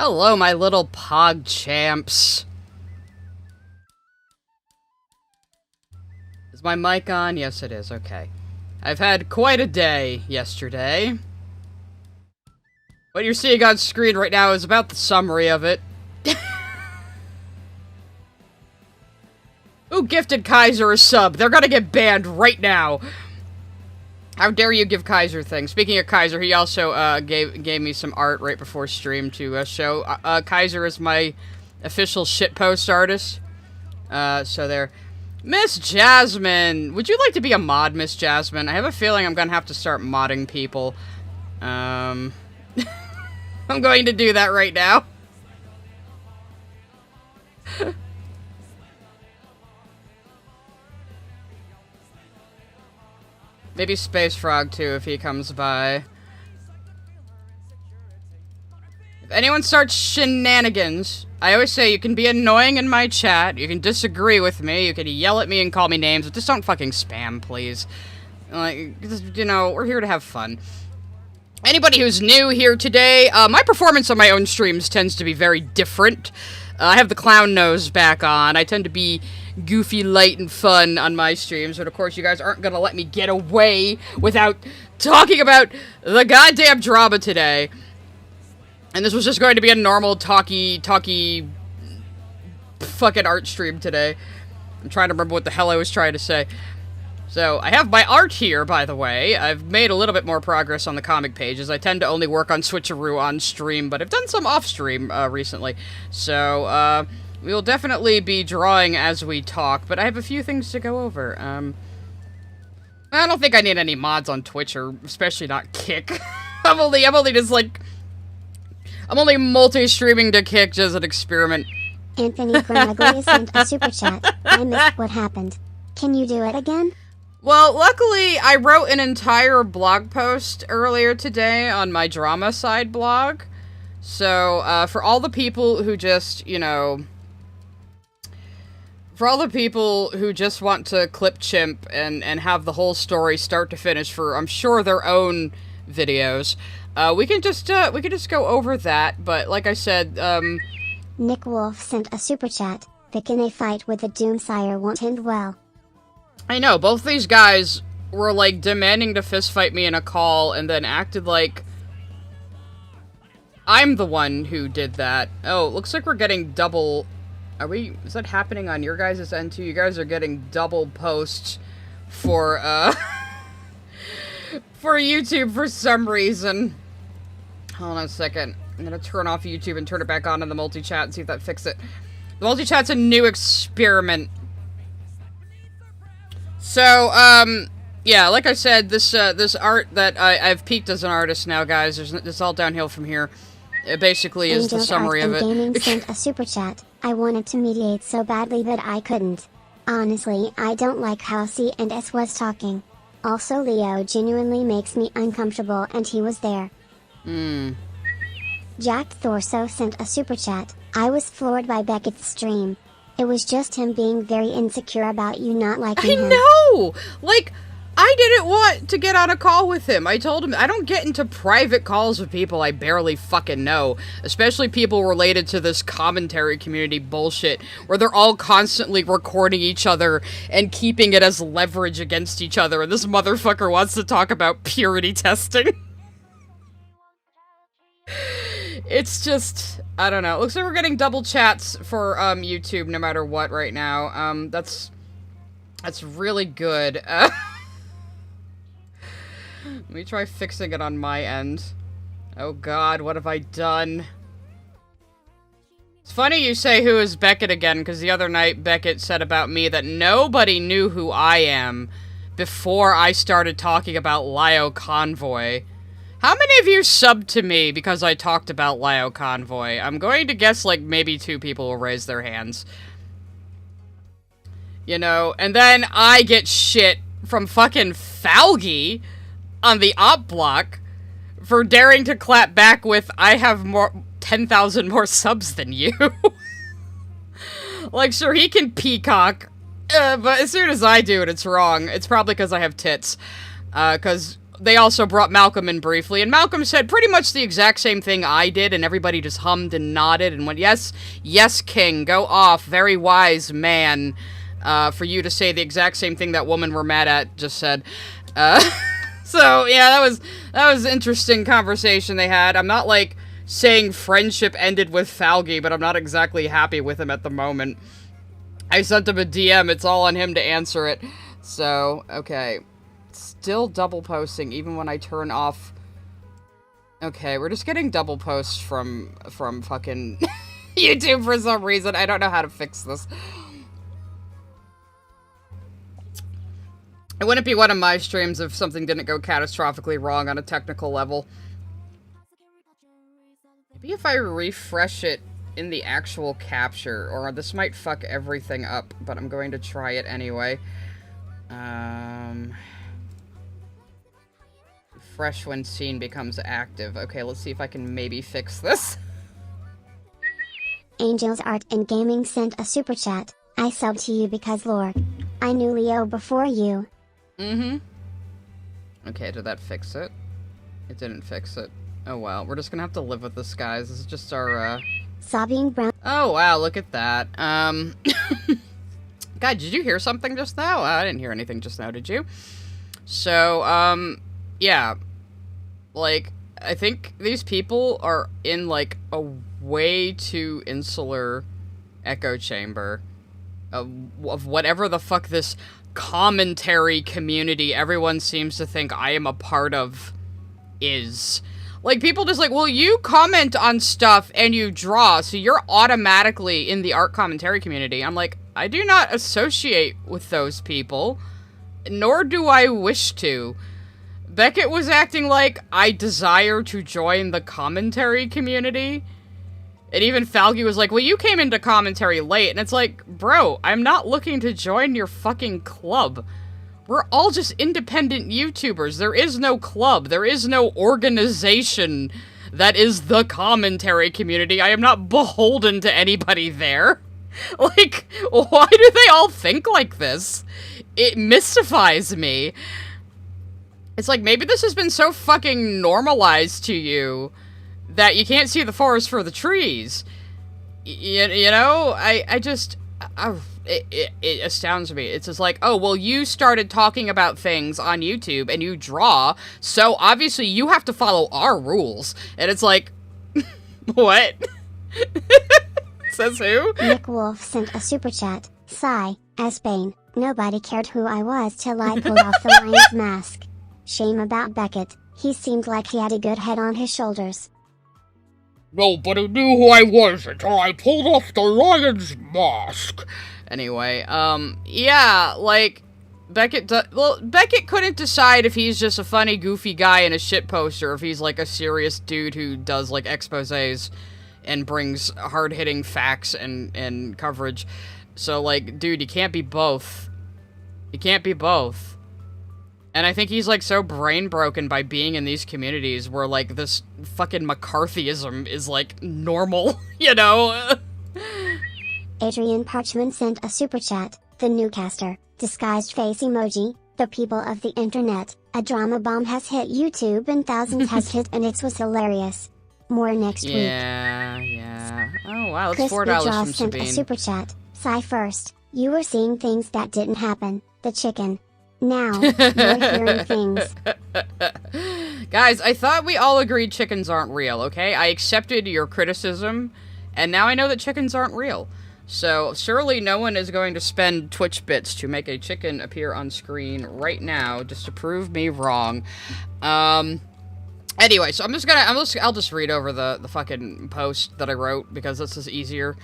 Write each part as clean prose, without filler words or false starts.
Hello, my little pog champs. Is my mic on? Yes, it is. Okay. I've had quite a day yesterday. What you're seeing on screen right now is about the summary of it. Who gifted Kaiser a sub? They're gonna get banned right now. How dare you give Kaiser things? Speaking of Kaiser, he also gave me some art right before stream to show. Kaiser is my official shitpost artist. So there. Miss Jasmine! Would you like to be a mod, Miss Jasmine? I have a feeling I'm gonna have to start modding people. I'm going to do that right now. Maybe Space Frog, too, if he comes by. If anyone starts shenanigans, I always say you can be annoying in my chat, you can disagree with me, you can yell at me and call me names, but just don't fucking spam, please. Like, you know, we're here to have fun. Anybody who's new here today, my performance on my own streams tends to be very different. I have the clown nose back on. I tend to be goofy, light, and fun on my streams, but of course you guys aren't gonna let me get away without talking about the goddamn drama today. And this was just going to be a normal talky fucking art stream today. I'm trying to remember what the hell I was trying to say. So, I have my art here, by the way. I've made a little bit more progress on the comic pages. I tend to only work on Switcheroo on stream, but I've done some off-stream recently. So, we will definitely be drawing as we talk, but I have a few things to go over. I don't think I need any mods on Twitch, or especially not Kick. I'm only just like... I'm only multi-streaming to Kick just an experiment. Anthony Gramaglia sent a super chat. I missed what happened. Can you do it again? Well, luckily, I wrote an entire blog post earlier today on my drama side blog. So, for all the people who just, you know... For all the people who just want to clip chimp and have the whole story start to finish for, I'm sure, their own videos, we can just go over that, but like I said, Nick Wolf sent a super chat. Vic in a fight with the Doomsire won't end well. I know, both these guys were, like, demanding to fistfight me in a call, and then acted like I'm the one who did that. Oh, looks like we're getting double... is that happening on your guys' end too? You guys are getting double posts for, for YouTube for some reason. Hold on a second. I'm gonna turn off YouTube and turn it back on in the multi-chat and see if that fixes it. The multi-chat's a new experiment. So, yeah, like I said, this art that I've peaked as an artist now, guys. It's all downhill from here. It basically is the summary of it. Gaming sent a super chat. I wanted to mediate so badly but I couldn't. Honestly, I don't like how C and S was talking. Also, Leo genuinely makes me uncomfortable and he was there. Jack Thorso sent a super chat. I was floored by Beckett's stream. It was just him being very insecure about you not liking him. I know! Like, I didn't want to get on a call with him. I told him, I don't get into private calls with people I barely fucking know. Especially people related to this commentary community bullshit, where they're all constantly recording each other and keeping it as leverage against each other, and this motherfucker wants to talk about purity testing. It's just, I don't know. It looks like we're getting double chats for, YouTube no matter what right now. That's really good. Let me try fixing it on my end. Oh god, what have I done? It's funny you say who is Beckett again, because the other night Beckett said about me that nobody knew who I am before I started talking about Lio Convoy. How many of you subbed to me because I talked about Lio Convoy? I'm going to guess, like, maybe 2 people will raise their hands. You know, and then I get shit from fucking Falgi on the op block for daring to clap back with, I have 10,000 more subs than you. Like, sure, he can peacock, but as soon as I do it, it's wrong. It's probably because I have tits. Because they also brought Malcolm in briefly, and Malcolm said pretty much the exact same thing I did, and everybody just hummed and nodded and went, yes, yes, King, go off, very wise man, for you to say the exact same thing that woman we're mad at just said. So, yeah, that was interesting conversation they had. I'm not, like, saying friendship ended with Falgi, but I'm not exactly happy with him at the moment. I sent him a DM, it's all on him to answer it. So, okay. Still double posting, even when I turn off... Okay, we're just getting double posts from fucking YouTube for some reason. I don't know how to fix this. It wouldn't be one of my streams if something didn't go catastrophically wrong on a technical level. Maybe if I refresh it in the actual capture, or this might fuck everything up, but I'm going to try it anyway. Refresh when scene becomes active. Okay, let's see if I can maybe fix this. Angels Art and Gaming sent a super chat. I subbed to you because Lord. I knew Leo before you. Mm-hmm. Okay, did that fix it? It didn't fix it. Oh well, we're just gonna have to live with this, guys. This is just our, Sobbing brown. Oh wow, look at that. God, did you hear something just now? I didn't hear anything just now, did you? So, yeah. Like, I think these people are in, like, a way too insular echo chamber of whatever the fuck this commentary community everyone seems to think I am a part of is. Like, people just like, well, you comment on stuff and you draw, so you're automatically in the art commentary community. I'm like, I do not associate with those people, nor do I wish to. Beckett was acting like I desire to join the commentary community. And even Falgi was like, well, you came into commentary late. And it's like, bro, I'm not looking to join your fucking club. We're all just independent YouTubers. There is no club. There is no organization that is the commentary community. I am not beholden to anybody there. Like, why do they all think like this? It mystifies me. It's like, maybe this has been so fucking normalized to you that you can't see the forest for the trees. You know? It astounds me. It's just like, oh, well, you started talking about things on YouTube and you draw, so obviously you have to follow our rules. And it's like, what? Says who? Nick Wolf sent a super chat. Sigh, as Bane. Nobody cared who I was till I pulled off the lion's mask. Shame about Beckett. He seemed like he had a good head on his shoulders. Nobody knew who I was until I pulled off the lion's mask. Anyway, yeah, like, Beckett couldn't decide if he's just a funny, goofy guy in a shitpost, or if he's, like, a serious dude who does, like, exposés and brings hard-hitting facts and coverage. So, like, dude, you can't be both. You can't be both. And I think he's, like, so brain-broken by being in these communities where, like, this fucking McCarthyism is, like, normal, you know? Adrian Parchman sent a super chat. The newcaster, disguised face emoji, the people of the internet, a drama bomb has hit YouTube and thousands has hit and it was hilarious. More next week. Yeah. Oh, wow, that's Chris $4 Bourgeois from sent Sabine. a super chat. Sigh first. You were seeing things that didn't happen. The chicken. Now, you're hearing things. Guys, I thought we all agreed chickens aren't real, okay? I accepted your criticism, and now I know that chickens aren't real. So, surely no one is going to spend Twitch bits to make a chicken appear on screen right now, just to prove me wrong. Anyway, so I'll just read over the fucking post that I wrote, because this is easier.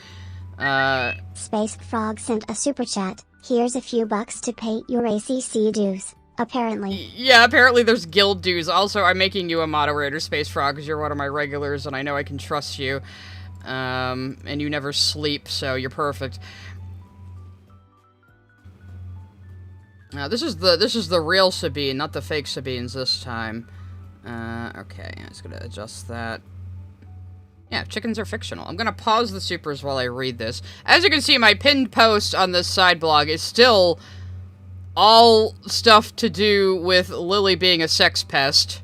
Space Frog sent a super chat. Here's a few bucks to pay your ACC dues. Apparently. Yeah, apparently there's guild dues. Also, I'm making you a moderator, Space Frog, because you're one of my regulars, and I know I can trust you. And you never sleep, so you're perfect. Now, this is the real Sabine, not the fake Sabines this time. Okay, I'm just gonna adjust that. Yeah, chickens are fictional. I'm gonna pause the supers while I read this. As you can see, my pinned post on this side blog is still all stuff to do with Lily being a sex pest.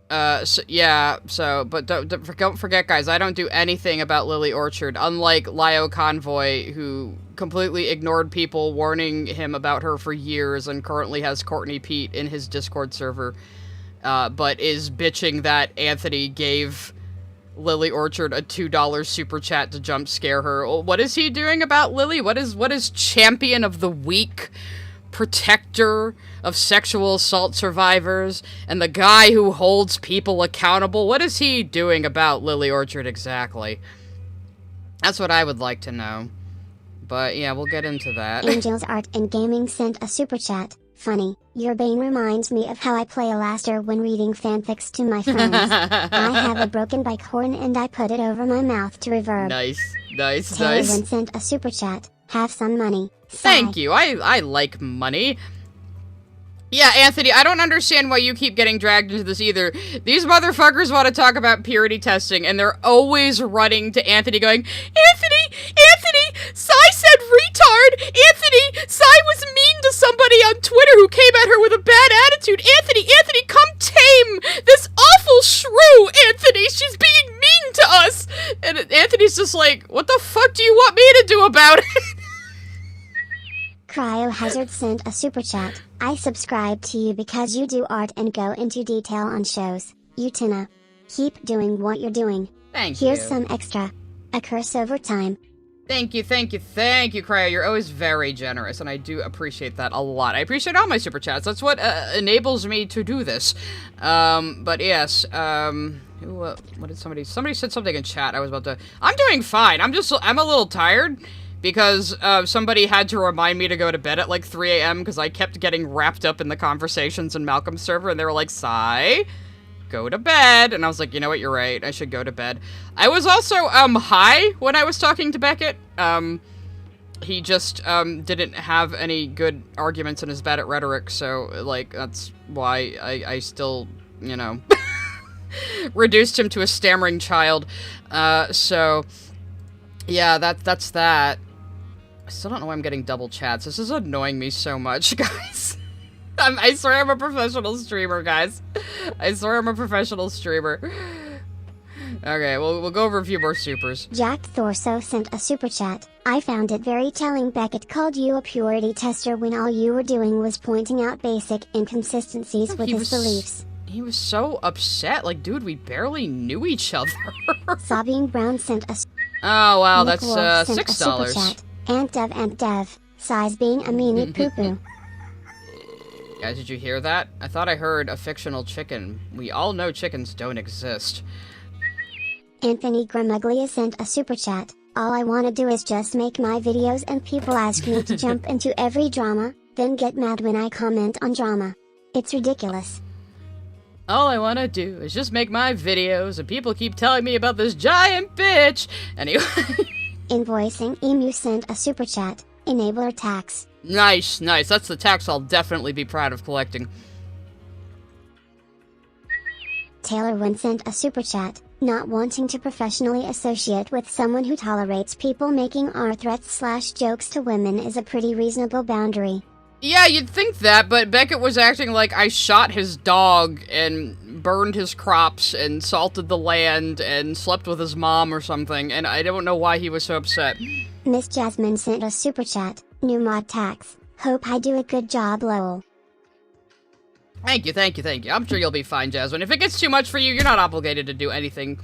But don't forget, guys, I don't do anything about Lily Orchard, unlike Lio Convoy, who completely ignored people warning him about her for years and currently has Courtney Pete in his Discord server, but is bitching that Anthony gave Lily Orchard a $2 super chat to jump scare her. What is he doing about Lily? What is champion of the weak, protector of sexual assault survivors, and the guy who holds people accountable? What is he doing about Lily Orchard exactly? That's what I would like to know. But yeah, we'll get into that. Angels Art and Gaming sent a super chat. Funny, your bane reminds me of how I play Alastair when reading fanfics to my friends. I have a broken bike horn and I put it over my mouth to reverb. Nice. Taylor sent a super chat. Have some money. Sigh. Thank you. I like money. Yeah, Anthony, I don't understand why you keep getting dragged into this either. These motherfuckers want to talk about purity testing, and they're always running to Anthony going, Anthony, Sai said retard! Anthony, Sai was mean to somebody on Twitter who came at her with a bad attitude! Anthony, come tame this awful shrew, Anthony! She's being mean to us! And Anthony's just like, what the fuck do you want me to do about it? Cryohazard sent a super chat. I subscribe to you because you do art and go into detail on shows. Utina. Keep doing what you're doing. Thank you. Here's some extra. A curse over time. Thank you, Cryo. You're always very generous, and I do appreciate that a lot. I appreciate all my super chats. That's what enables me to do this. But yes, what did somebody said something in chat. I'm doing fine. I'm a little tired. Because somebody had to remind me to go to bed at like 3 a.m. because I kept getting wrapped up in the conversations in Malcolm's server, and they were like, Sai, go to bed. And I was like, you know what, you're right, I should go to bed. I was also high when I was talking to Beckett. He just didn't have any good arguments and is bad at rhetoric, so like that's why I still, you know, reduced him to a stammering child. So yeah, that's that. I still don't know why I'm getting double chats. This is annoying me so much, guys. I swear I'm a professional streamer, guys. I swear I'm a professional streamer. Okay, we'll go over a few more supers. Jack Thorso sent a super chat. I found it very telling Beckett called you a purity tester when all you were doing was pointing out basic inconsistencies with his beliefs. He was so upset. Like, dude, we barely knew each other. Sabine Brown sent a oh, wow, that's $6. $6. Aunt Dev, size being a meanie poo-poo. Guys, did you hear that? I thought I heard a fictional chicken. We all know chickens don't exist. Anthony Gramuglia sent a super chat. All I wanna do is just make my videos and people ask me to jump into every drama, then get mad when I comment on drama. It's ridiculous. All I wanna do is just make my videos and people keep telling me about this giant bitch. Anyway. Invoicing Emu sent a super chat. Enabler tax. Nice. That's the tax I'll definitely be proud of collecting. Taylor Wynn sent a super chat. Not wanting to professionally associate with someone who tolerates people making r-threats/jokes to women is a pretty reasonable boundary. Yeah, you'd think that, but Beckett was acting like I shot his dog and burned his crops and salted the land and slept with his mom or something, and I don't know why he was so upset. Miss Jasmine sent a super chat. New mod tax. Hope I do a good job, lol. Thank you. I'm sure you'll be fine, Jasmine. If it gets too much for you, you're not obligated to do anything.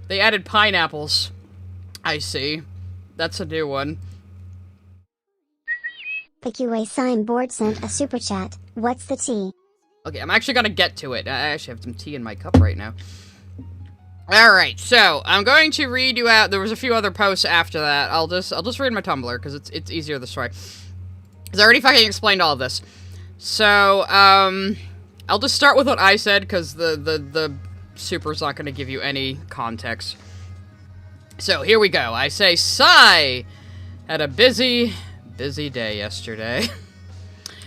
They added pineapples. I see. That's a new one. PQA Signboard sent a super chat. What's the tea? Okay, I'm actually gonna get to it. I actually have some tea in my cup right now. Alright, so, I'm going to read you out. There was a few other posts after that. I'll just read my Tumblr, because it's easier this way. Because I already fucking explained all of this. So, I'll just start with what I said, because the super's not gonna give you any context. So, here we go. I say, Sigh had a busy day yesterday.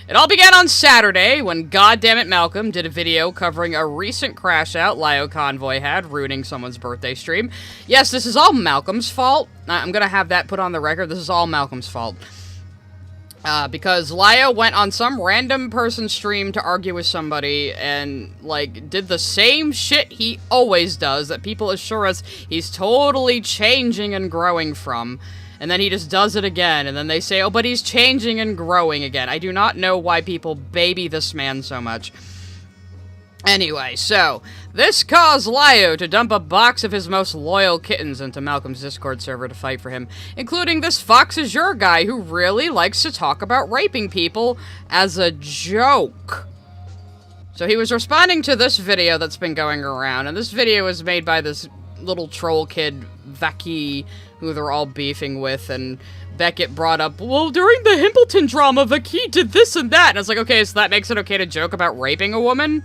It all began on Saturday when goddammit Malcolm did a video covering a recent crash out Lio Convoy had, ruining someone's birthday stream. Yes, this is all Malcolm's fault. I'm gonna have that put on the record. This is all Malcolm's fault. Because Lio went on some random person's stream to argue with somebody and, like, did the same shit he always does that people assure us he's totally changing and growing from. And then he just does it again, and then they say, oh, but he's changing and growing again. I do not know why people baby this man so much. Anyway, so, this caused Lio to dump a box of his most loyal kittens into Malcolm's Discord server to fight for him, including this Fox Azure guy who really likes to talk about raping people as a joke. So he was responding to this video that's been going around, and this video was made by this little troll kid, Vaki, who they're all beefing with, and Beckett brought up, well, during the Himpleton drama, Vaki did this and that, and it's like, okay, so that makes it okay to joke about raping a woman?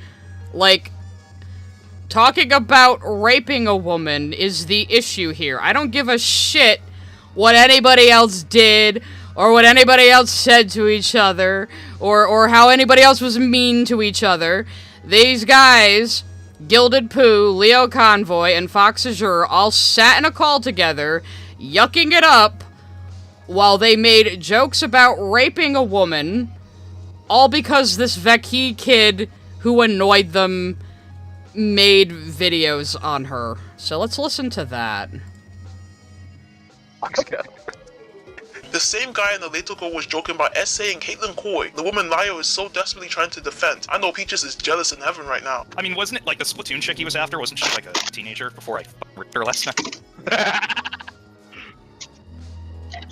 Like, talking about raping a woman is the issue here. I don't give a shit what anybody else did, or what anybody else said to each other, or how anybody else was mean to each other. These guys, Gilded Pooh, Leo Convoy, and Fox Azure all sat in a call together, yucking it up, while they made jokes about raping a woman, all because this Veki kid who annoyed them made videos on her. So let's listen to that. The same guy in the later call was joking about essaying Caitlyn Coy. The woman Lio is so desperately trying to defend. I know Peaches is jealous in heaven right now. I mean, wasn't it like the Splatoon chick he was after? Wasn't she like a teenager before I ripped her last night?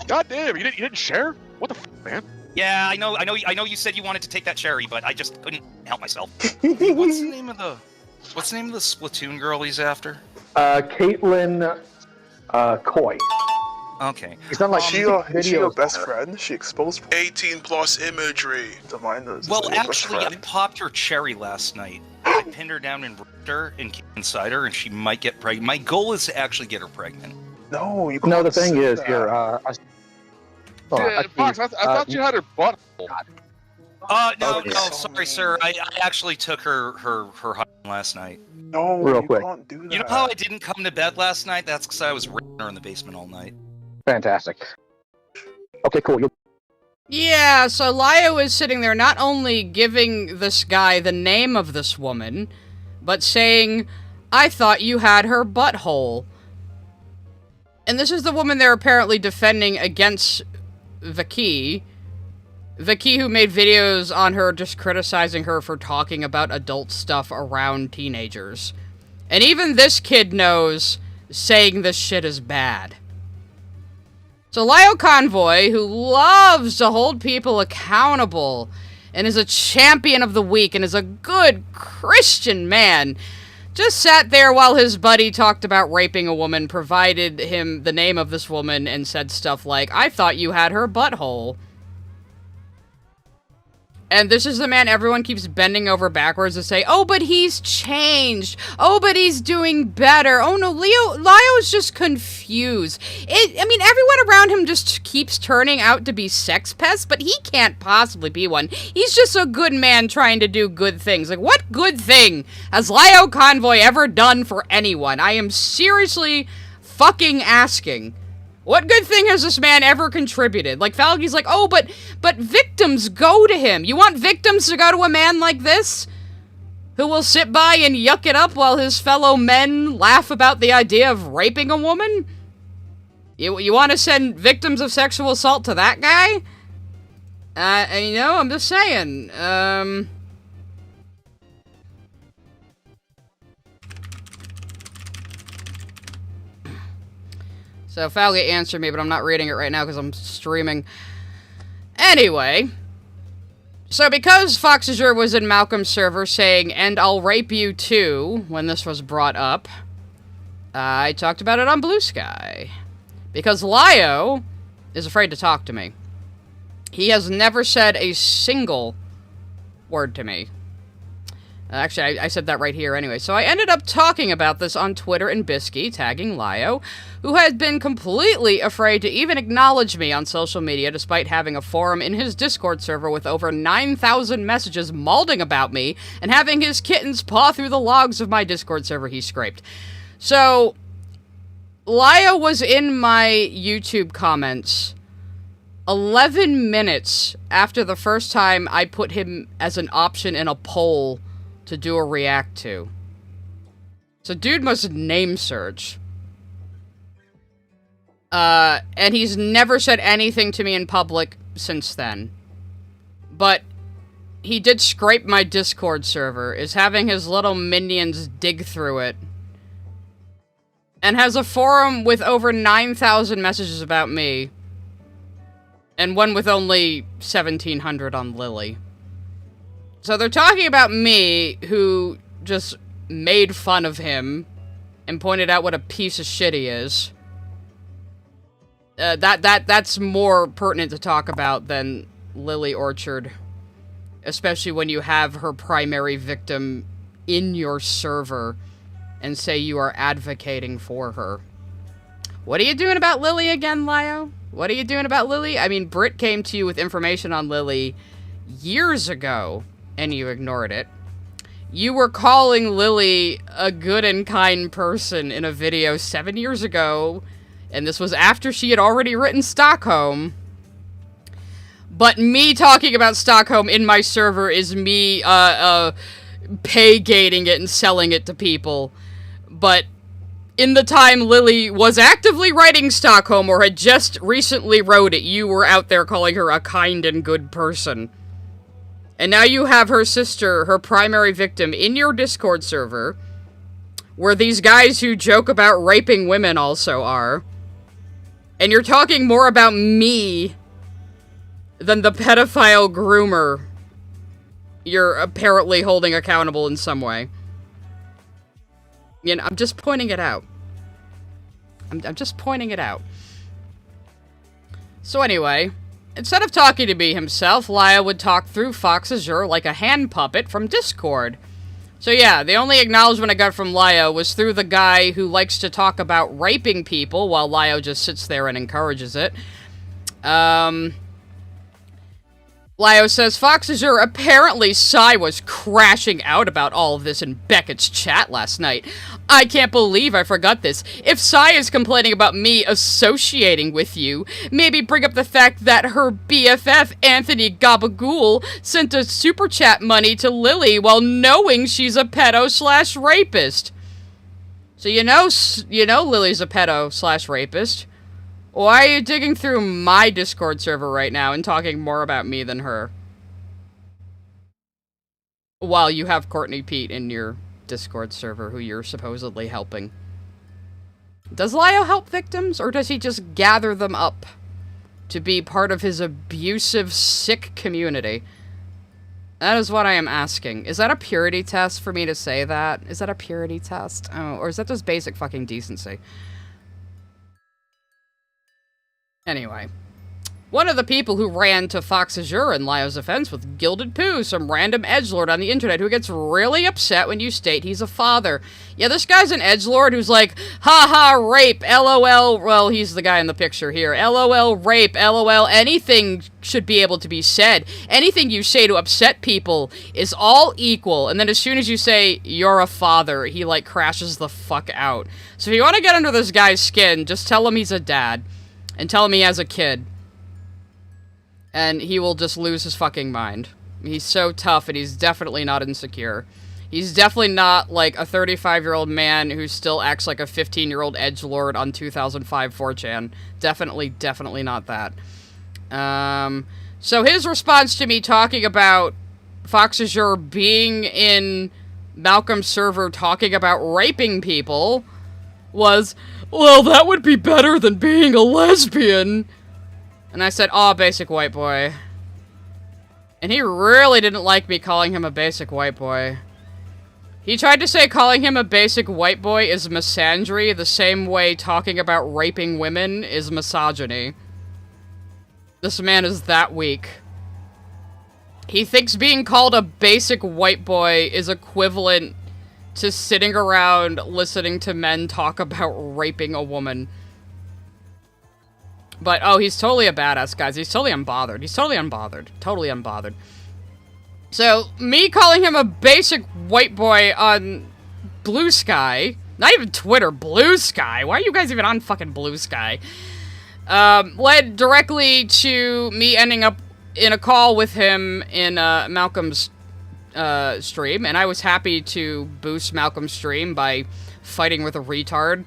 God damn, you didn't share? What the f, man? Yeah, I know you said you wanted to take that cherry, but I just couldn't help myself. Hey, what's the name of the Splatoon girl he's after? Caitlyn Coy. Okay. It's not like Is she your best friend? She exposed 18 plus imagery to minors. Well, actually, I popped her cherry last night. I pinned her down and ripped her and inside her, and she might get pregnant. My goal is to actually get her pregnant. No, you. No, the thing is, that. here. Fox, I thought you had her butt. No, Okay. sorry, sir. I actually took her hunting last night. No, Real you quick. can't do that. You know how I didn't come to bed last night? That's because I was ripping her in the basement all night. Fantastic. Okay, cool. Yeah, so Lio is sitting there not only giving this guy the name of this woman, but saying, I thought you had her butthole. And this is the woman they're apparently defending against Vaki. Vaki, who made videos on her just criticizing her for talking about adult stuff around teenagers. And even this kid knows saying this shit is bad. So Lio Convoy, who loves to hold people accountable and is a champion of the weak and is a good Christian man, just sat there while his buddy talked about raping a woman, provided him the name of this woman, and said stuff like, I thought you had her butthole. And this is the man everyone keeps bending over backwards to say, oh, but he's changed. Oh, but he's doing better. Oh, no, Lio's just confused. I mean, everyone around him just keeps turning out to be sex pests, but he can't possibly be one. He's just a good man trying to do good things. Like, what good thing has Lio Convoy ever done for anyone? I am seriously fucking asking. What good thing has this man ever contributed? Like, Falky's like, oh, but victims go to him. You want victims to go to a man like this? Who will sit by and yuck it up while his fellow men laugh about the idea of raping a woman? You want to send victims of sexual assault to that guy? You know, I'm just saying, So Falgate answered me, but I'm not reading it right now because I'm streaming. Anyway. So because Fox Azure was in Malcolm's server saying, and I'll rape you too, when this was brought up, I talked about it on Blue Sky. Because Lio is afraid to talk to me. He has never said a single word to me. Actually, I said that right here anyway. So I ended up talking about this on Twitter and Bisky, tagging Lio, who had been completely afraid to even acknowledge me on social media despite having a forum in his Discord server with over 9,000 messages mauling about me and having his kittens paw through the logs of my Discord server he scraped. So, Lio was in my YouTube comments 11 minutes after the first time I put him as an option in a poll to do a react to. So dude must name search. And he's never said anything to me in public since then. But he did scrape my Discord server, is having his little minions dig through it, and has a forum with over 9,000 messages about me, and one with only 1,700 on Lily. So they're talking about me, who just made fun of him, and pointed out what a piece of shit he is. That's more pertinent to talk about than Lily Orchard. Especially when you have her primary victim in your server and say you are advocating for her. What are you doing about Lily again, Lio? What are you doing about Lily? I mean, Britt came to you with information on Lily years ago, and you ignored it. You were calling Lily a good and kind person in a video 7 years ago, and this was after she had already written Stockholm. But me talking about Stockholm in my server is me, pay-gating it and selling it to people. But in the time Lily was actively writing Stockholm, or had just recently wrote it, you were out there calling her a kind and good person. And now you have her sister, her primary victim, in your Discord server, where these guys who joke about raping women also are. And you're talking more about me than the pedophile groomer you're apparently holding accountable in some way. You know, I'm just pointing it out. I'm just pointing it out. So anyway, instead of talking to me himself, Laya would talk through Fox Azure like a hand puppet from Discord. So yeah, the only acknowledgement I got from Lio was through the guy who likes to talk about raping people while Lio just sits there and encourages it. Lio says, Fox Azure, apparently Sai was crashing out about all of this in Beckett's chat last night. I can't believe I forgot this. If Sai is complaining about me associating with you, maybe bring up the fact that her BFF, Anthony Gabagool, sent a super chat money to Lily while knowing she's a pedo/rapist. So you know Lily's a pedo/rapist. Why are you digging through my Discord server right now and talking more about me than her? While you have Courtney Pete in your Discord server who you're supposedly helping. Does Lio help victims, or does he just gather them up to be part of his abusive, sick community? That is what I am asking. Is that a purity test for me to say that? Is that a purity test? Oh, or is that just basic fucking decency? Anyway, one of the people who ran to Fox Azure in Lio's defense with Gilded Pooh, some random edgelord on the internet who gets really upset when you state he's a father. Yeah, this guy's an edgelord who's like, haha, rape, LOL, well, he's the guy in the picture here, LOL, rape, LOL, anything should be able to be said. Anything you say to upset people is all equal, and then as soon as you say, you're a father, he, like, crashes the fuck out. So if you want to get under this guy's skin, just tell him he's a dad. And tell him he has a kid. And he will just lose his fucking mind. He's so tough, and he's definitely not insecure. He's definitely not, like, a 35-year-old man who still acts like a 15-year-old edgelord on 2005 4chan. Definitely not that. So his response to me talking about Fox Azure being in Malcolm's server talking about raping people was, well, that would be better than being a lesbian. And I said, aw, basic white boy. And he really didn't like me calling him a basic white boy. He tried to say calling him a basic white boy is misandry, the same way talking about raping women is misogyny. This man is that weak. He thinks being called a basic white boy is equivalent to sitting around listening to men talk about raping a woman. But, oh, he's totally a badass, guys. He's totally unbothered. He's totally unbothered. Totally unbothered. So, me calling him a basic white boy on Blue Sky, not even Twitter, Blue Sky. Why are you guys even on fucking Blue Sky? led directly to me ending up in a call with him in Malcolm's stream, and I was happy to boost Malcolm's stream by fighting with a retard.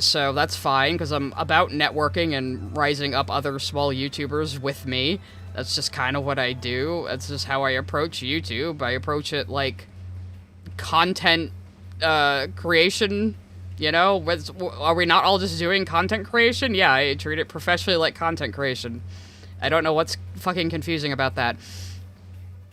So that's fine, because I'm about networking and rising up other small YouTubers with me. That's just kind of what I do. That's just how I approach YouTube. I approach it like content creation, you know? Are we not all just doing content creation? Yeah, I treat it professionally like content creation. I don't know what's fucking confusing about that.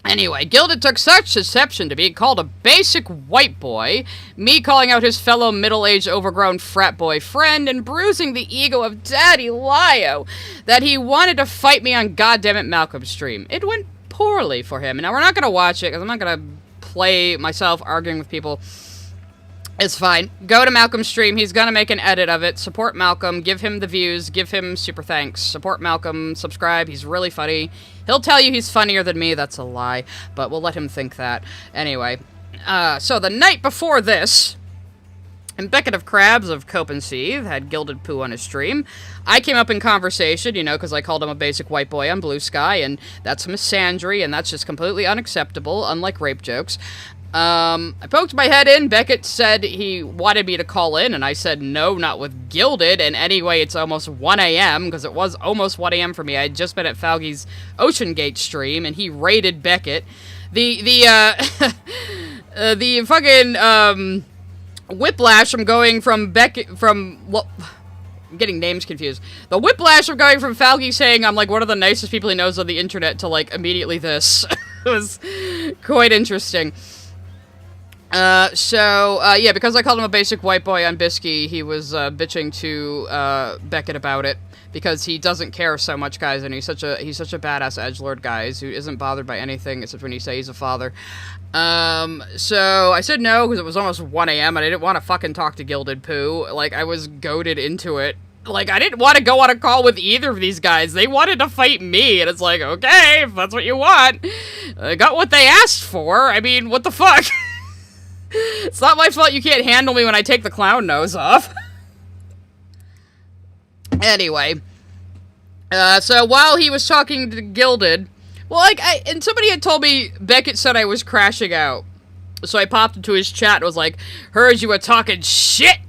Anyway, Gilded took such exception to being called a basic white boy, me calling out his fellow middle-aged overgrown frat boy friend, and bruising the ego of Daddy Lio, that he wanted to fight me on goddammit Malcolm's stream. It went poorly for him. Now, we're not gonna watch it, because I'm not gonna play myself arguing with people. It's fine. Go to Malcolm's stream. He's gonna make an edit of it. Support Malcolm. Give him the views. Give him super thanks. Support Malcolm. Subscribe. He's really funny. He'll tell you he's funnier than me. That's a lie. But we'll let him think that. Anyway. So the night before this, and Beckett of Crabs of Cope and Seethe had Gilded Poo on his stream. I came up in conversation, you know, because I called him a basic white boy on Blue Sky, and that's misandry, and that's just completely unacceptable, unlike rape jokes. I poked my head in. Beckett said he wanted me to call in, and I said no, not with Gilded. And anyway, it's almost 1 a.m., because it was almost 1 a.m. for me. I had just been at Falgy's Ocean Gate stream, and he raided Beckett. The fucking, whiplash from going from Beckett, well, I'm getting names confused. The whiplash of going from Falgy saying I'm, like, one of the nicest people he knows on the internet to, like, immediately this. It was quite interesting. Yeah, because I called him a basic white boy on Bisky, he was, bitching to, Beckett about it, because he doesn't care so much, guys, and he's such a badass edgelord, guys, who isn't bothered by anything except when you say he's a father. So I said no, because it was almost 1 a.m., and I didn't want to fucking talk to Gilded Poo. Like, I was goaded into it. Like, I didn't want to go on a call with either of these guys. They wanted to fight me, and it's like, okay, if that's what you want. I got what they asked for. I mean, what the fuck? It's not my fault you can't handle me when I take the clown nose off. Anyway. So while he was talking to Gilded, well, like, and somebody had told me Beckett said I was crashing out. So I popped into his chat and was like, heard you were talking shit!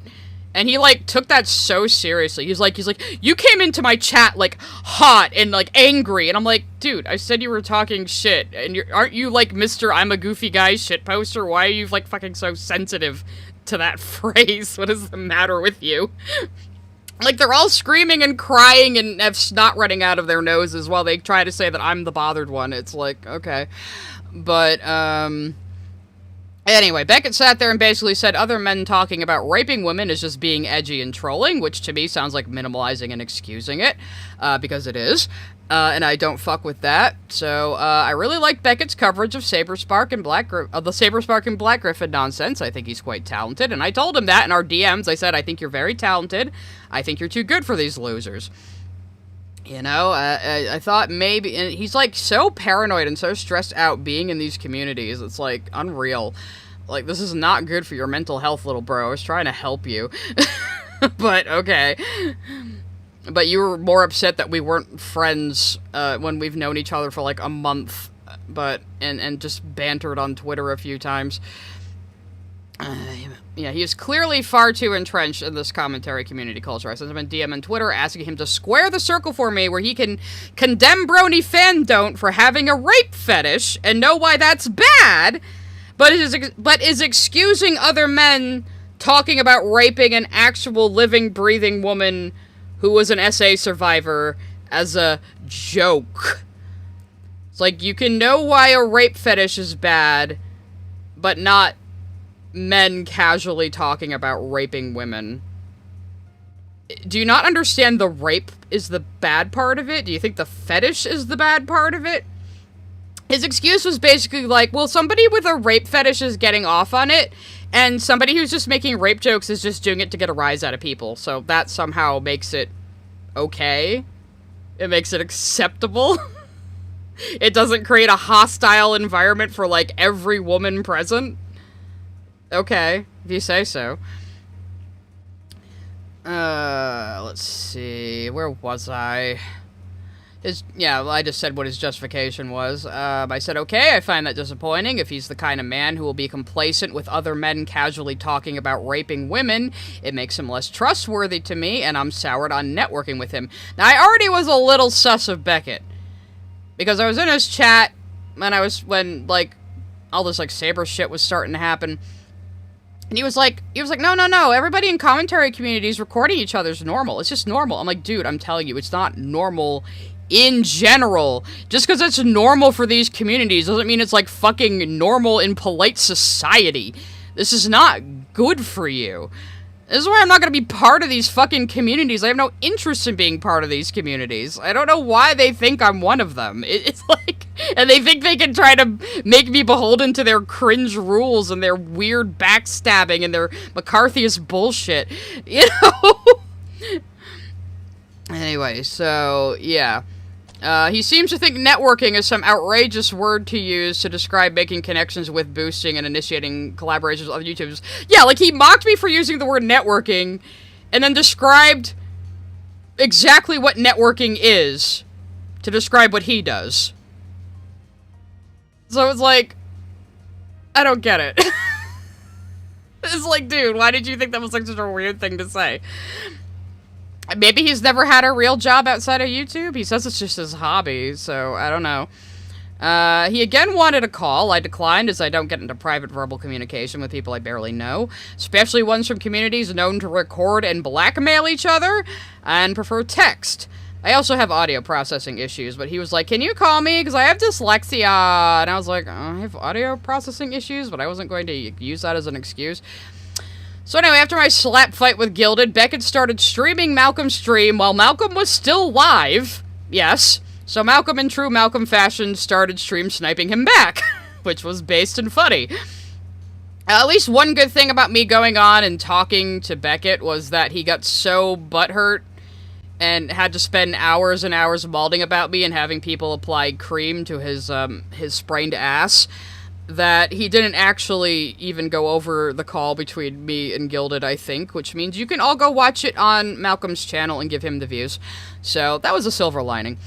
And he, like, took that so seriously. He's like, you came into my chat, like, hot and, like, angry. And I'm like, dude, I said you were talking shit. And aren't you, like, Mr. I'm a goofy guy shit poster? Why are you, like, fucking so sensitive to that phrase? What is the matter with you? Like, they're all screaming and crying and have snot running out of their noses while they try to say that I'm the bothered one. It's like, okay. But, anyway, Beckett sat there and basically said other men talking about raping women is just being edgy and trolling, which to me sounds like minimalizing and excusing it, because it is, and I don't fuck with that. So, I really like Beckett's coverage of Saberspark and the Saberspark and Black Griffin nonsense. I think he's quite talented, and I told him that in our DMs. I said, I think you're very talented. I think you're too good for these losers. You know, I thought maybe, and he's, like, so paranoid and so stressed out being in these communities, it's, like, unreal. Like, this is not good for your mental health, little bro. I was trying to help you. But, okay. But you were more upset that we weren't friends, when we've known each other for, like, a month, and just bantered on Twitter a few times. Yeah, he is clearly far too entrenched in this commentary community culture. I sent him a DM on Twitter asking him to square the circle for me where he can condemn Brony Fandon't for having a rape fetish and know why that's bad, but is excusing other men talking about raping an actual living, breathing woman who was an SA survivor as a joke. It's like, you can know why a rape fetish is bad, but not men casually talking about raping women. Do you not understand the rape is the bad part of it? Do you think the fetish is the bad part of it? His excuse was basically like, well, somebody with a rape fetish is getting off on it, and somebody who's just making rape jokes is just doing it to get a rise out of people, so that somehow makes it okay. It makes it acceptable. It doesn't create a hostile environment for, like, every woman present. Okay, if you say so. Let's see. Where was I? Yeah, I just said what his justification was. I said, okay, I find that disappointing. If he's the kind of man who will be complacent with other men casually talking about raping women, it makes him less trustworthy to me, and I'm soured on networking with him. Now, I already was a little sus of Beckett, because I was in his chat when, like, all this, like, saber shit was starting to happen. And he was like, no, everybody in commentary communities recording each other's normal. It's just normal. I'm like, dude, I'm telling you, it's not normal in general. Just because it's normal for these communities doesn't mean it's, like, fucking normal in polite society. This is not good for you. This is why I'm not going to be part of these fucking communities. I have no interest in being part of these communities. I don't know why they think I'm one of them. It's like... And they think they can try to make me beholden to their cringe rules and their weird backstabbing and their McCarthyist bullshit. You know? Anyway, so, yeah. He seems to think networking is some outrageous word to use to describe making connections with, boosting, and initiating collaborations with other YouTubers. Yeah, like, he mocked me for using the word networking, and then described exactly what networking is to describe what he does. So it's like, I don't get it. It's like, dude, why did you think that was, like, such a weird thing to say? Maybe he's never had a real job outside of YouTube. He says it's just his hobby, so I don't know. He again wanted a call. I declined, as I don't get into private verbal communication with people I barely know, especially ones from communities known to record and blackmail each other, and prefer text. I also have audio processing issues, but he was like, can you call me? Because I have dyslexia. And I was like, I have audio processing issues, but I wasn't going to use that as an excuse. So anyway, after my slap fight with Gilded, Beckett started streaming Malcolm's stream while Malcolm was still live. Yes. So Malcolm, in true Malcolm fashion, started stream sniping him back, which was based and funny. At least one good thing about me going on and talking to Beckett was that he got so butthurt and had to spend hours and hours balding about me and having people apply cream to his sprained ass, that he didn't actually even go over the call between me and Gilded, I think, which means you can all go watch it on Malcolm's channel and give him the views. So, that was a silver lining.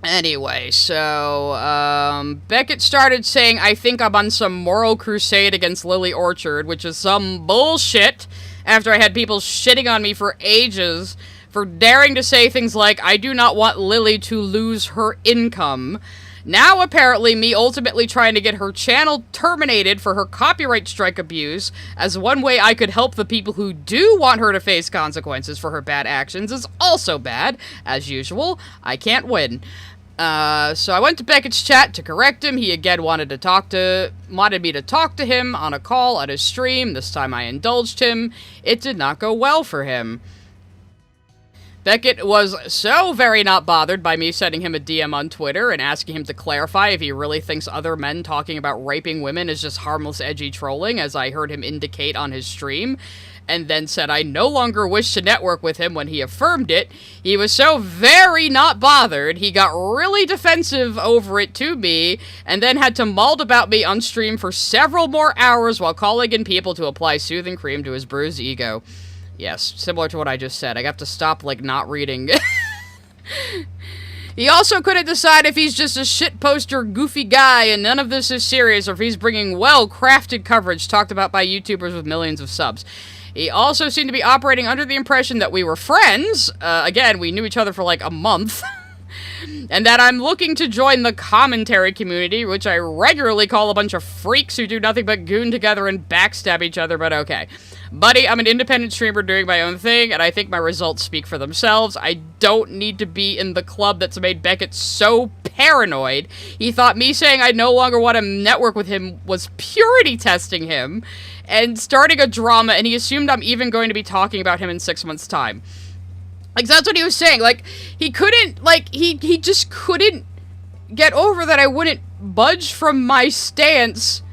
Anyway, so, Beckett started saying, I think I'm on some moral crusade against Lily Orchard, which is some bullshit, after I had people shitting on me for ages for daring to say things like, I do not want Lily to lose her income. Now, apparently, me ultimately trying to get her channel terminated for her copyright strike abuse as one way I could help the people who do want her to face consequences for her bad actions is also bad. As usual, I can't win. So I went to Beckett's chat to correct him. He again wanted me to talk to him on a call on his stream. This time I indulged him. It did not go well for him. Beckett was so very not bothered by me sending him a DM on Twitter and asking him to clarify if he really thinks other men talking about raping women is just harmless, edgy trolling, as I heard him indicate on his stream, and then said I no longer wish to network with him when he affirmed it. He was so very not bothered, he got really defensive over it to me, and then had to maul about me on stream for several more hours while calling in people to apply soothing cream to his bruised ego. Yes, similar to what I just said. I have to stop, like, not reading. He also couldn't decide if he's just a shitposter goofy guy and none of this is serious, or if he's bringing well-crafted coverage talked about by YouTubers with millions of subs. He also seemed to be operating under the impression that we were friends. Again, we knew each other for, like, a month. And that I'm looking to join the commentary community, which I regularly call a bunch of freaks who do nothing but goon together and backstab each other, but okay. Buddy, I'm an independent streamer doing my own thing, and I think my results speak for themselves. I don't need to be in the club that's made Beckett so paranoid. He thought me saying I no longer want to network with him was purity testing him, and starting a drama, and he assumed I'm even going to be talking about him in 6 months' time. Like, that's what he was saying. Like, he couldn't, like, he just couldn't get over that I wouldn't budge from my stance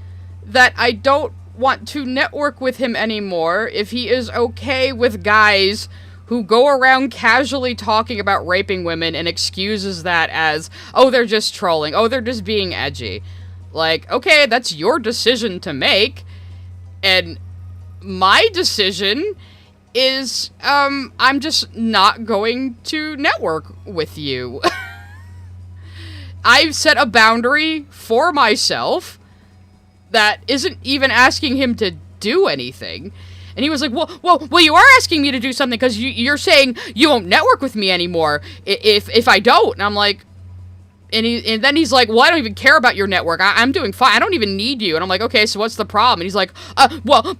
that I don't want to network with him anymore if he is okay with guys who go around casually talking about raping women and excuses that as, oh, they're just trolling, oh, they're just being edgy. Like, okay, that's your decision to make, and my decision is, I'm just not going to network with you. I've set a boundary for myself that isn't even asking him to do anything. And he was like, well, you are asking me to do something because you're saying you won't network with me anymore if I don't. And I'm like, and then he's like, well, I don't even care about your network. I'm doing fine. I don't even need you. And I'm like, okay, so what's the problem? And he's like, well,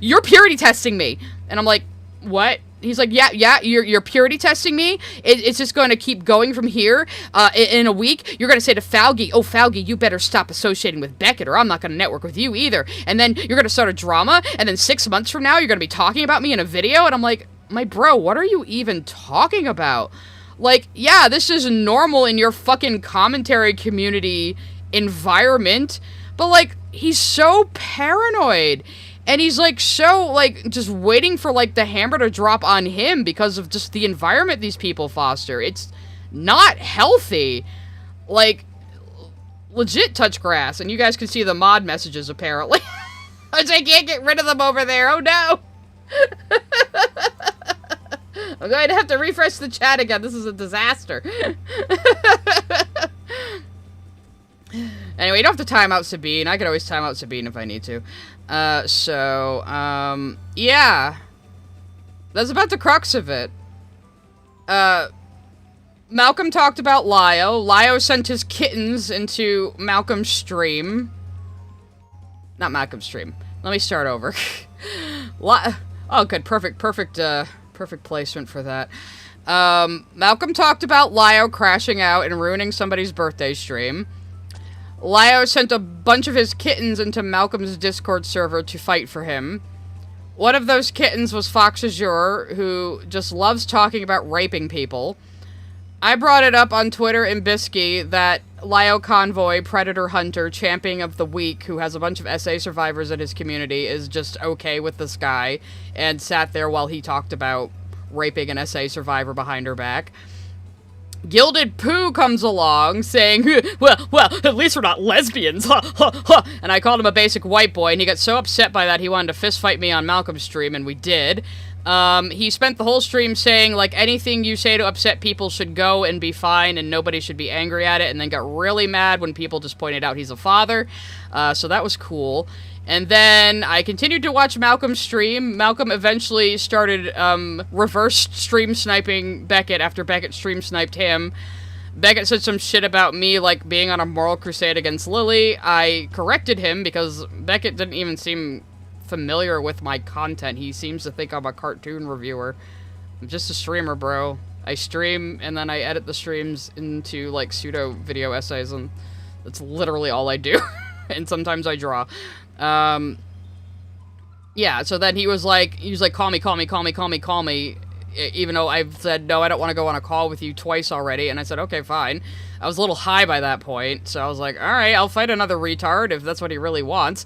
you're purity testing me. And I'm like, what? He's like, yeah, you're purity testing me. It's just going to keep going from here. In a week, you're going to say to Falgi, oh, Falgi, you better stop associating with Beckett or I'm not going to network with you either. And then you're going to start a drama. And then 6 months from now, you're going to be talking about me in a video. And I'm like, my bro, what are you even talking about? Like, yeah, this is normal in your fucking commentary community environment. But, like, he's so paranoid. And he's, like, so, like, just waiting for, like, the hammer to drop on him because of just the environment these people foster. It's not healthy. Like, legit touch grass. And you guys can see the mod messages, apparently. I can't get rid of them over there. Oh, no. I'm going to have to refresh the chat again. This is a disaster. Anyway, you don't have to time out Sabine. I could always time out Sabine if I need to. Yeah. That's about the crux of it. Malcolm talked about Lio. Lio sent his kittens into Malcolm's stream. Not Malcolm's stream. Let me start over. Oh, good. Perfect placement for that. Malcolm talked about Lio crashing out and ruining somebody's birthday stream. Lio sent a bunch of his kittens into Malcolm's Discord server to fight for him. One of those kittens was Fox Azure, who just loves talking about raping people. I brought it up on Twitter in Bisky that Lio Convoy, Predator Hunter, Champion of the Week, who has a bunch of SA survivors in his community, is just okay with this guy, and sat there while he talked about raping an SA survivor behind her back. Gilded Pooh comes along, saying, well, at least we're not lesbians, And I called him a basic white boy, and he got so upset by that he wanted to fist fight me on Malcolm's stream, and we did. He spent the whole stream saying, like, anything you say to upset people should go and be fine, and nobody should be angry at it, and then got really mad when people just pointed out he's a father. So that was cool. And then I continued to watch Malcolm's stream. Malcolm eventually started reverse stream sniping Beckett after Beckett stream sniped him. Beckett said some shit about me, like, being on a moral crusade against Lily. I corrected him because Beckett didn't even seem familiar with my content. He seems to think I'm a cartoon reviewer. I'm just a streamer, bro. I stream, and then I edit the streams into, like, pseudo video essays, and that's literally all I do. And sometimes I draw. Yeah, so then he was like, call me, even though I've said, no, I don't want to go on a call with you twice already, and I said, okay, fine. I was a little high by that point, so I was like, alright, I'll fight another retard if that's what he really wants.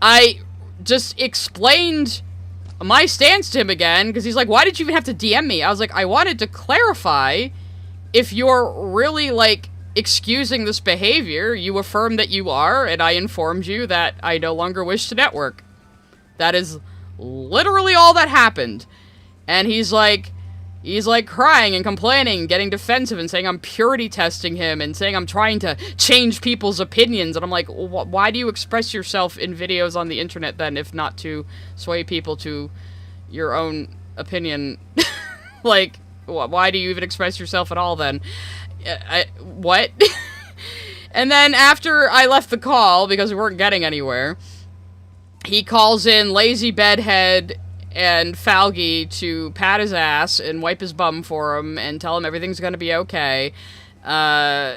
I just explained my stance to him again, because he's like, why did you even have to DM me? I was like, I wanted to clarify if you're really, like, excusing this behavior. You affirmed that you are, and I informed you that I no longer wish to network. That is literally all that happened. And he's like crying and complaining, getting defensive and saying I'm purity testing him and saying I'm trying to change people's opinions. And I'm like, why do you express yourself in videos on the internet then, if not to sway people to your own opinion? Like, why do you even express yourself at all then? What? And then after I left the call, because we weren't getting anywhere, he calls in Lazy Bedhead and Falgi to pat his ass and wipe his bum for him and tell him everything's gonna be okay.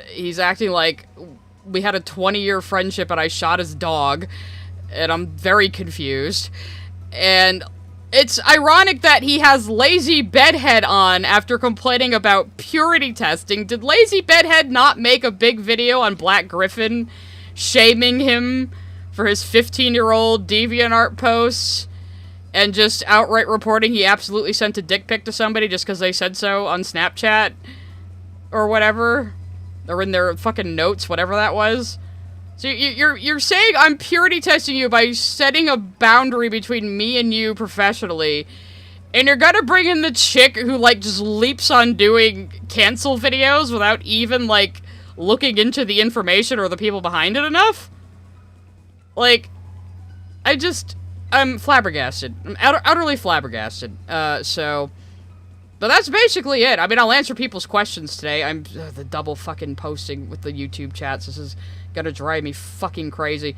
He's acting like we had a 20-year friendship and I shot his dog, and I'm very confused. And it's ironic that he has Lazy Bedhead on after complaining about purity testing. Did Lazy Bedhead not make a big video on Black Griffin shaming him for his 15-year-old DeviantArt posts and just outright reporting he absolutely sent a dick pic to somebody just because they said so on Snapchat or whatever? Or in their fucking notes, whatever that was? So you're saying I'm purity testing you by setting a boundary between me and you professionally, And you're gonna bring in the chick who, like, just leaps on doing cancel videos without even, like, looking into the information or the people behind it enough? Like, I'm flabbergasted. I'm utterly flabbergasted. But that's basically it. I mean, I'll answer people's questions today. The double fucking posting with the YouTube chats. This is gonna drive me fucking crazy.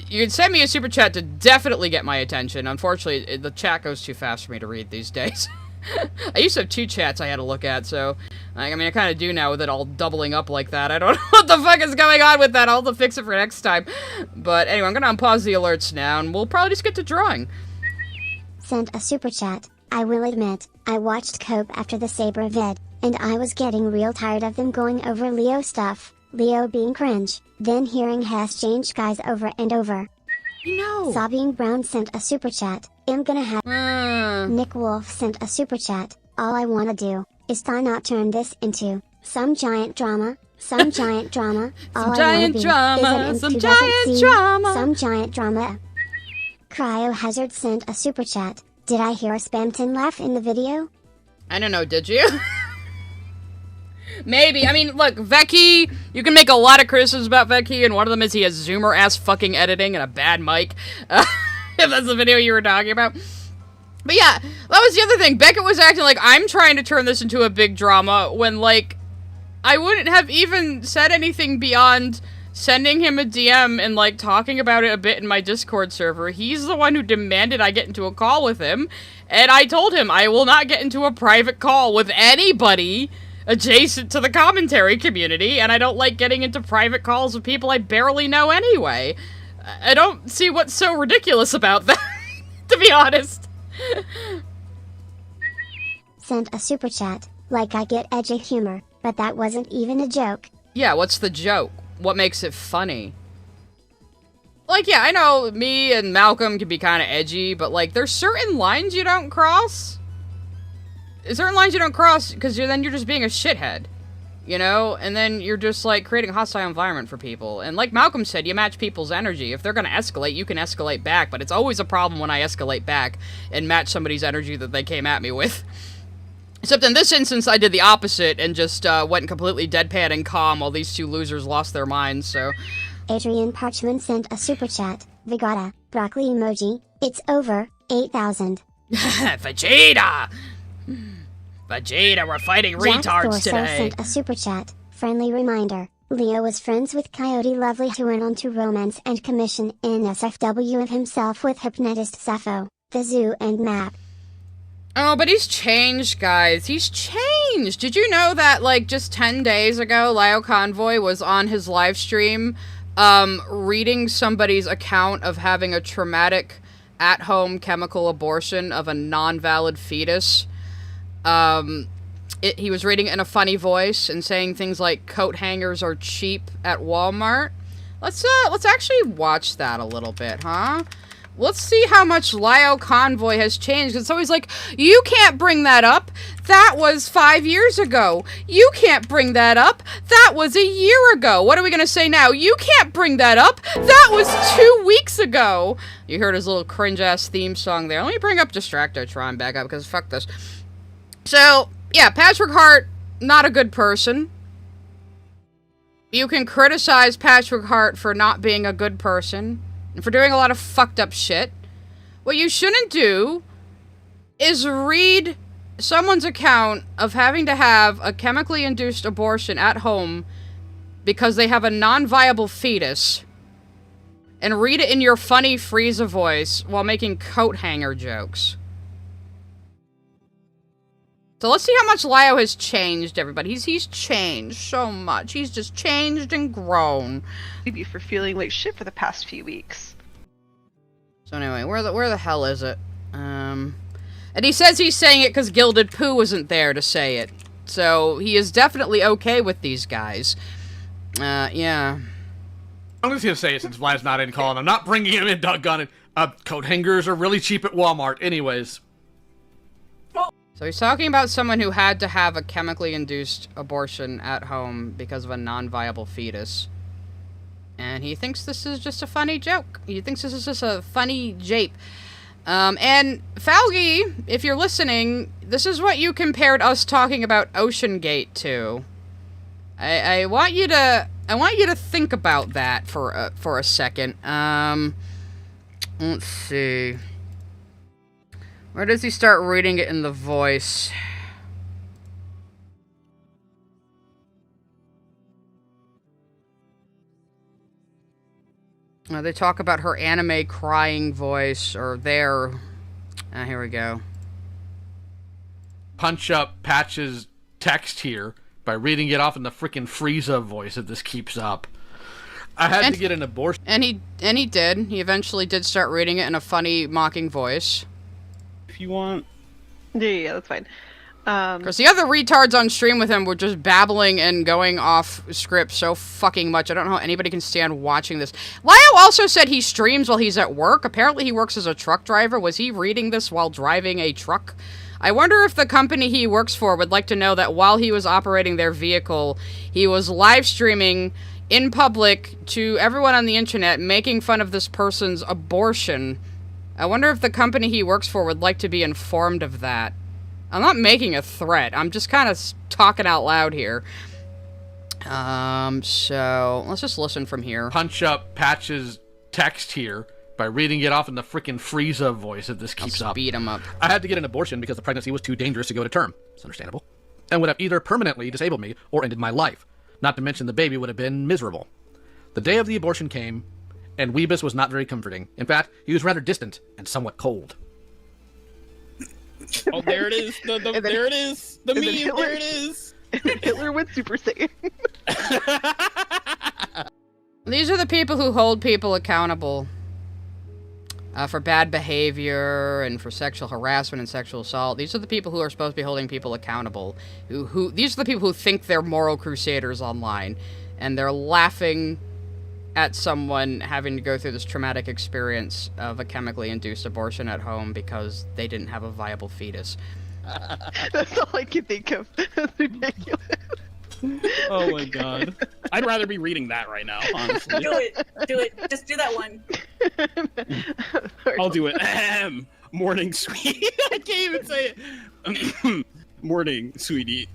You can send me a super chat to definitely get my attention. Unfortunately, the chat goes too fast for me to read these days. I used to have 2 chats I had to look at, so... I mean, I kind of do now with it all doubling up like that. I don't know what the fuck is going on with that. I'll have to fix it for next time. But anyway, I'm gonna unpause the alerts now, and we'll probably just get to drawing. Sent a super chat. I will admit, I watched Cope after the Saber vid, and I was getting real tired of them going over Leo stuff, Leo being cringe, then hearing Hess change guys over and over. No. Sobbing Brown sent a super chat. I'm gonna have... Nick Wolf sent a super chat. All I wanna do is not turn this into some giant drama. Some giant drama. All I wanna be is an imp who doesn't see some giant drama. Cryohazard sent a super chat. Did I hear a Spamton laugh in the video? I don't know, did you? Maybe. I mean, look, Vecchi, you can make a lot of criticisms about Vecchi, and one of them is he has zoomer-ass fucking editing and a bad mic. If that's the video you were talking about. But yeah, that was the other thing. Beckett was acting like I'm trying to turn this into a big drama when, like, I wouldn't have even said anything beyond sending him a DM and, like, talking about it a bit in my Discord server. He's the one who demanded I get into a call with him, and I told him I will not get into a private call with anybody adjacent to the commentary community, and I don't like getting into private calls with people I barely know anyway. I don't see what's so ridiculous about that, to be honest. Sent a super chat. Like, I get edgy humor, but that wasn't even a joke. Yeah, what's the joke? What makes it funny? Like, yeah, I know me and Malcolm can be kind of edgy, but, like, there's certain lines you don't cross. Certain lines you don't cross, because then you're just being a shithead. You know? And then you're just, like, creating a hostile environment for people. And like Malcolm said, you match people's energy. If they're gonna escalate, you can escalate back, but it's always a problem when I escalate back and match somebody's energy that they came at me with. Except in this instance, I did the opposite and just went completely deadpan and calm while these 2 losers lost their minds, so... Adrian Parchman sent a super chat. Vegeta, broccoli emoji. It's over, 8,000. Vegeta! Vegeta, we're fighting retards today. Sent a super chat. Friendly reminder. Leo was friends with Coyote Lovely who went on to romance and commission an SFW of himself with hypnotist Sappho, the zoo and map. Oh, but he's changed, guys. He's changed! Did you know that, like, just 10 days ago, Lio Convoy was on his live stream, reading somebody's account of having a traumatic at-home chemical abortion of a non-valid fetus? He was reading it in a funny voice and saying things like, coat hangers are cheap at Walmart. Let's actually watch that a little bit, huh? Let's see how much Lio Convoy has changed. It's always like, you can't bring that up. That was 5 years ago. You can't bring that up. That was a year ago. What are we gonna say now? You can't bring that up. That was 2 weeks ago. You heard his little cringe-ass theme song there. Let me bring up Distractotron back up, because fuck this. So, yeah, Patrick Hart, not a good person. You can criticize Patrick Hart for not being a good person, and for doing a lot of fucked up shit. What you shouldn't do is read someone's account of having to have a chemically induced abortion at home because they have a non-viable fetus, and read it in your funny Frieza voice while making coat hanger jokes. So let's see how much Lio has changed, everybody. He's changed so much. He's just changed and grown. Maybe for feeling like shit for the past few weeks. So anyway, where the hell is it? And he says he's saying it because Gilded Pooh wasn't there to say it. So he is definitely okay with these guys. Yeah. I'm just gonna say it since Vlad's not in calling. I'm not bringing him in, doggone it. Coat hangers are really cheap at Walmart, anyways. So he's talking about someone who had to have a chemically induced abortion at home because of a non-viable fetus. And he thinks this is just a funny joke. He thinks this is just a funny jape. And Falgi, if you're listening, this is what you compared us talking about Ocean Gate to. I want you to think about that for a second. Let's see. Where does he start reading it in the voice? They talk about her anime crying voice, or their... here we go. Punch up Patch's text here by reading it off in the frickin' Frieza voice if this keeps up. I had to get an abortion. And he did. He eventually did start reading it in a funny, mocking voice. If you want. Yeah, that's fine. Because the other retards on stream with him were just babbling and going off script so fucking much. I don't know how anybody can stand watching this. Lio also said he streams while he's at work. Apparently he works as a truck driver. Was he reading this while driving a truck? I wonder if the company he works for would like to know that while he was operating their vehicle, he was live streaming in public to everyone on the internet, making fun of this person's abortion. I wonder if the company he works for would like to be informed of that. I'm not making a threat. I'm just kind of talking out loud here. So let's just listen from here. Punch up Patch's text here by reading it off in the frickin' Frieza voice if this keeps up. Speed him up. I had to get an abortion because the pregnancy was too dangerous to go to term. It's understandable. And would have either permanently disabled me or ended my life. Not to mention the baby would have been miserable. The day of the abortion came, and Weebus was not very comforting. In fact, he was rather distant and somewhat cold. Oh, there it is. There it is. The meme. There it is. Hitler went Super Saiyan. These are the people who hold people accountable for bad behavior and for sexual harassment and sexual assault. These are the people who are supposed to be holding people accountable. These are the people who think they're moral crusaders online, and they're laughing at someone having to go through this traumatic experience of a chemically induced abortion at home because they didn't have a viable fetus. That's all I can think of. That's ridiculous. Oh my god. I'd rather be reading that right now, honestly. Do it. Just do that one. I'll do it. Morning, sweetie. I can't even say it. Morning, sweetie.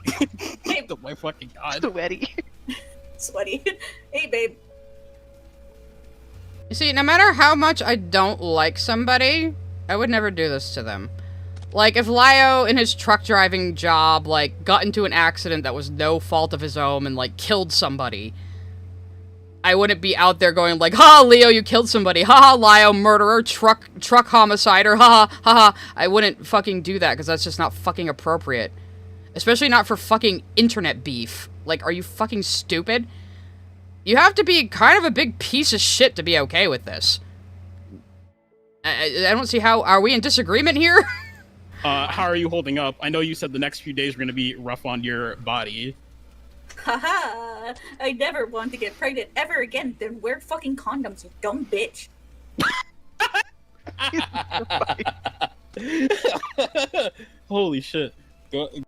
Hey. Oh my fucking god. Sweaty. Sweaty. Hey, babe. You see, no matter how much I don't like somebody, I would never do this to them. Like, if Lio, in his truck driving job, like, got into an accident that was no fault of his own and, like, killed somebody, I wouldn't be out there going, like, ha, Leo, you killed somebody, ha, Lio, murderer, truck homicider, ha, ha. I wouldn't fucking do that, because that's just not fucking appropriate. Especially not for fucking internet beef. Like, are you fucking stupid? You have to be kind of a big piece of shit to be okay with this. I don't see how... Are we in disagreement here? How are you holding up? I know you said the next few days were gonna be rough on your body. Haha! I never want to get pregnant ever again. Then wear fucking condoms, you dumb bitch. Holy shit. Imagine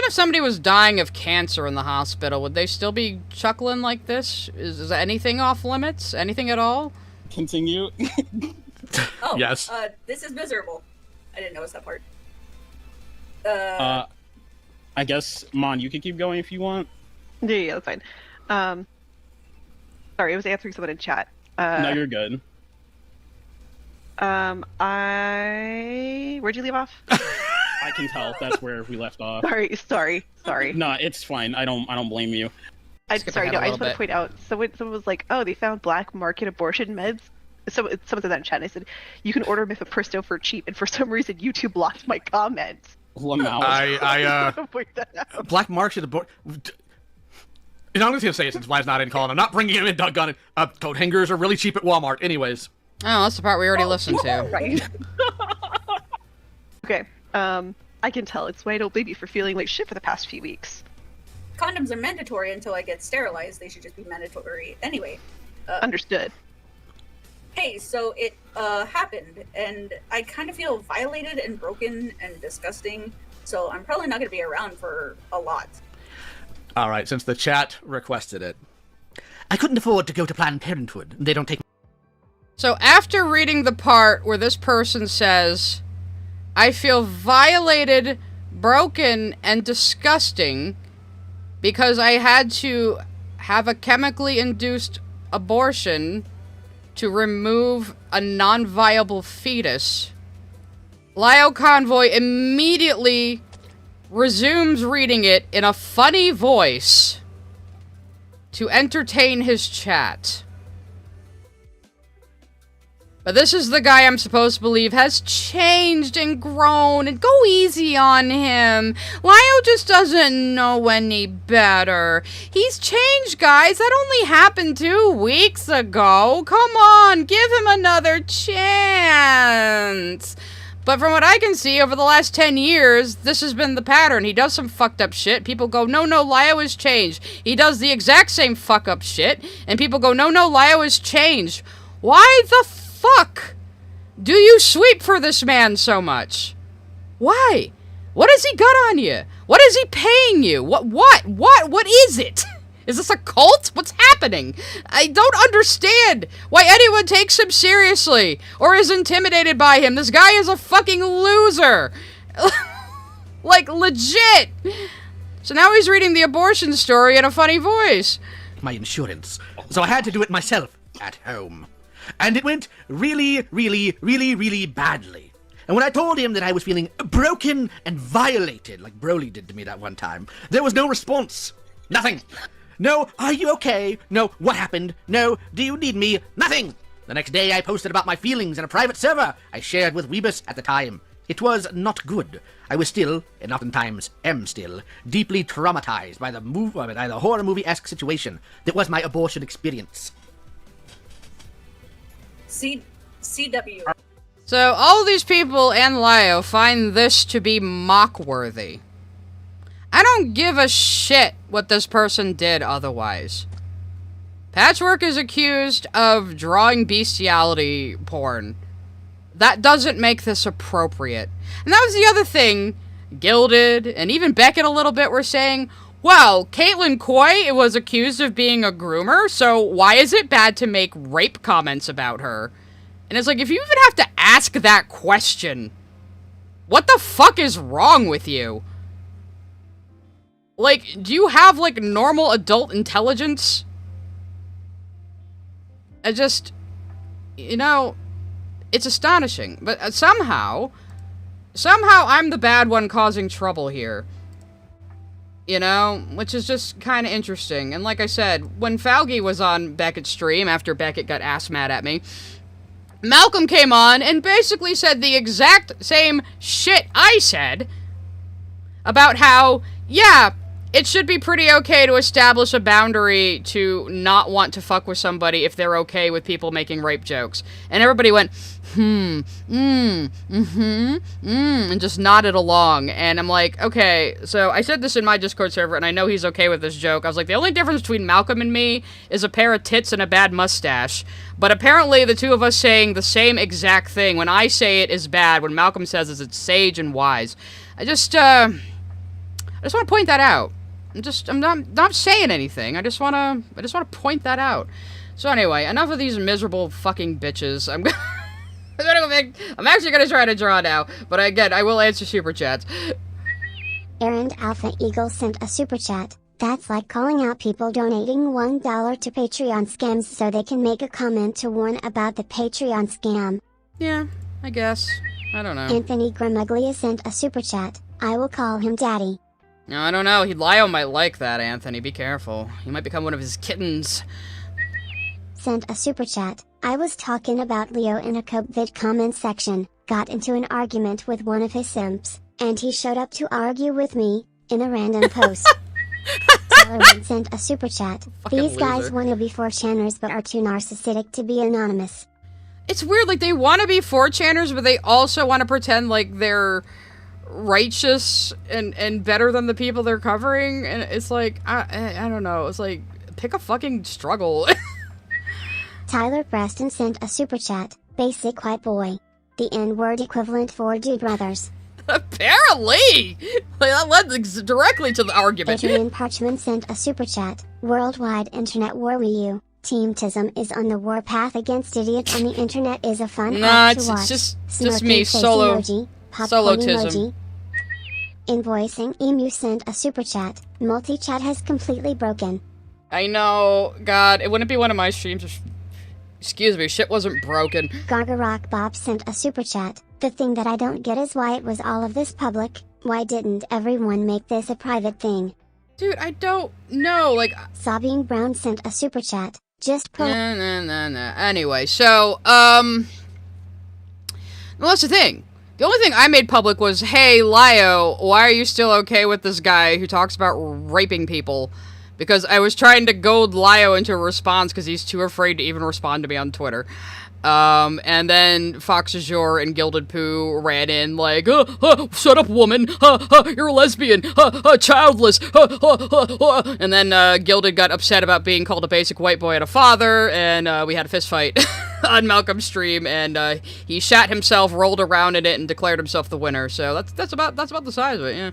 if somebody was dying of cancer in the hospital. Would they still be chuckling like this? Is anything off limits? Anything at all? Continue. Oh, yes. This is miserable. I didn't notice that part. I guess, Mon, you can keep going if you want. Yeah, that's fine. Sorry, I was answering someone in chat. No, you're good. Where'd you leave off? I can tell that's where we left off. Sorry. No, it's fine. I don't blame you. I just want to point out, someone was like, oh, they found black market abortion meds. Someone said that in chat, and I said, you can order mifepristone for cheap, and for some reason, YouTube blocked my comments. Black market abortion... And I'm just gonna say it since Vlad's not in calling. I'm not bringing him in, doggone it. Coat hangers are really cheap at Walmart. Anyways. Oh, that's the part we already listened to. Right. Okay. I can tell it's why I don't blame you for feeling like shit for the past few weeks. Condoms are mandatory until I get sterilized. They should just be mandatory anyway. Understood. Hey, so it happened, and I kind of feel violated and broken and disgusting, so I'm probably not going to be around for a lot. Alright, since the chat requested it. I couldn't afford to go to Planned Parenthood. They don't take... So after reading the part where this person says, I feel violated, broken, and disgusting because I had to have a chemically induced abortion to remove a non-viable fetus, Lio Convoy immediately resumes reading it in a funny voice to entertain his chat. But this is the guy I'm supposed to believe has changed and grown, and go easy on him. Lio just doesn't know any better. He's changed, guys. That only happened 2 weeks ago. Come on, give him another chance. But from what I can see, over the last 10 years, this has been the pattern. He does some fucked up shit. People go, no, Lio has changed. He does the exact same fuck up shit. And people go, no, Lio has changed. Why the fuck do you sweep for this man so much? Why? What has he got on you? What is he paying you? What is it? Is this a cult? What's happening? I don't understand why anyone takes him seriously or is intimidated by him. This guy is a fucking loser. Like, legit. So now he's reading the abortion story in a funny voice. My insurance. So I had to do it myself at home. And it went really badly. And when I told him that I was feeling broken and violated, like Broly did to me that one time, there was no response. Nothing. No, are you okay? No, what happened? No, do you need me? Nothing. The next day I posted about my feelings in a private server I shared with Weebus at the time. It was not good. I was still, and oftentimes am still, deeply traumatized by the horror movie-esque situation that was my abortion experience. CW. So all these people and Lio find this to be mock-worthy. I don't give a shit what this person did otherwise. Patchwork is accused of drawing bestiality porn. That doesn't make this appropriate. And that was the other thing Gilded and even Beckett a little bit were saying, well, Caitlin Coy was accused of being a groomer, so why is it bad to make rape comments about her? And it's like, if you even have to ask that question, what the fuck is wrong with you? Like, do you have, like, normal adult intelligence? I just, you know, it's astonishing. But somehow I'm the bad one causing trouble here. You know, which is just kind of interesting. And like I said, when Falgi was on Beckett's stream, after Beckett got ass mad at me, Malcolm came on and basically said the exact same shit I said about how, yeah, it should be pretty okay to establish a boundary to not want to fuck with somebody if they're okay with people making rape jokes. And everybody went, and just nodded along. And I'm like, okay, so I said this in my Discord server, and I know he's okay with this joke. I was like, the only difference between Malcolm and me is a pair of tits and a bad mustache. But apparently the two of us saying the same exact thing, when I say it is bad, when Malcolm says it's sage and wise. I just want to point that out. I'm not saying anything. I just want to point that out. So anyway, enough of these miserable fucking bitches. I'm actually gonna try to draw now, but again, I will answer super chats. Errand Alpha Eagle sent a super chat. That's like calling out people donating $1 to Patreon scams so they can make a comment to warn about the Patreon scam. Yeah, I guess. I don't know. Anthony Grimuglia sent a super chat. I will call him Daddy. No, I don't know. Lio might like that, Anthony. Be careful. He might become one of his kittens. Sent a super chat. I was talking about Leo in a vid comment section, got into an argument with one of his simps, and he showed up to argue with me, in a random post. Tolerant sent a super chat. These guys want to be 4chaners but are too narcissistic to be anonymous. It's weird, like, they want to be 4chaners, but they also want to pretend like they're righteous and better than the people they're covering, and it's like, I don't know, it's like, pick a fucking struggle. Tyler Preston sent a super chat. Basic white boy. The N-word equivalent for dude brothers. Apparently! Like, that led directly to the argument. Adrian Parchman sent a super chat. Worldwide internet war Wii U. Team Tism is on the warpath against idiots on the internet is a fun Nah, act to it's watch. just Smirking me, face solo emoji, popcorn solo tism. emoji. Invoicing Emu sent a super chat. Multi-chat has completely broken. I know, God, it wouldn't be one of my streams if, excuse me, shit wasn't broken. Gaga Rock Bob sent a super chat. The thing that I don't get is why it was all of this public. Why didn't everyone make this a private thing? Dude, I don't know, like... Sabine Brown sent a super chat. Just pull... Nah. Anyway, so, well, that's the thing. The only thing I made public was, hey, Lio, why are you still okay with this guy who talks about raping people? Because I was trying to goad Lio into a response because he's too afraid to even respond to me on Twitter. And then Fox Azure and Gilded Poo ran in like, shut up, woman, you're a lesbian, childless, and then, Gilded got upset about being called a basic white boy and a father, and, we had a fist fight on Malcolm's stream, and, he shat himself, rolled around in it, and declared himself the winner, so that's about the size of it, yeah.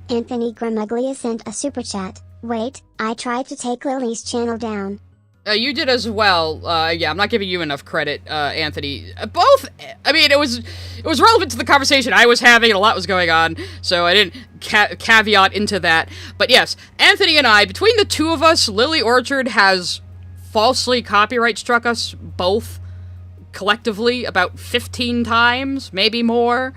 Anthony Gramuglia sent a super chat. Wait, I tried to take Lily's channel down. You did as well. Yeah, I'm not giving you enough credit, Anthony. Both, I mean, it was relevant to the conversation I was having, and a lot was going on, so I didn't caveat into that. But yes, Anthony and I, between the two of us, Lily Orchard has falsely copyright struck us both collectively about 15 times, maybe more.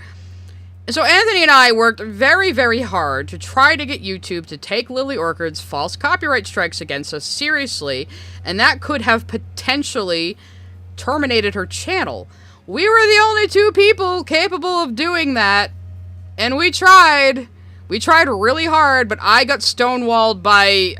So Anthony and I worked very, very hard to try to get YouTube to take Lily Orchard's false copyright strikes against us seriously, and that could have potentially terminated her channel. We were the only two people capable of doing that, and we tried. We tried really hard, but I got stonewalled by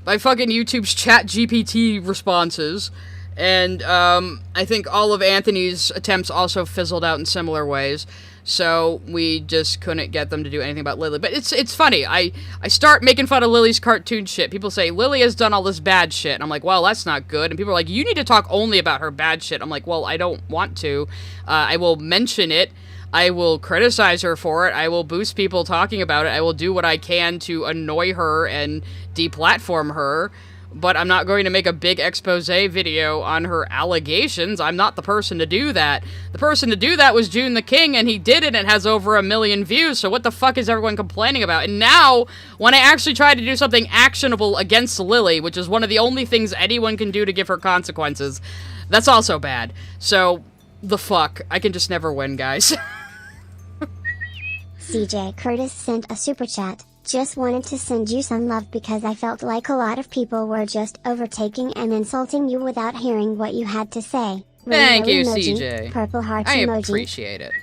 fucking YouTube's ChatGPT responses. And, I think all of Anthony's attempts also fizzled out in similar ways. So we just couldn't get them to do anything about Lily. But it's funny. I start making fun of Lily's cartoon shit. People say, Lily has done all this bad shit. And I'm like, well, that's not good. And people are like, you need to talk only about her bad shit. I'm like, well, I don't want to. I will mention it. I will criticize her for it. I will boost people talking about it. I will do what I can to annoy her and deplatform her. But I'm not going to make a big expose video on her allegations. I'm not the person to do that. The person to do that was June the King, and he did it and has over 1 million views, so what the fuck is everyone complaining about? And now, when I actually try to do something actionable against Lily, which is one of the only things anyone can do to give her consequences, that's also bad. So, the fuck. I can just never win, guys. CJ Curtis sent a super chat. Just wanted to send you some love because I felt like a lot of people were just overtaking and insulting you without hearing what you had to say. Thank you, emoji, CJ. Purple heart I emoji. appreciate it.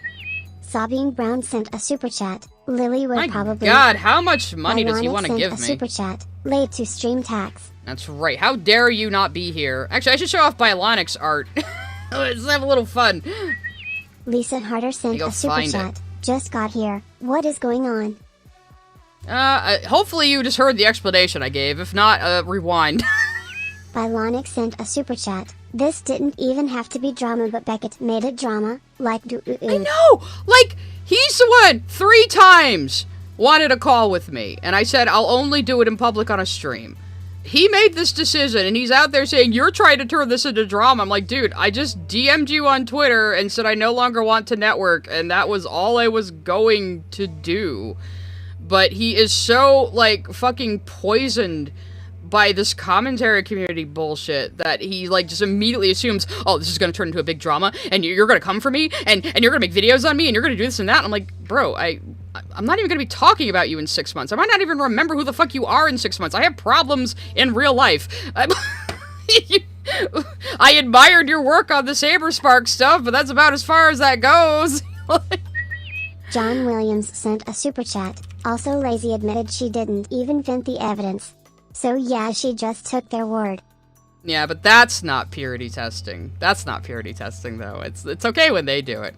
Sabine Brown sent a super chat. Lily would My probably... God, how much money does he Ironic want to sent give a me? super chat. Late to stream tax. That's right. How dare you not be here? Actually, I should show off Bionic's art. Let's have a little fun. Lisa Harder sent a super chat. Just got here. What is going on? Hopefully you just heard the explanation I gave. If not, rewind. Bylonic sent a super chat. This didn't even have to be drama, but Beckett made it drama. Like, I know! Like, he's the one 3 times wanted a call with me, and I said I'll only do it in public on a stream. He made this decision, and he's out there saying, you're trying to turn this into drama. I'm like, dude, I just DM'd you on Twitter and said I no longer want to network, and that was all I was going to do. But he is so, like, fucking poisoned by this commentary community bullshit that he, like, just immediately assumes, oh, this is gonna turn into a big drama, and you're gonna come for me, and you're gonna make videos on me, and you're gonna do this and that. And I'm like, bro, I'm not even gonna be talking about you in 6 months. I might not even remember who the fuck you are in 6 months. I have problems in real life. I admired your work on the Saberspark stuff, but that's about as far as that goes. John Williams sent a super chat. Also, Lazy admitted she didn't even vent the evidence. So yeah, she just took their word. Yeah, but that's not purity testing. That's not purity testing, though. It's okay when they do it.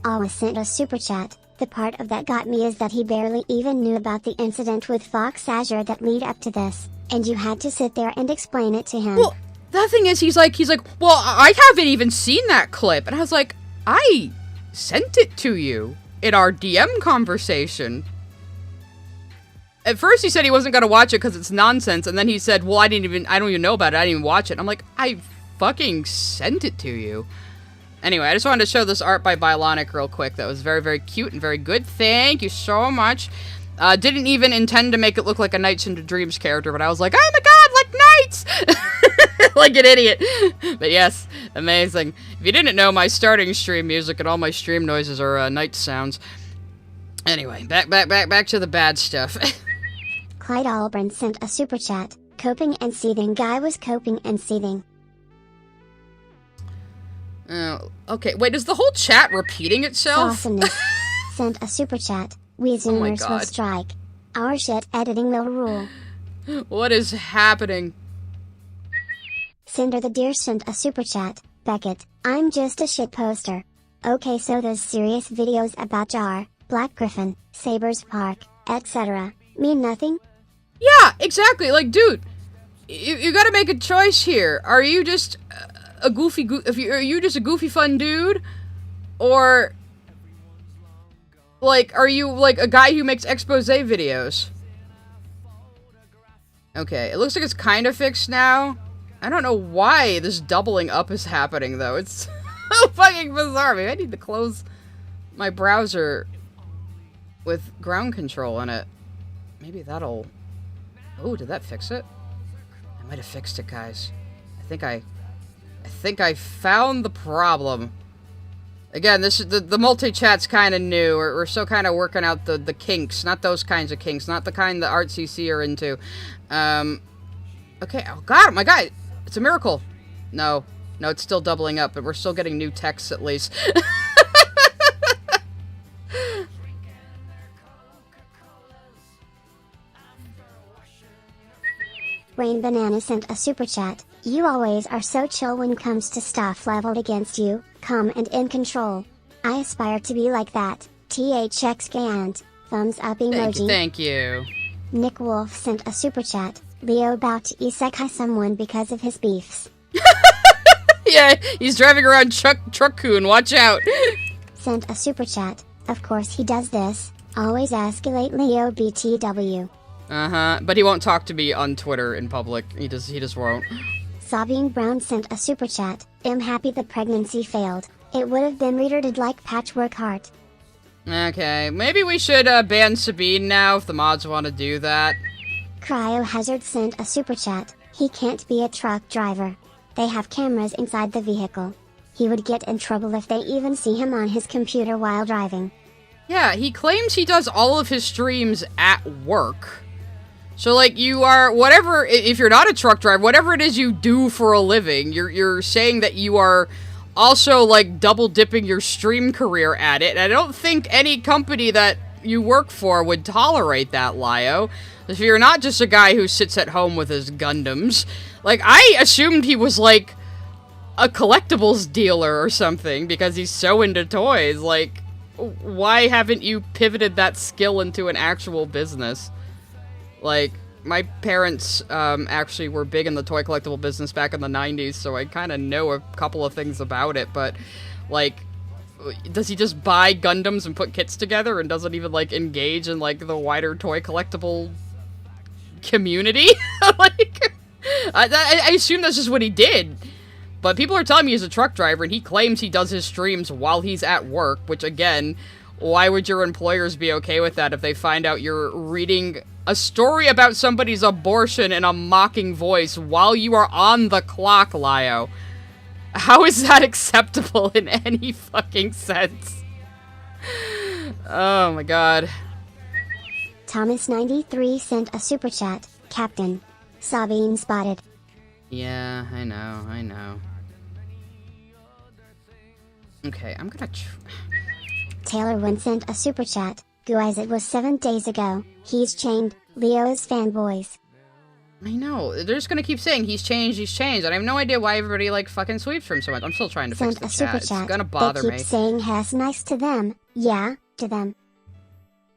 Always sent a super chat. The part of that got me is that he barely even knew about the incident with Fox Azure that lead up to this, and you had to sit there and explain it to him. Well, the thing is, he's like, well, I haven't even seen that clip. And I was like, I sent it to you in our DM conversation. at first he said he wasn't gonna watch it because it's nonsense, and then he said, well, I don't even know about it, I didn't even watch it. I'm like, I fucking sent it to you. Anyway, I just wanted to show this art by Bylonic real quick. That was very, very cute and very good. Thank you so much. Didn't even intend to make it look like a Nights into Dreams character, but I was like, oh my god, like Knights! Like an idiot. But yes, amazing. If you didn't know, my starting stream music and all my stream noises are Night sounds. Anyway, back to the bad stuff. Clyde Albrand sent a super chat. Coping and seething. Guy was coping and seething. Okay, wait, is the whole chat repeating itself? Awesomeness sent a super chat. We Zoomers will strike. Our shit editing will rule. What is happening? Cinder the Deer sent a super chat. Beckett, I'm just a shit poster. Okay, so those serious videos about Jar, Black Griffin, Sabers Park, etc. mean nothing? Yeah, exactly. Like, dude, you gotta make a choice here. Are you just a goofy are you just a goofy fun dude? Or, like, are you, like, a guy who makes expose videos? Okay, it looks like it's kind of fixed now. I don't know why this doubling up is happening, though. It's so fucking bizarre. Maybe I need to close my browser with ground control in it. Maybe that'll... Oh, did that fix it? I might have fixed it, guys. I think I found the problem. Again, this is the multi-chat's kind of new. We're still kind of working out the kinks. Not those kinds of kinks. Not the kind that ArtCC are into. Okay, oh god, my god! It's a miracle! No, it's still doubling up, but we're still getting new texts at least. Rain Banana sent a super chat. You always are so chill when comes to stuff leveled against you, calm and in control. I aspire to be like that. THX Gant. Thumbs up emoji. Thank you. Nick Wolf sent a super chat. Leo about to isekai someone because of his beefs. Yeah, he's driving around Truck-kun, watch out. Sent a super chat. Of course he does this. Always escalate Leo BTW. Uh-huh, but he won't talk to me on Twitter in public. He just won't. Sabine Brown sent a super chat. I'm happy the pregnancy failed. It would have been retarded like Patchwork Heart. Okay, maybe we should ban Sabine now if the mods want to do that. Cryohazard sent a super chat. He can't be a truck driver. They have cameras inside the vehicle. He would get in trouble if they even see him on his computer while driving. Yeah, he claims he does all of his streams at work. So, like, you are, whatever, if you're not a truck driver, whatever it is you do for a living, you're saying that you are also, like, double-dipping your stream career at it. And I don't think any company that you work for would tolerate that, Lio. If you're not just a guy who sits at home with his Gundams. Like, I assumed he was, like, a collectibles dealer or something, because he's so into toys. Like, why haven't you pivoted that skill into an actual business? Like, my parents, actually were big in the toy collectible business back in the 90s, so I kind of know a couple of things about it, but, like, does he just buy Gundams and put kits together and doesn't even, like, engage in, like, the wider toy collectible community? Like, I assume that's just what he did. But people are telling me he's a truck driver, and he claims he does his streams while he's at work, which, again, why would your employers be okay with that if they find out you're reading a story about somebody's abortion in a mocking voice while you are on the clock, Lio? How is that acceptable in any fucking sense? Oh my god. Thomas93 sent a super chat. Captain. Sabine spotted. Yeah, I know. Okay, I'm gonna Taylor Wynn sent a super chat. Guys, it was 7 days ago. He's chained. Leo is fanboys. I know. They're just gonna keep saying he's changed, and I have no idea why everybody, like, fucking sweeps from so much. I'm still trying to fix the chat. It's gonna bother me. They keep saying has nice to them. Yeah, to them.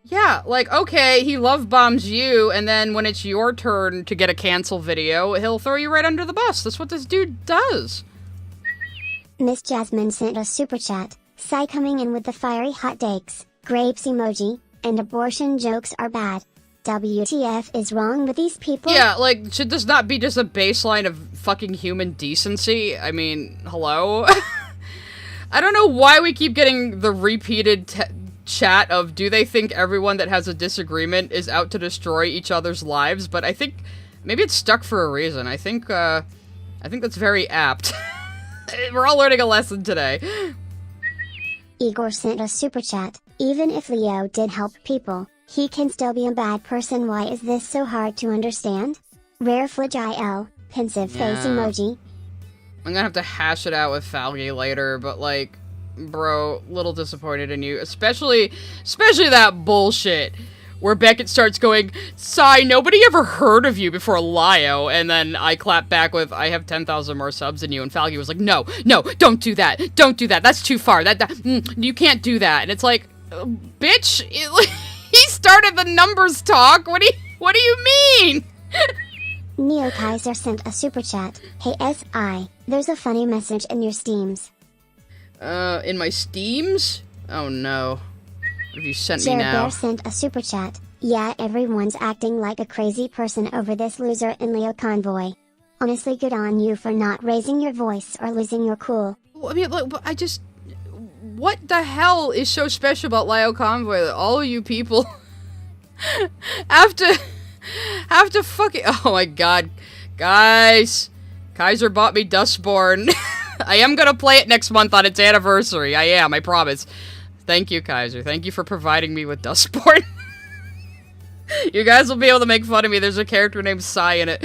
Yeah, like, okay, he love bombs you, and then when it's your turn to get a cancel video, he'll throw you right under the bus. That's what this dude does. Miss Jasmine sent a super chat. Sai coming in with the fiery hot takes, grapes emoji, and abortion jokes are bad. WTF is wrong with these people? Yeah, like, should this not be just a baseline of fucking human decency? I mean, hello? I don't know why we keep getting the repeated chat of, do they think everyone that has a disagreement is out to destroy each other's lives? But I think maybe it's stuck for a reason. I think that's very apt. We're all learning a lesson today. Igor sent a super chat. Even if Leo did help people, he can still be a bad person. Why is this so hard to understand? Rare Flidge IL, pensive face emoji. I'm gonna have to hash it out with Falgi later, but like, bro, little disappointed in you. Especially that bullshit where Beckett starts going, "Sigh, nobody ever heard of you before Lio," and then I clap back with, "I have 10,000 more subs than you," and Falgi was like, no, don't do that, that's too far, you can't do that," and it's like, bitch, he started the numbers talk, what do you mean? Neo Kaiser sent a super chat. Hey SI, there's a funny message in your Steams. In my Steams? Oh no. What have you sent me Jared now? Bear sent a super chat. Yeah, everyone's acting like a crazy person over this loser in Leo Convoy. Honestly, good on you for not raising your voice or losing your cool. I mean, look, what the hell is so special about Lio Convoy that all of you people have to fucking, oh my god, guys, Kaiser bought me Dustborn. I am gonna play it next month on its anniversary. I promise. Thank you, Kaiser. Thank you for providing me with Dustborn. You guys will be able to make fun of me. There's a character named Psy in it.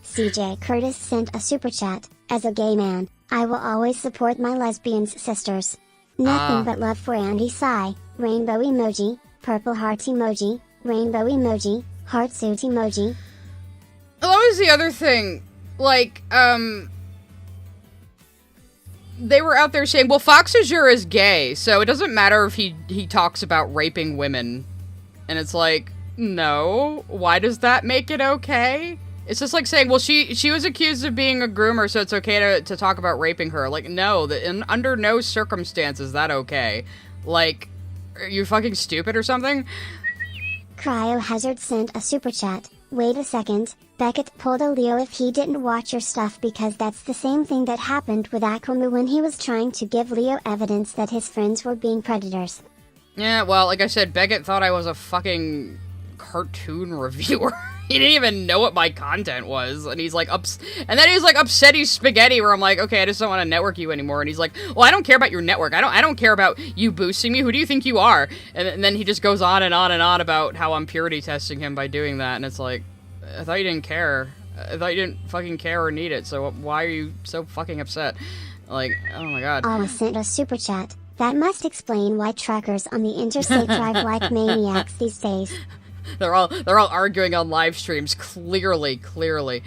CJ Curtis sent a super chat. As a gay man, I will always support my lesbian sisters. Nothing but love for Andy Psy. Rainbow emoji, purple heart emoji, rainbow emoji, heart suit emoji. That was the other thing. Like, they were out there saying, well, Fox Azure is gay, so it doesn't matter if he talks about raping women. And it's like, no, why does that make it okay? It's just like saying, well, she was accused of being a groomer, so it's okay to talk about raping her. Like, no, under no circumstance is that okay. Like, are you fucking stupid or something? Cryohazard sent a super chat. Wait a second, Beckett pulled a Leo if he didn't watch your stuff, because that's the same thing that happened with Akumu when he was trying to give Leo evidence that his friends were being predators. Yeah, well, like I said, Beckett thought I was a fucking cartoon reviewer. He didn't even know what my content was, and he's like, and then he's like upsetty spaghetti, where I'm like, okay, I just don't want to network you anymore, and he's like, well, I don't care about your network, I don't care about you boosting me, who do you think you are? And then he just goes on and on and on about how I'm purity testing him by doing that, and it's like, I thought you didn't care. I thought you didn't fucking care or need it, so why are you so fucking upset? Like, oh my god. Alma sent a super chat. That must explain why truckers on the interstate drive like maniacs these days. They're all arguing on live streams, clearly.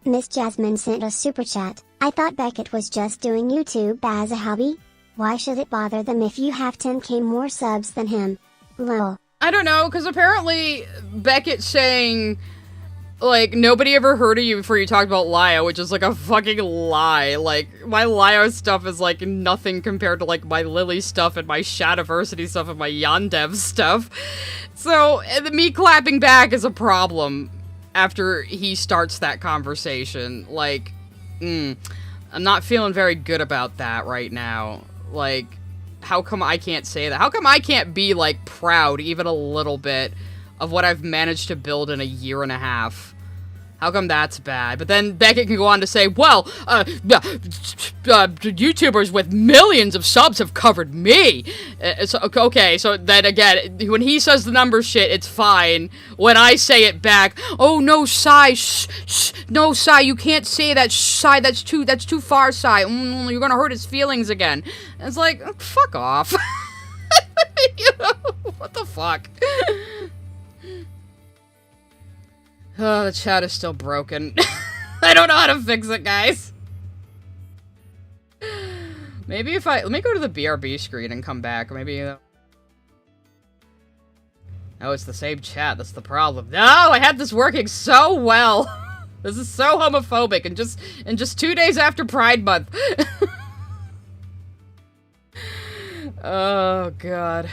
Miss Jasmine sent a super chat. I thought Beckett was just doing YouTube as a hobby. Why should it bother them if you have 10k more subs than him? Lol. I don't know, because apparently Beckett's saying, like, nobody ever heard of you before you talked about Lio, which is like a fucking lie. Like, my Lio stuff is like nothing compared to like my Lily stuff and my Shadiversity stuff and my Yandev stuff. So, me clapping back is a problem after he starts that conversation. Like, I'm not feeling very good about that right now. Like, how come I can't say that? How come I can't be, like, proud even a little bit of what I've managed to build in a year and a half? How come that's bad? But then Beckett can go on to say, well, YouTubers with millions of subs have covered me. Okay, so then again, when he says the number shit, it's fine. When I say it back, oh no, Sai, no, Sai, you can't say that, Sai, that's too far, Sai. You're gonna hurt his feelings again. And it's like, fuck off. You know, what the fuck? Oh, the chat is still broken. I don't know how to fix it, guys. Maybe let me go to the BRB screen and come back. Maybe, oh, it's the same chat. That's the problem. No, I had this working so well. This is so homophobic, and just 2 days after Pride Month. Oh, God.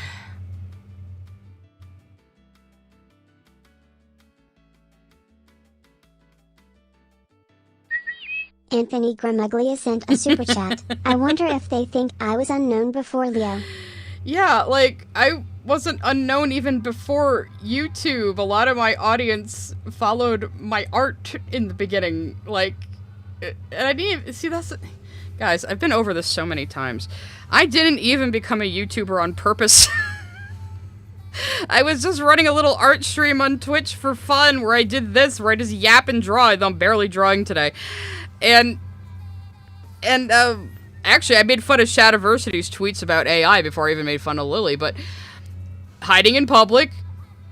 Anthony Gramuglia sent a super chat. I wonder if they think I was unknown before Leo. Yeah, like, I wasn't unknown even before YouTube. A lot of my audience followed my art in the beginning, like, and I didn't even, see, that's, guys, I've been over this so many times. I didn't even become a YouTuber on purpose. I was just running a little art stream on Twitch for fun, where I did this, where I just yap and draw, though I'm barely drawing today. And actually, I made fun of Shadiversity's tweets about AI before I even made fun of Lily, but hiding in public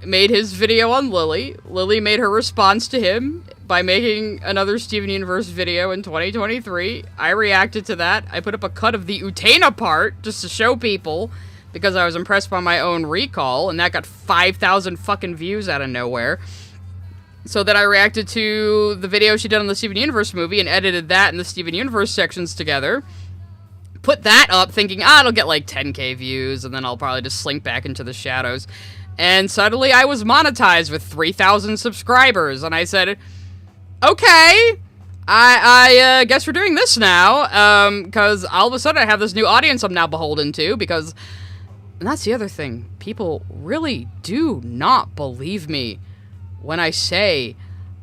made his video on Lily. Lily made her response to him by making another Steven Universe video in 2023. I reacted to that. I put up a cut of the Utena part just to show people, because I was impressed by my own recall, and that got 5,000 fucking views out of nowhere. So then I reacted to the video she did on the Steven Universe movie and edited that and the Steven Universe sections together. Put that up thinking, it'll get like 10k views, and then I'll probably just slink back into the shadows. And suddenly I was monetized with 3,000 subscribers, and I said, okay, I guess we're doing this now, because all of a sudden I have this new audience I'm now beholden to, because, and that's the other thing, people really do not believe me when I say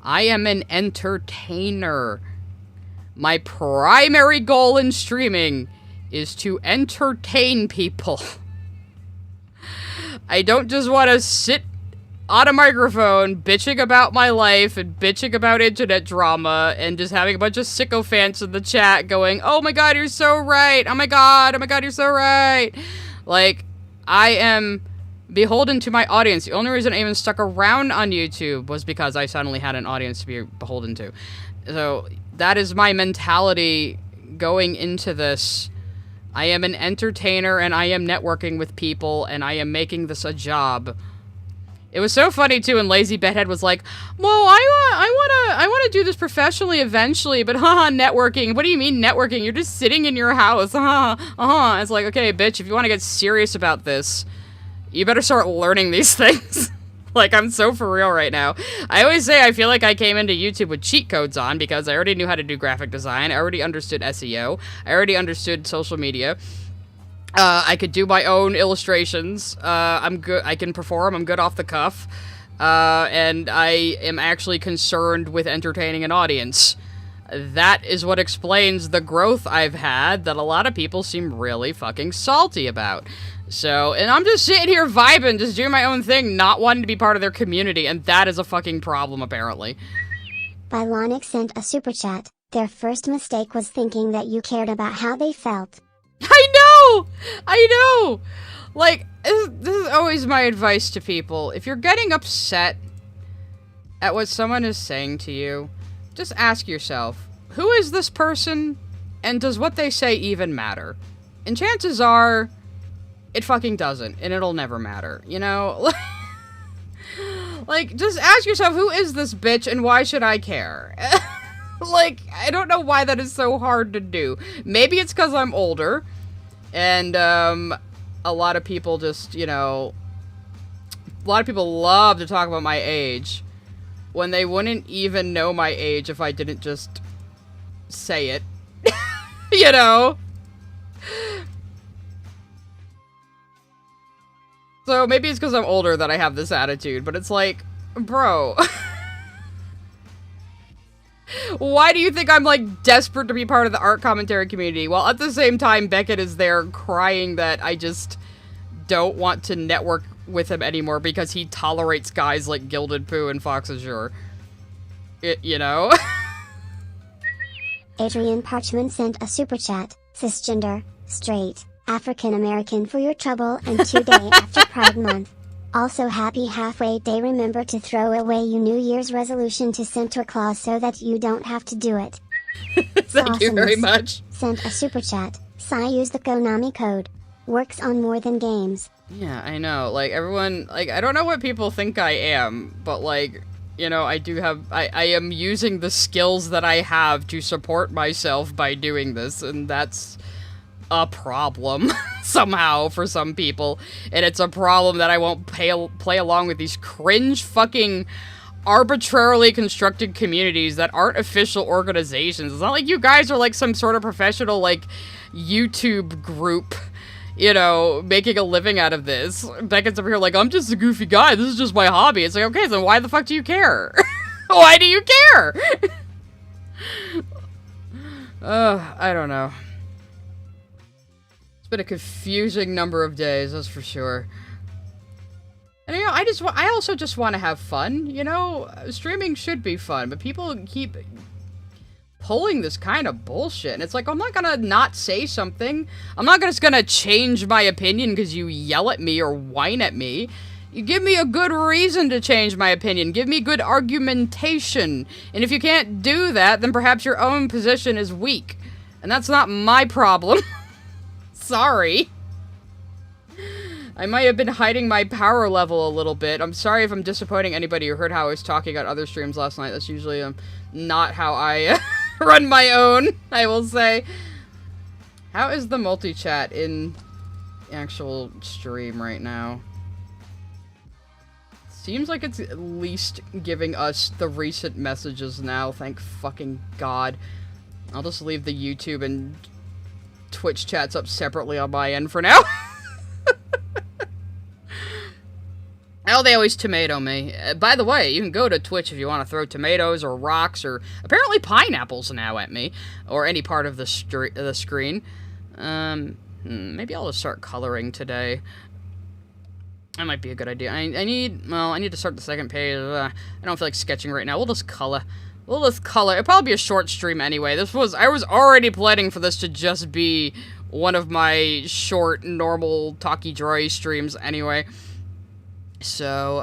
I am an entertainer. My primary goal in streaming is to entertain people. I don't just want to sit on a microphone bitching about my life and bitching about internet drama and just having a bunch of sycophants in the chat going, oh my god, you're so right, oh my god, you're so right. Like, I am beholden to my audience. The only reason I even stuck around on YouTube was because I suddenly had an audience to be beholden to. So, that is my mentality going into this. I am an entertainer, and I am networking with people, and I am making this a job. It was so funny, too, when Lazy Bedhead was like, well, I want to do this professionally eventually, but networking. What do you mean networking? You're just sitting in your house. It's like, okay, bitch, if you want to get serious about this, you better start learning these things. Like, I'm so for real right now. I always say I feel like I came into YouTube with cheat codes on, because I already knew how to do graphic design, I already understood SEO, I already understood social media. I could do my own illustrations, I'm good, I can perform, I'm good off the cuff, and I am actually concerned with entertaining an audience. That is what explains the growth I've had that a lot of people seem really fucking salty about. So, and I'm just sitting here vibing, just doing my own thing, not wanting to be part of their community, and that is a fucking problem, apparently. Bylonic sent a super chat. Their first mistake was thinking that you cared about how they felt. I know! Like, this is always my advice to people. If you're getting upset at what someone is saying to you, just ask yourself, who is this person, and does what they say even matter? And chances are, it fucking doesn't, and it'll never matter, you know? Like, just ask yourself, who is this bitch, and why should I care? Like, I don't know why that is so hard to do. Maybe it's because I'm older, and, a lot of people just, you know, a lot of people love to talk about my age, when they wouldn't even know my age if I didn't just say it. You know? So maybe it's because I'm older that I have this attitude, but it's like, bro. Why do you think I'm, like, desperate to be part of the art commentary community? While at the same time, Beckett is there crying that I just don't want to network with him anymore because he tolerates guys like Gilded Pooh and Fox Azure. You know? Adrian Parchman sent a super chat. Cisgender, straight, African American for your trouble, and 2 day after Pride Month. Also happy halfway day. Remember to throw away your New Year's resolution to Santa Claus so that you don't have to do it. Thank you very much. Sent a super chat. Sai used the Konami code. Works on more than games. Yeah, I know. Like, everyone, like, I don't know what people think I am, but, like, you know, I do have, I am using the skills that I have to support myself by doing this, and that's a problem somehow for some people, and it's a problem that I won't play along with these cringe fucking arbitrarily constructed communities that aren't official organizations. It's not like you guys are like some sort of professional, like, YouTube group, you know, making a living out of this. Beckett's over here like, I'm just a goofy guy, this is just my hobby. It's like, okay, then why the fuck do you care? Why do you care? I don't know. It's been a confusing number of days, that's for sure. And, you know, I also just want to have fun, you know? Streaming should be fun, but people keep pulling this kind of bullshit, and it's like, I'm not gonna not say something. I'm not just gonna change my opinion because you yell at me or whine at me. You give me a good reason to change my opinion. Give me good argumentation. And if you can't do that, then perhaps your own position is weak. And that's not my problem. Sorry. I might have been hiding my power level a little bit. I'm sorry if I'm disappointing anybody who heard how I was talking on other streams last night. That's usually not how I run my own, I will say. How is the multi-chat in actual stream right now? Seems like it's at least giving us the recent messages now, thank fucking God. I'll just leave the YouTube and Twitch chats up separately on my end for now. Oh, they always tomato me. By the way, you can go to Twitch if you want to throw tomatoes or rocks or apparently pineapples now at me. Or any part of the screen. Maybe I'll just start coloring today. That might be a good idea. I need to start the second page. I don't feel like sketching right now. We'll just color. It'll probably be a short stream anyway. I was already planning for this to just be one of my short, normal, talky drawy streams anyway. So,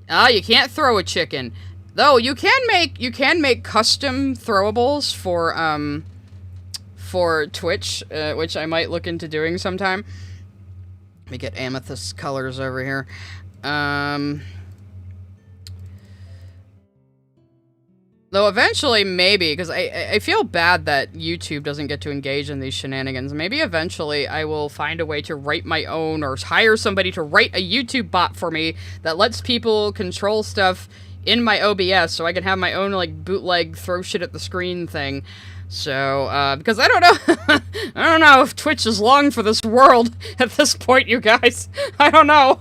you can't throw a chicken. Though, you can make custom throwables for Twitch, which I might look into doing sometime. Let me get amethyst colors over here. Though eventually, maybe, because I feel bad that YouTube doesn't get to engage in these shenanigans. Maybe eventually I will find a way to write my own, or hire somebody to write a YouTube bot for me that lets people control stuff in my OBS, so I can have my own, like, bootleg throw shit at the screen thing. So, because I don't know, I don't know if Twitch is long for this world at this point, you guys. I don't know.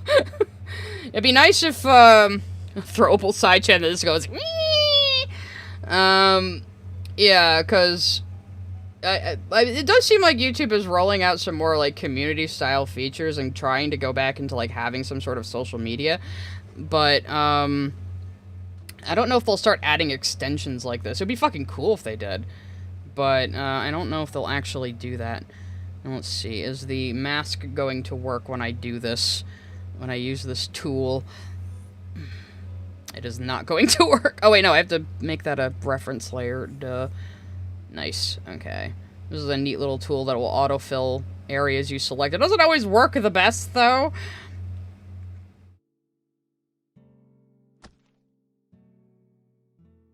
It'd be nice if, throwable side channel just goes, wee! Yeah, because it does seem like YouTube is rolling out some more, like, community-style features and trying to go back into, like, having some sort of social media, but, I don't know if they'll start adding extensions like this. It'd be fucking cool if they did, but, I don't know if they'll actually do that. And let's see, is the mask going to work when I do this, when I use this tool? It is not going to work. Oh, wait, no, I have to make that a reference layer. Duh. Nice. Okay. This is a neat little tool that will autofill areas you select. It doesn't always work the best, though.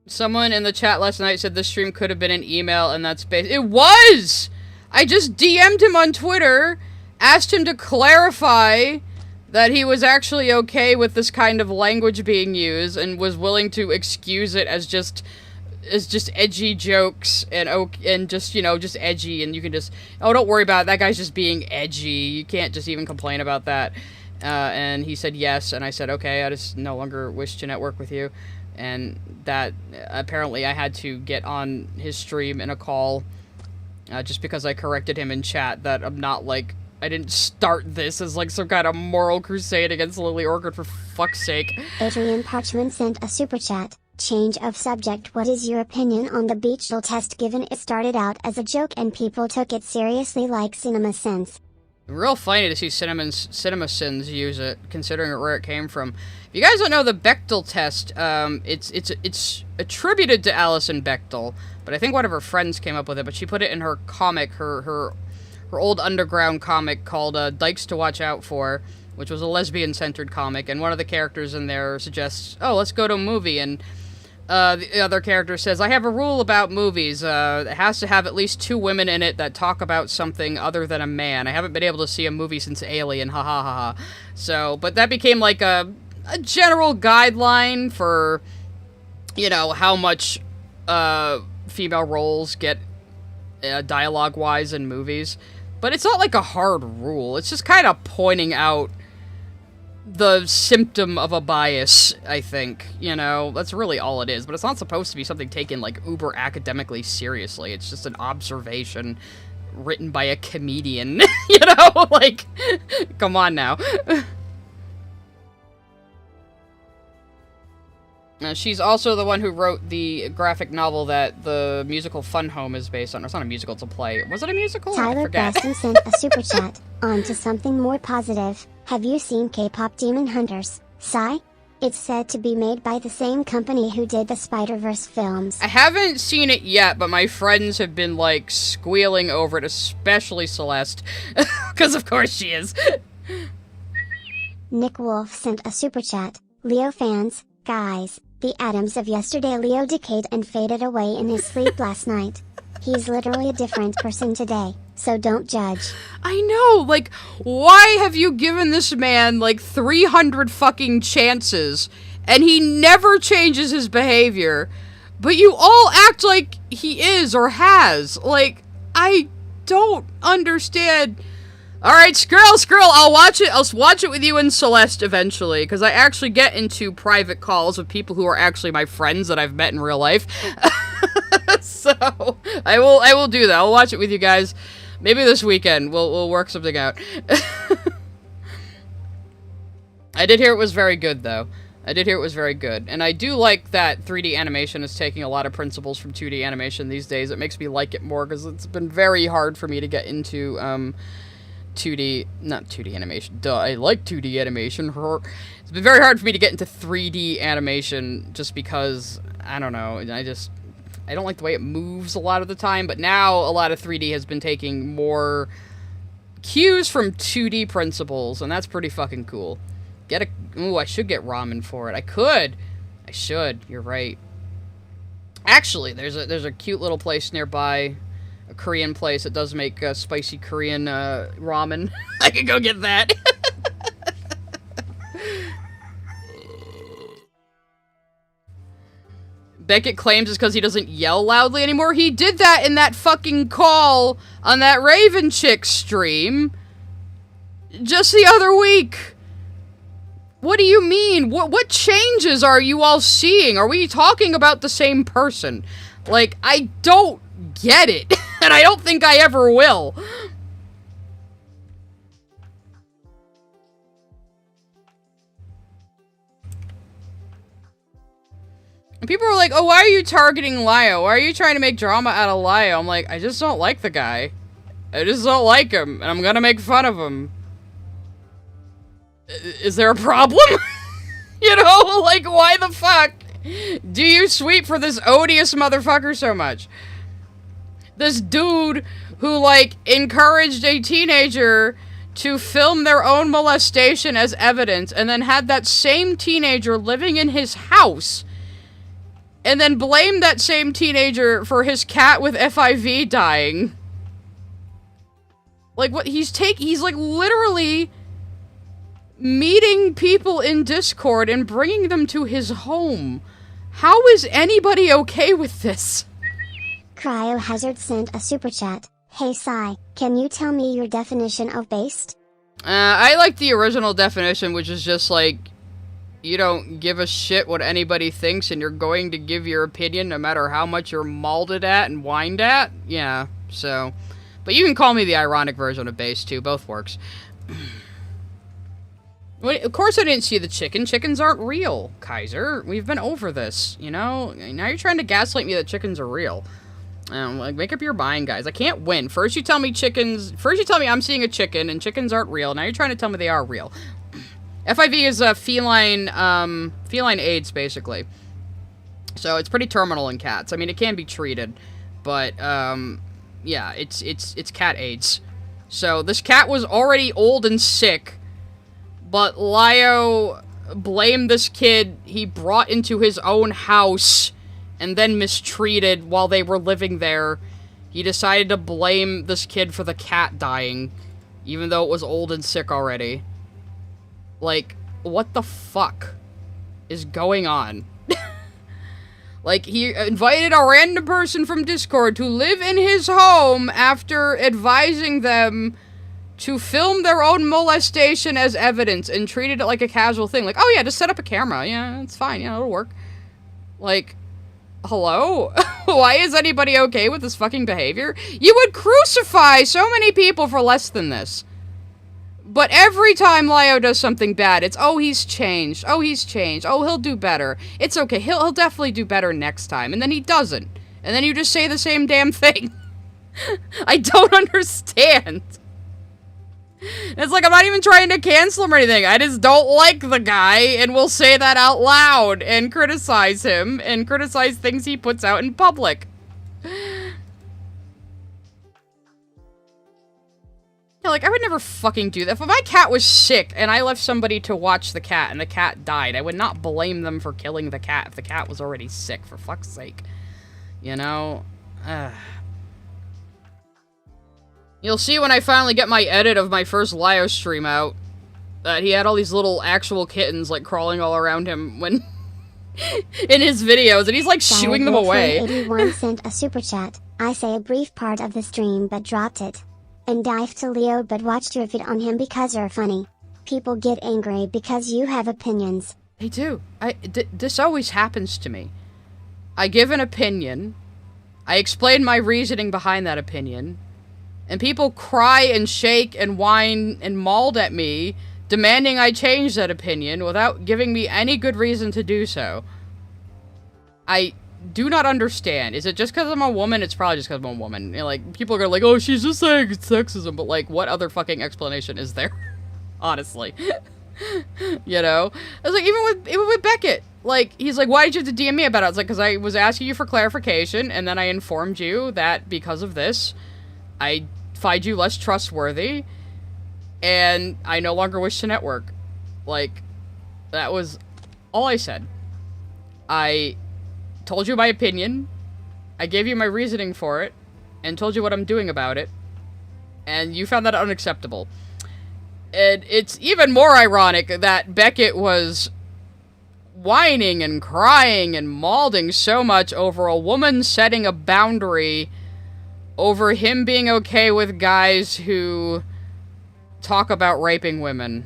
Someone in the chat last night said this stream could have been an email, and that's it was! I just DM'd him on Twitter, asked him to clarify that he was actually okay with this kind of language being used and was willing to excuse it as just edgy jokes and just, you know, just edgy, and you can just, oh, don't worry about it, that guy's just being edgy, you can't just even complain about that. And he said yes, and I said, okay, I just no longer wish to network with you. And that, apparently I had to get on his stream in a call, just because I corrected him in chat that I'm not, like, I didn't start this as, like, some kind of moral crusade against Lily Orchid, for fuck's sake. Adrian Parchman sent a super chat. Change of subject. What is your opinion on the Beetle test, given it started out as a joke and people took it seriously like CinemaSins? Real funny to see CinemaSins use it, considering where it came from. If you guys don't know the Bechdel test, it's attributed to Alison Bechdel, but I think one of her friends came up with it, but she put it in her comic, her old underground comic called Dykes to Watch Out For, which was a lesbian-centered comic, and one of the characters in there suggests, oh, let's go to a movie, and the other character says, I have a rule about movies, it has to have at least 2 women in it that talk about something other than a man. I haven't been able to see a movie since Alien, ha ha ha ha. So, but that became like a a general guideline for, you know, how much female roles get dialogue-wise in movies. But it's not like a hard rule. It's just kind of pointing out the symptom of a bias, I think. You know, that's really all it is. But it's not supposed to be something taken, like, uber academically seriously. It's just an observation written by a comedian. You know? Like, come on now. She's also the one who wrote the graphic novel that the musical Fun Home is based on. It's not a musical, it's a play. Was it a musical? Tyler Preston sent a super chat. On to something more positive. Have you seen K-pop Demon Hunters? Sigh? It's said to be made by the same company who did the Spider-Verse films. I haven't seen it yet, but my friends have been, like, squealing over it, especially Celeste. Because of course she is. Nick Wolf sent a super chat. Leo fans, guys, the atoms of yesterday Leo decayed and faded away in his sleep last night. He's literally a different person today, so don't judge. I know, like, why have you given this man, like, 300 fucking chances, and he never changes his behavior, but you all act like he is or has? Like, I don't understand. Alright, Skrull, I'll watch it. I'll watch it with you and Celeste eventually, because I actually get into private calls with people who are actually my friends that I've met in real life. So, I will do that. I'll watch it with you guys. Maybe this weekend. We'll work something out. I did hear it was very good, though. I did hear it was very good. And I do like that 3D animation is taking a lot of principles from 2D animation these days. It makes me like it more, because it's been very hard for me to get into, 2D, not 2D animation, duh, I like 2D animation. It's been very hard for me to get into 3D animation, just because, I don't know, I don't like the way it moves a lot of the time, but now a lot of 3D has been taking more cues from 2D principles, and that's pretty fucking cool. Ooh, I should get ramen for it. I should, you're right. Actually, there's a cute little place nearby, a Korean place that does make spicy Korean ramen. I could go get that. Beckett claims it's because he doesn't yell loudly anymore. He did that in that fucking call on that Raven chick stream just the other week. What do you mean? What changes are you all seeing? Are we talking about the same person? Like, I don't get it. And I don't think I ever will. And people are like, oh, why are you targeting Lio? Why are you trying to make drama out of Lio? I'm like, I just don't like the guy. I just don't like him, and I'm gonna make fun of him. Is there a problem? You know, like, why the fuck do you sweep for this odious motherfucker so much? This dude who, like, encouraged a teenager to film their own molestation as evidence, and then had that same teenager living in his house, and then blamed that same teenager for his cat with FIV dying. Like, what, he's like, literally meeting people in Discord and bringing them to his home. How is anybody okay with this? Cryohazard sent a super chat. Hey Sai, can you tell me your definition of based? I like the original definition, which is just like, you don't give a shit what anybody thinks, and you're going to give your opinion no matter how much you're mauled at and whined at. Yeah, so. But you can call me the ironic version of base, too. Both works. Of course I didn't see the chicken. Chickens aren't real, Kaiser. We've been over this, you know? Now you're trying to gaslight me that chickens are real. Like, make up your mind, guys. I can't win. First you tell me I'm seeing a chicken, and chickens aren't real. Now you're trying to tell me they are real. FIV is a feline AIDS, basically. So it's pretty terminal in cats. I mean, it can be treated, but, yeah, it's cat AIDS. So this cat was already old and sick, but Lio blamed this kid he brought into his own house and then mistreated while they were living there. He decided to blame this kid for the cat dying, even though it was old and sick already. Like, what the fuck is going on? Like, he invited a random person from Discord to live in his home after advising them to film their own molestation as evidence and treated it like a casual thing. Like, oh yeah, just set up a camera. Yeah, it's fine. Yeah, it'll work. Like, hello? Why is anybody okay with this fucking behavior? You would crucify so many people for less than this. But every time Lio does something bad, it's, oh, he's changed. Oh, he's changed. Oh, he'll do better. It's okay. He'll definitely do better next time. And then he doesn't. And then you just say the same damn thing. I don't understand. It's like, I'm not even trying to cancel him or anything. I just don't like the guy, and will say that out loud and criticize him and criticize things he puts out in public. Yeah, like, I would never fucking do that. If my cat was sick and I left somebody to watch the cat and the cat died, I would not blame them for killing the cat if the cat was already sick, for fuck's sake. You know? You'll see when I finally get my edit of my first Lio stream out, that he had all these little actual kittens, like, crawling all around him when... in his videos, and he's, like, shooing them away. 81 sent a super chat. I say a brief part of the stream but dropped it. And dive to Leo but watched your vid on him because you're funny. People get angry because you have opinions. They do. This always happens to me. I give an opinion, I explain my reasoning behind that opinion, and people cry and shake and whine and mauled at me, demanding I change that opinion without giving me any good reason to do so. I do not understand. Is it just because I'm a woman? It's probably just because I'm a woman. You know, like, people are like, oh, she's just saying it's sexism, but, like, what other fucking explanation is there? Honestly. You know? I was like, even with Beckett, like, he's like, why did you have to DM me about it? I was like, because I was asking you for clarification, and then I informed you that because of this, I find you less trustworthy, and I no longer wish to network. Like, that was all I said. I told you my opinion, I gave you my reasoning for it, and told you what I'm doing about it, and you found that unacceptable. And it's even more ironic that Beckett was whining and crying and mauling so much over a woman setting a boundary over him being okay with guys who talk about raping women.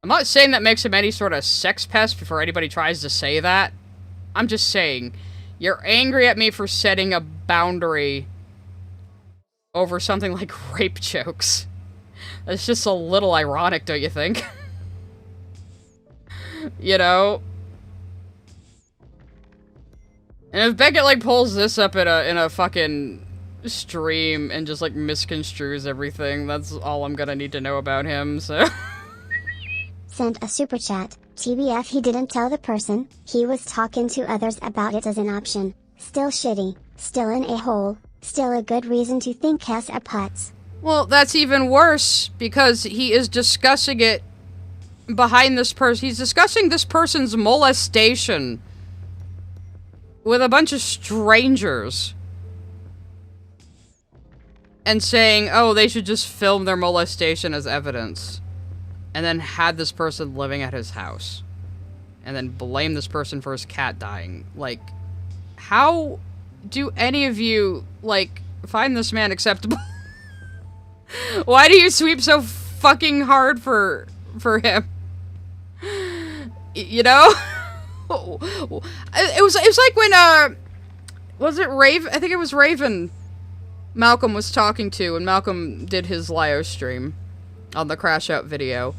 I'm not saying that makes him any sort of sex pest before anybody tries to say that. I'm just saying, you're angry at me for setting a boundary over something like rape jokes. That's just a little ironic, don't you think? You know? And if Beckett, like, pulls this up in a fucking stream and just, like, misconstrues everything, that's all I'm gonna need to know about him, so... Sent a super chat. TBF, he didn't tell the person, he was talking to others about it as an option. Still shitty, still an a-hole, still a good reason to think has a putz. Well, that's even worse, because he is discussing it behind this person. He's discussing this person's molestation with a bunch of strangers. And saying, oh, they should just film their molestation as evidence. And then had this person living at his house. And then blame this person for his cat dying. Like, how do any of you, like, find this man acceptable? Why do you sweep so fucking hard for him? You know? It was like when, was it Raven? I think it was Raven Malcolm was talking to when Malcolm did his Lio stream on the Crash Out video.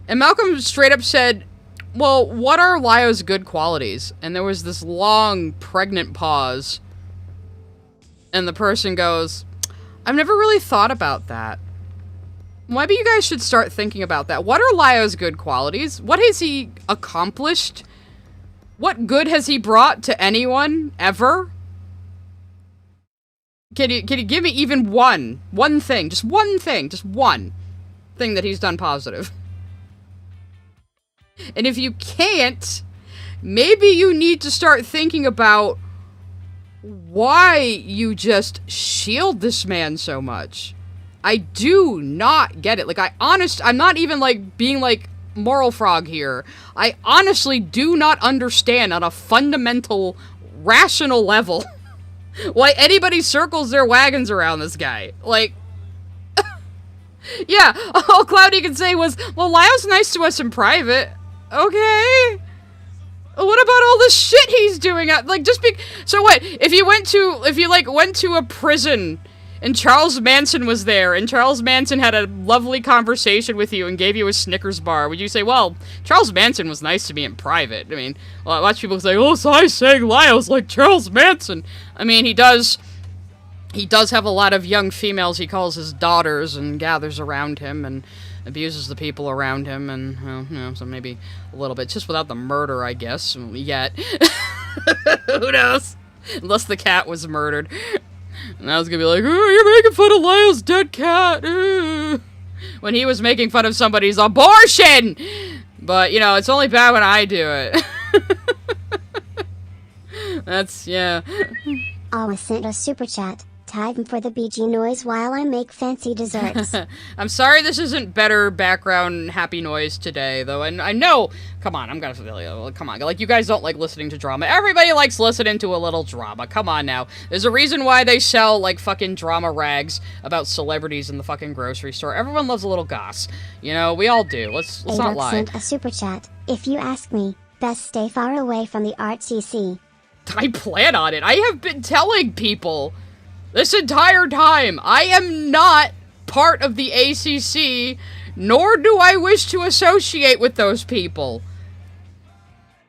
And Malcolm straight up said, well, what are Lio's good qualities? And there was this long, pregnant pause. And the person goes, I've never really thought about that. Maybe you guys should start thinking about that. What are Lio's good qualities? What has he accomplished? What good has he brought to anyone, ever? Can you give me even one thing, just one thing that he's done positive? And if you can't, maybe you need to start thinking about why you just shield this man so much. I do not get it. Like, I'm not even, like, being, like, moral frog here. I honestly do not understand on a fundamental, rational level why anybody circles their wagons around this guy. Like, yeah, all Cloudy could say was, well, Lyle's nice to us in private. Okay. What about all the shit he's doing? Like, so what? If you went to a prison and Charles Manson was there and Charles Manson had a lovely conversation with you and gave you a Snickers bar, would you say, well, Charles Manson was nice to me in private? I mean, well, lots of people say, oh, so I saying Lyle's like Charles Manson. I mean, he does have a lot of young females he calls his daughters and gathers around him and abuses the people around him, and, well, you know, so maybe a little bit. Just without the murder, I guess, yet. Who knows? Unless the cat was murdered. And I was gonna be like, oh, you're making fun of Lyle's dead cat. When he was making fun of somebody's abortion! But, you know, it's only bad when I do it. That's, yeah. Always sent a super chat. Time for the BG noise while I make fancy desserts. I'm sorry this isn't better background happy noise today, though, and I know, come on, come on, like, you guys don't like listening to drama. Everybody likes listening to a little drama, come on now. There's a reason why they sell, like, fucking drama rags about celebrities in the fucking grocery store. Everyone loves a little goss. You know, we all do. Let's not lie. Sent a super chat. If you ask me, best stay far away from the RTC. I plan on it. I have been telling people this entire time, I am not part of the ACC, nor do I wish to associate with those people.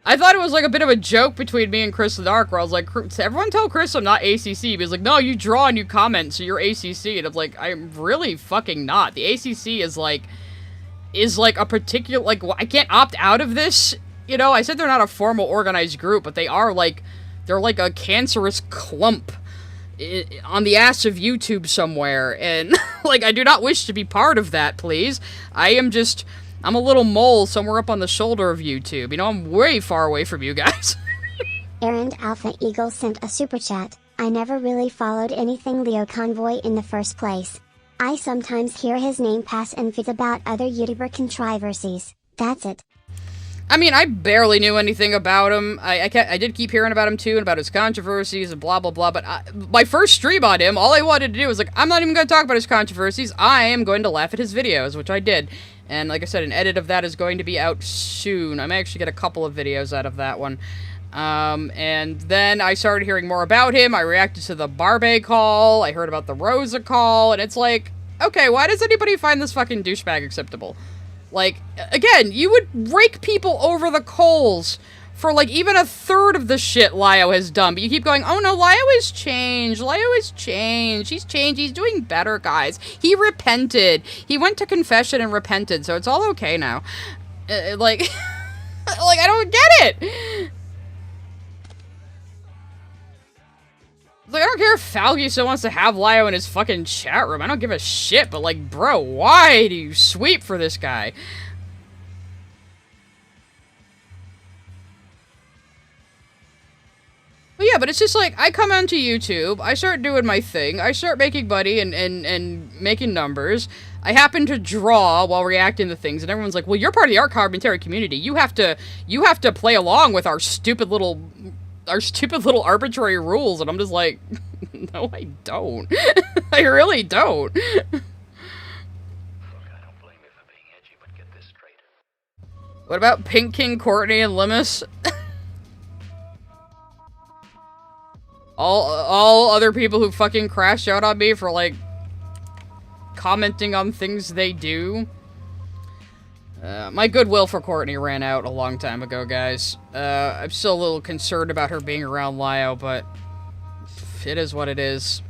I thought it was like a bit of a joke between me and Chris the Dark, where I was like, everyone tell Chris I'm not ACC. He was like, no, you draw and you comment, so you're ACC. And I'm like, I'm really fucking not. The ACC is like a particular, like, I can't opt out of this. You know, I said they're not a formal organized group, but they are like, they're like a cancerous clump on the ass of YouTube somewhere, and, like, I do not wish to be part of that, please. I'm a little mole somewhere up on the shoulder of YouTube. You know, I'm way far away from you guys. Errand Alpha Eagle sent a super chat. I never really followed anything Leo Convoy in the first place. I sometimes hear his name pass in feeds about other YouTuber controversies. That's it. I mean, I barely knew anything about him. I did keep hearing about him, too, and about his controversies and blah, blah, blah, but my first stream on him, all I wanted to do was, like, I'm not even going to talk about his controversies. I am going to laugh at his videos, which I did. And like I said, an edit of that is going to be out soon. I may actually get a couple of videos out of that one. And then I started hearing more about him. I reacted to the Barbe call. I heard about the Rosa call, and it's like, okay, why does anybody find this fucking douchebag acceptable? Like, again, you would rake people over the coals for, like, even a third of the shit Lio has done. But you keep going, oh no, Lio has changed. Lio has changed. He's changed. He's doing better, guys. He repented. He went to confession and repented, so it's all okay now. Like, I don't get it. Like, I don't care if Falgi still wants to have Lio in his fucking chat room. I don't give a shit, but, like, bro, why do you sweep for this guy? Well, yeah, but it's just like, I come onto YouTube, I start doing my thing, I start making money and making numbers. I happen to draw while reacting to things, and everyone's like, well, you're part of the art commentary community. You have to play along with our stupid little arbitrary rules, and I'm just like, no, I don't. I really don't. What about Pink King, Courtney, and Limus? all other people who fucking crash out on me for, like, commenting on things they do. My goodwill for Courtney ran out a long time ago, guys. I'm still a little concerned about her being around Lio, but it is what it is.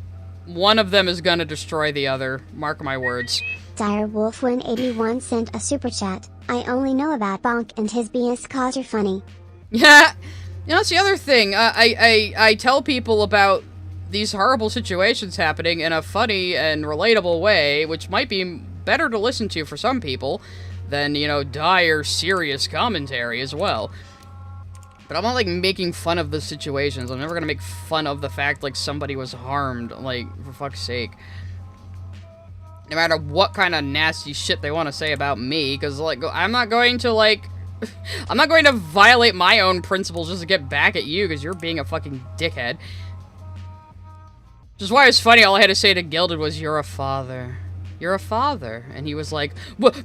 One of them is gonna destroy the other. Mark my words. Direwolf181 sent a super chat. I only know about Bonk and his BS cause are funny. Yeah, you know, that's the other thing. I tell people about these horrible situations happening in a funny and relatable way, which might be better to listen to for some people than, you know, dire, serious commentary as well. But I'm not, like, making fun of the situations. I'm never gonna make fun of the fact, like, somebody was harmed. Like, for fuck's sake. No matter what kind of nasty shit they want to say about me, because, like, I'm not going to, like... I'm not going to violate my own principles just to get back at you, because you're being a fucking dickhead. Which is why it's funny, all I had to say to Gilded was, you're a father. You're a father. And he was like, what?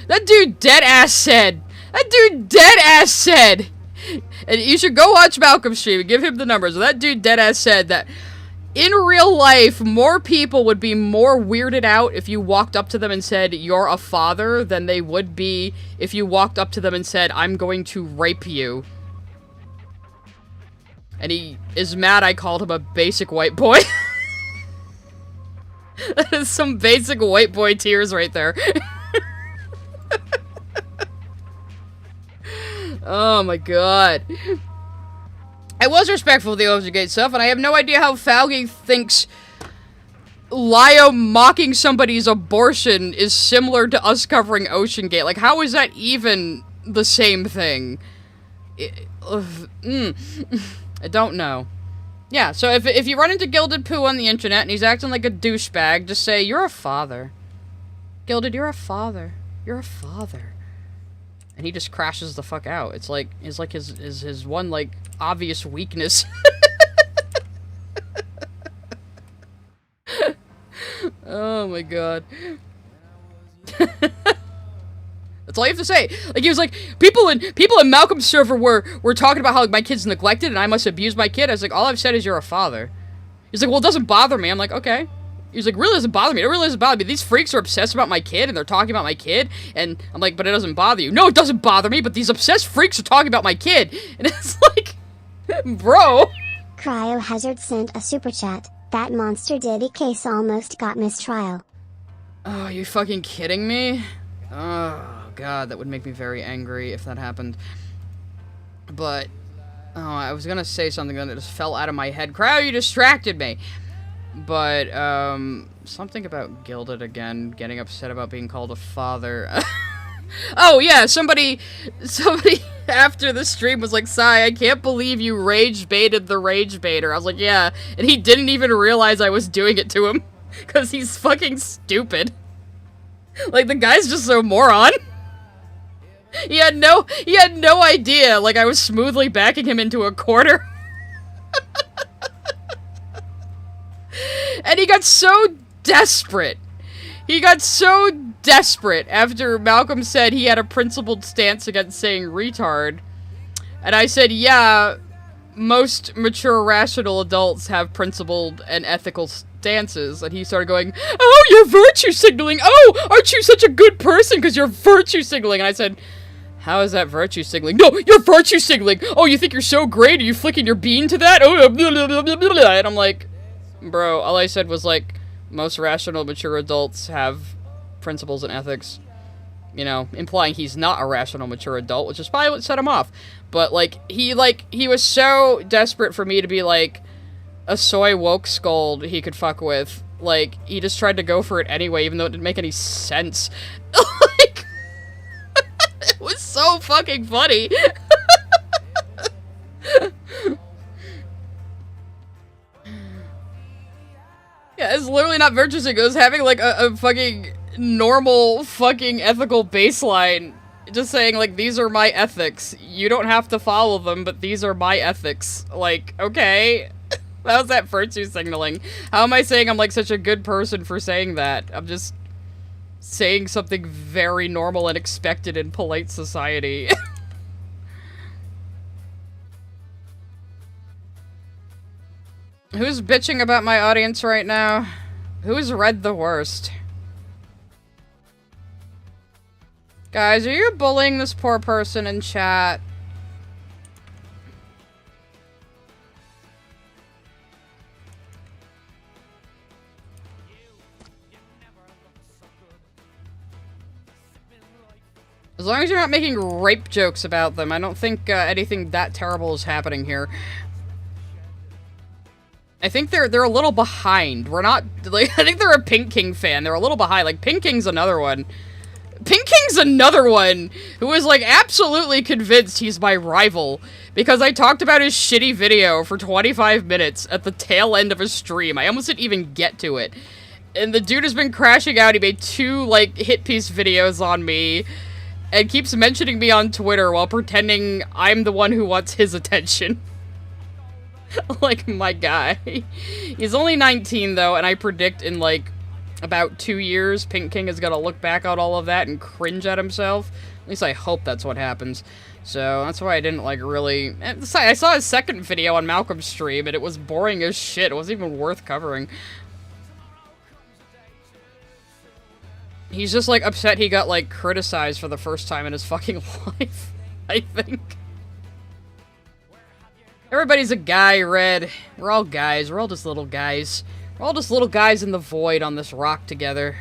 That dude dead-ass said. That dude dead-ass said. And you should go watch Malcolm's stream and give him the numbers. That dude dead-ass said that in real life, more people would be more weirded out if you walked up to them and said, you're a father, than they would be if you walked up to them and said, I'm going to rape you. And he is mad I called him a basic white boy. That is some basic white boy tears right there. Oh my god. I was respectful of the Oceangate stuff, and I have no idea how Falgi thinks Lio mocking somebody's abortion is similar to us covering Oceangate. Like, how is that even the same thing? I don't know. Yeah, so if you run into Gilded Poo on the internet and he's acting like a douchebag, just say, you're a father. Gilded, you're a father. You're a father. And he just crashes the fuck out. It's like his one, like, obvious weakness. Oh my god. That's all you have to say. Like, he was like, people in Malcolm's server were talking about how, like, my kid's neglected and I must abuse my kid. I was like, all I've said is you're a father. He's like, well, it doesn't bother me. I'm like, okay. He's like, really doesn't bother me. It really doesn't bother me. These freaks are obsessed about my kid, and they're talking about my kid, and I'm like, but it doesn't bother you. No, it doesn't bother me, but these obsessed freaks are talking about my kid. And it's like, bro. Cryohazard sent a super chat. That monster Diddy case almost got mistrial. Oh, are you fucking kidding me? Oh, god, that would make me very angry if that happened. But, oh, I was gonna say something, then it just fell out of my head. Cryo, you distracted me. But, something about Gilded again, getting upset about being called a father. Oh, yeah, somebody after the stream was like, Sai, I can't believe you rage baited the rage baiter. I was like, yeah, and he didn't even realize I was doing it to him, because he's fucking stupid. Like, the guy's just so moron. He had no idea, like, I was smoothly backing him into a corner. And he got so desperate. He got so desperate after Malcolm said he had a principled stance against saying retard. And I said, yeah, most mature, rational adults have principled and ethical stances. And he started going, oh, you're virtue signaling. Oh, aren't you such a good person because you're virtue signaling? And I said, how is that virtue signaling? No, you're virtue signaling. Oh, you think you're so great? Are you flicking your bean to that? Oh, blah, blah, blah, blah, blah. And I'm like, bro, all I said was, like, most rational, mature adults have principles and ethics. You know, implying he's not a rational, mature adult, which is probably what set him off. But, like, he was so desperate for me to be, like, a soy woke scold he could fuck with. Like, he just tried to go for it anyway, even though it didn't make any sense. Like, it was so fucking funny. Yeah, it's literally not virtue signaling. It was having, like, a fucking normal fucking ethical baseline. Just saying, like, these are my ethics. You don't have to follow them, but these are my ethics. Like, okay. How's that virtue signaling? How am I saying I'm, like, such a good person for saying that? I'm just saying something very normal and expected in polite society. Who's bitching about my audience right now? Who's read the worst? Guys, are you bullying this poor person in chat? As long as you're not making rape jokes about them, I don't think anything that terrible is happening here. I think they're a little behind. We're not, like, I think they're a Pink King fan. They're a little behind. Like, Pink King's another one. Pink King's another one who is, like, absolutely convinced he's my rival because I talked about his shitty video for 25 minutes at the tail end of a stream. I almost didn't even get to it. And the dude has been crashing out. He made 2, like, hit piece videos on me. And keeps mentioning me on Twitter while pretending I'm the one who wants his attention. Like, my guy. He's only 19, though, and I predict in, like, about 2 years, Pink King is gonna look back on all of that and cringe at himself. At least I hope that's what happens. So, that's why I didn't, like, really... I saw his second video on Malcolm's stream, and it was boring as shit. It wasn't even worth covering. He's just, like, upset he got, like, criticized for the first time in his fucking life, I think. Everybody's a guy, Red. We're all guys. We're all just little guys. We're all just little guys in the void on this rock together.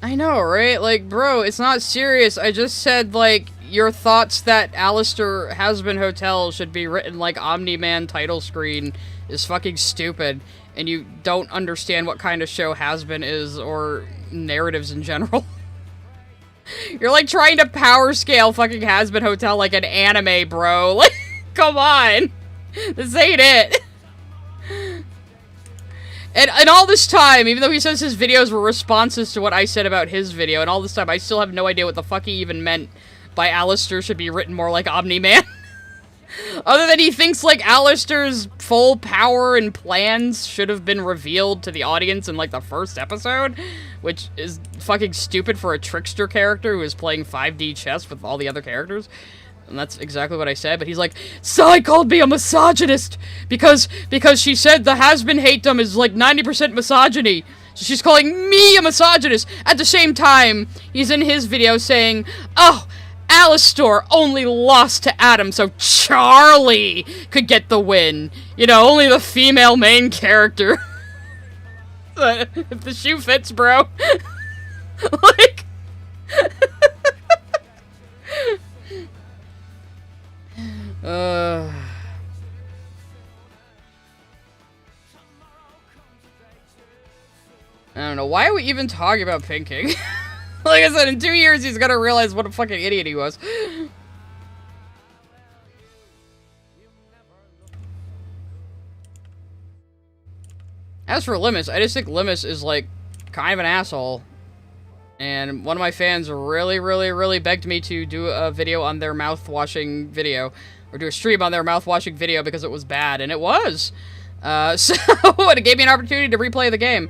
I know, right? Like, bro, it's not serious. I just said, like, your thoughts that Alistair Hasbin Hotel should be written like Omni-Man title screen is fucking stupid, and you don't understand what kind of show Hasbin is, or narratives in general. You're, like, trying to power scale fucking Hasbin Hotel like an anime, bro. Like, come on! This ain't it! And all this time, even though he says his videos were responses to what I said about his video, and all this time I still have no idea what the fuck he even meant by Alistair should be written more like Omni-Man. Other than he thinks, like, Alistair's full power and plans should have been revealed to the audience in, like, the first episode, which is fucking stupid for a trickster character who is playing 5D chess with all the other characters. And that's exactly what I said, but he's like, Sai called me a misogynist because she said the has-been hate-dom is like 90% misogyny. So she's calling me a misogynist. At the same time, he's in his video saying, oh, Alistair only lost to Adam so Charlie could get the win. You know, only the female main character. If the shoe fits, bro. Like... I don't know. Why are we even talking about Pink King? Like I said, in 2 years he's gonna realize what a fucking idiot he was. As for Limus, I just think Limus is, like, kind of an asshole. And one of my fans really begged me to do a video on their mouth-washing video. Or do a stream on their mouth-washing video because it was bad. And it was! So, it gave me an opportunity to replay the game.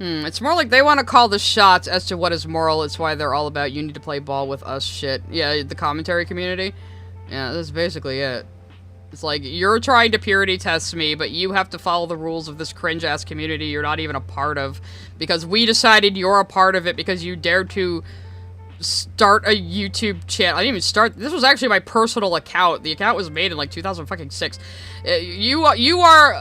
It's more like they want to call the shots as to what is moral. It's why they're all about you need to play ball with us shit. Yeah, the commentary community. Yeah, that's basically it. It's like, you're trying to purity test me, but you have to follow the rules of this cringe-ass community you're not even a part of. Because we decided you're a part of it because you dared to start a YouTube channel. I didn't even start. This was actually my personal account. The account was made in, like, 2006. You are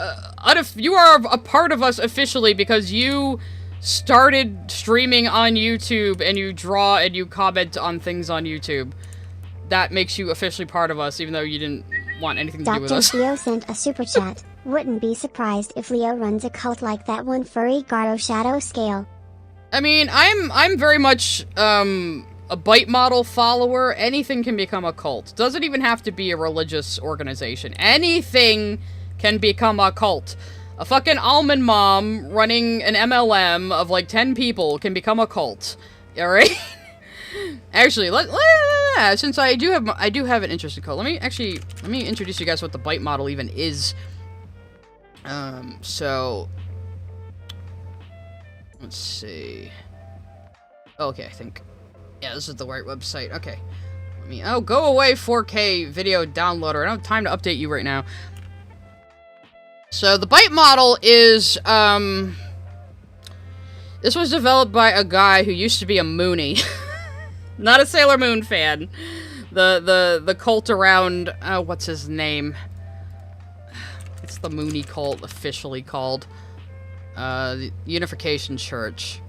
a part of us officially because you started streaming on YouTube and you draw and you comment on things on YouTube. That makes you officially part of us, even though you didn't want anything to do with us. Dr. Leo sent a super chat. Wouldn't be surprised if Leo runs a cult like that one furry Gardo Shadow Scale. I mean, I'm very much, a bite model follower. Anything can become a cult. Doesn't even have to be a religious organization. Anything can become a cult. A fucking almond mom running an MLM of, like, 10 people can become a cult. Alright? Actually, since I do have an interesting cult, let me introduce you guys to what the bite model even is. So let's see. Okay, I think, yeah, this is the right website. Okay, go away 4K video downloader. I don't have time to update you right now. So the bite model is, this was developed by a guy who used to be a Moonie. Not a Sailor Moon fan. The cult around, what's his name? It's the Mooney cult, officially called. The Unification Church.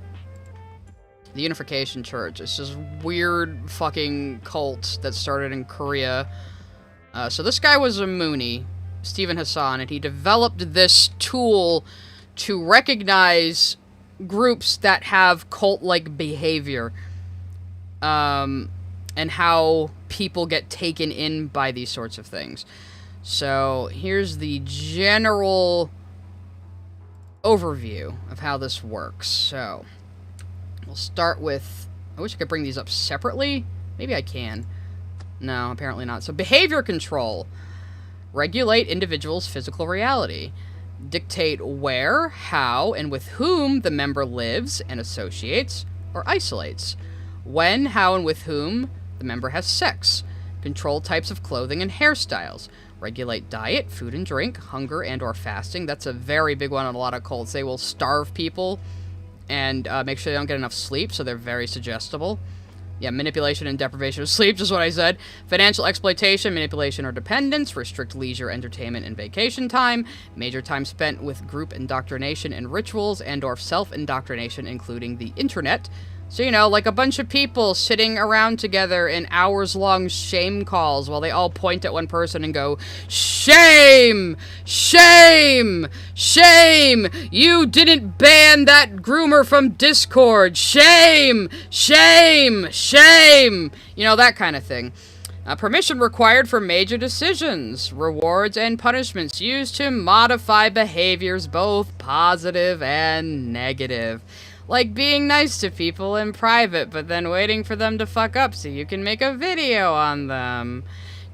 The Unification Church. It's this weird fucking cult that started in Korea. So this guy was a Moonie, Stephen Hassan, and he developed this tool to recognize groups that have cult-like behavior, and how people get taken in by these sorts of things. So here's the general overview of how this works. So we'll start with, I wish I could bring these up separately. Maybe I can. No, apparently not. So behavior control. Regulate individuals' physical reality. Dictate where, how, and with whom the member lives and associates or isolates. When, how, and with whom the member has sex. Control types of clothing and hairstyles. Regulate diet, food and drink, hunger and or fasting. That's a very big one in a lot of cults. They will starve people and make sure they don't get enough sleep, so they're very suggestible. Yeah, manipulation and deprivation of sleep, just what I said. Financial exploitation, manipulation or dependence, restrict leisure, entertainment, and vacation time. Major time spent with group indoctrination and rituals and or self-indoctrination, including the internet. So, you know, like a bunch of people sitting around together in hours-long shame calls while they all point at one person and go, "Shame! Shame! Shame! You didn't ban that groomer from Discord! Shame! Shame! Shame!" You know, that kind of thing. Permission required for major decisions. Rewards and punishments used to modify behaviors, both positive and negative. Like being nice to people in private, but then waiting for them to fuck up so you can make a video on them.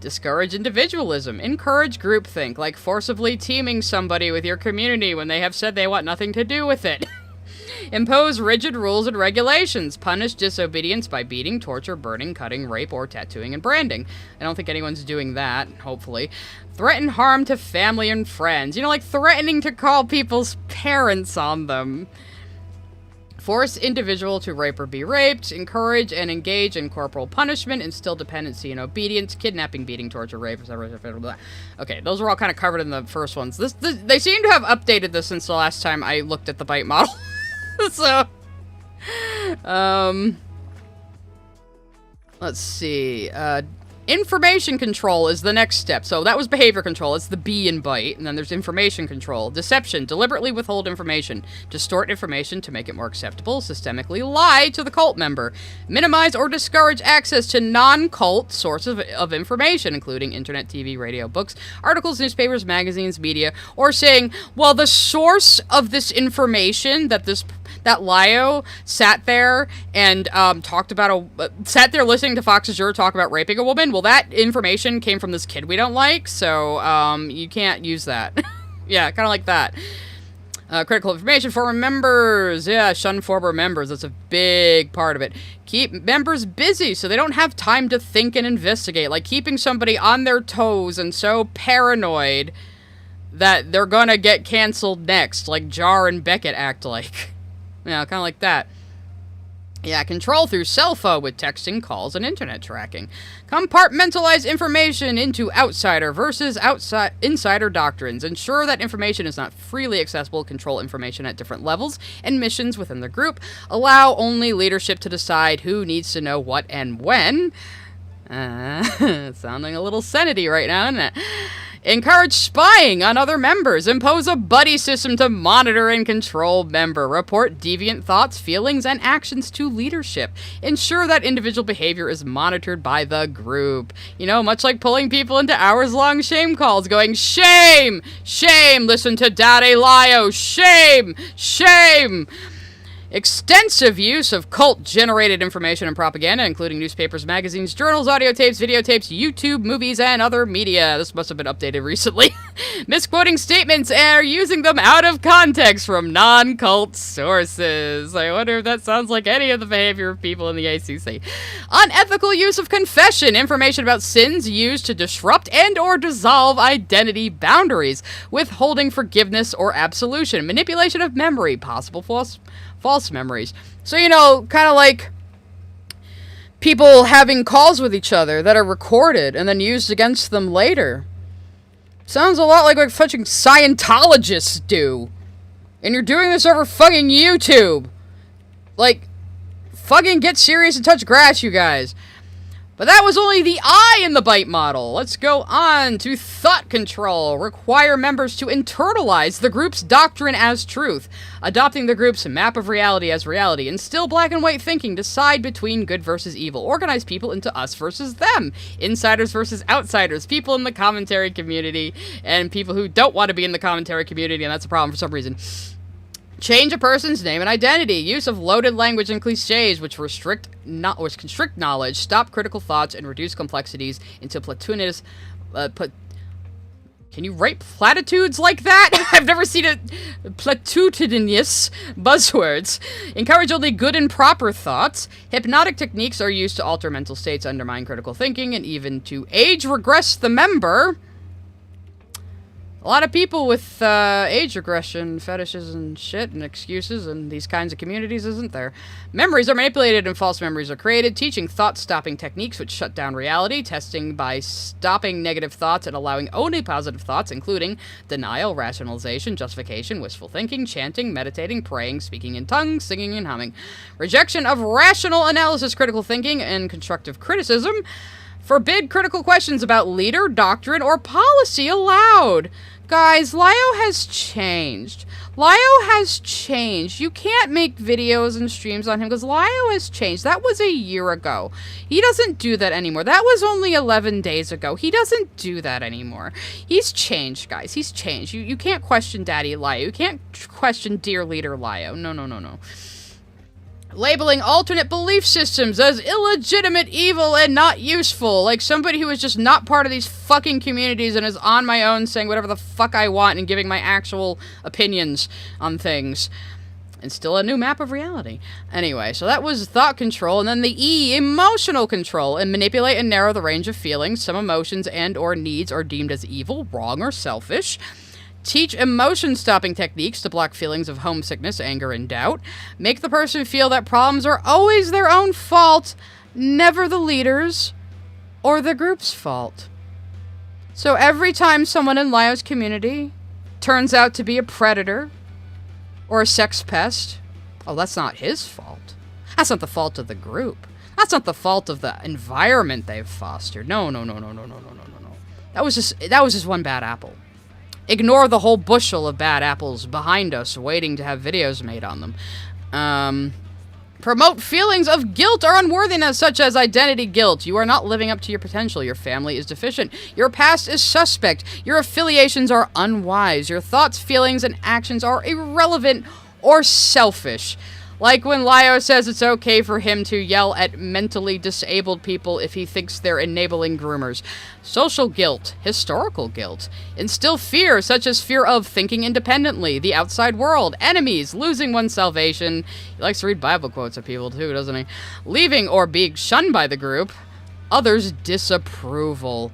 Discourage individualism. Encourage groupthink, like forcibly teaming somebody with your community when they have said they want nothing to do with it. Impose rigid rules and regulations. Punish disobedience by beating, torture, burning, cutting, rape, or tattooing and branding. I don't think anyone's doing that, hopefully. Threaten harm to family and friends. You know, like threatening to call people's parents on them. Force individual to rape or be raped. Encourage and engage in corporal punishment. Instill dependency and obedience. Kidnapping, beating, torture, rape, etc. Okay, those are all kind of covered in the first ones. They seem to have updated this since the last time I looked at the bite model. So, let's see. Information control is the next step. So that was behavior control. It's the B in bite. And then there's information control. Deception. Deliberately withhold information. Distort information to make it more acceptable. Systemically lie to the cult member. Minimize or discourage access to non-cult sources of information, including internet, TV, radio, books, articles, newspapers, magazines, media, or saying, well, the source of this information that Lio sat there and talked about sat there listening to Fox Azure talk about raping a woman. Well, that information came from this kid we don't like, so you can't use that. Yeah, kind of like that. Critical information for members. Yeah, shun former members. That's a big part of it. Keep members busy so they don't have time to think and investigate. Like keeping somebody on their toes and so paranoid that they're gonna get canceled next, like Jar and Beckett act like. Yeah, kind of like that. Yeah, control through cell phone with texting, calls, and internet tracking. Compartmentalize information into outsider versus insider doctrines. Ensure that information is not freely accessible. Control information at different levels and missions within the group. Allow only leadership to decide who needs to know what and when. Sounding a little Senate-y right now, isn't it? Encourage spying on other members. Impose a buddy system to monitor and control member. Report deviant thoughts, feelings, and actions to leadership. Ensure that individual behavior is monitored by the group. You know, much like pulling people into hours-long shame calls, going, shame! Shame! Listen to Daddy Lio! Shame! Shame! Extensive use of cult-generated information and propaganda, including newspapers, magazines, journals, audio tapes, videotapes, YouTube, movies, and other media. This must have been updated recently. Misquoting statements and using them out of context from non-cult sources. I wonder if that sounds like any of the behavior of people in the ACC. Unethical use of confession. Information about sins used to disrupt and or dissolve identity boundaries. Withholding forgiveness or absolution. Manipulation of memory. Possible false memories. So, you know, kind of like people having calls with each other that are recorded and then used against them later. Sounds a lot like what fucking Scientologists do. And you're doing this over fucking YouTube. Like, fucking get serious and touch grass, you guys. But that was only the I in the bite model. Let's go on to thought control. Require members to internalize the group's doctrine as truth. Adopting the group's map of reality as reality. Instill black and white thinking. Decide between good versus evil. Organize people into us versus them. Insiders versus outsiders. People in the commentary community. And people who don't want to be in the commentary community, and that's a problem for some reason. Change a person's name and identity. Use of loaded language and cliches which constrict knowledge, stop critical thoughts, and reduce complexities into platitudinous. Can you write platitudes like that? I've never seen it. Platitudinous buzzwords. Encourage only good and proper thoughts. Hypnotic techniques are used to alter mental states, undermine critical thinking, and even to age regress the member. A lot of people with age regression fetishes and shit and excuses in these kinds of communities, isn't there? Memories are manipulated and false memories are created. Teaching thought-stopping techniques which shut down reality. Testing by stopping negative thoughts and allowing only positive thoughts, including denial, rationalization, justification, wistful thinking, chanting, meditating, praying, speaking in tongues, singing and humming. Rejection of rational analysis, critical thinking, and constructive criticism. Forbid critical questions about leader, doctrine, or policy allowed. Guys, Lio has changed. Lio has changed. You can't make videos and streams on him because Lio has changed. That was a year ago. He doesn't do that anymore. That was only 11 days ago. He doesn't do that anymore. He's changed, guys. He's changed. You can't question Daddy Lio. You can't question Dear Leader Lio. No, no, no, no. Labeling alternate belief systems as illegitimate, evil, and not useful. Like somebody who is just not part of these fucking communities and is on my own saying whatever the fuck I want and giving my actual opinions on things. And still a new map of reality. Anyway, so that was thought control. And then the E, emotional control. And manipulate and narrow the range of feelings. Some emotions and or needs are deemed as evil, wrong, or selfish. Teach emotion-stopping techniques to block feelings of homesickness, anger, and doubt. Make the person feel that problems are always their own fault, never the leader's or the group's fault. So every time someone in Lio's community turns out to be a predator or a sex pest, oh, that's not his fault. That's not the fault of the group. That's not the fault of the environment they've fostered. No, no, no, no, no, no, no, no, no, no. That was just one bad apple. Ignore the whole bushel of bad apples behind us waiting to have videos made on them. Promote feelings of guilt or unworthiness, such as identity guilt. You are not living up to your potential. Your family is deficient. Your past is suspect. Your affiliations are unwise. Your thoughts, feelings, and actions are irrelevant or selfish. Like when Lio says it's okay for him to yell at mentally disabled people if he thinks they're enabling groomers. Social guilt, historical guilt. Instill fear, such as fear of thinking independently, the outside world, enemies, losing one's salvation. He likes to read Bible quotes of people too, doesn't he? Leaving or being shunned by the group. Others' disapproval.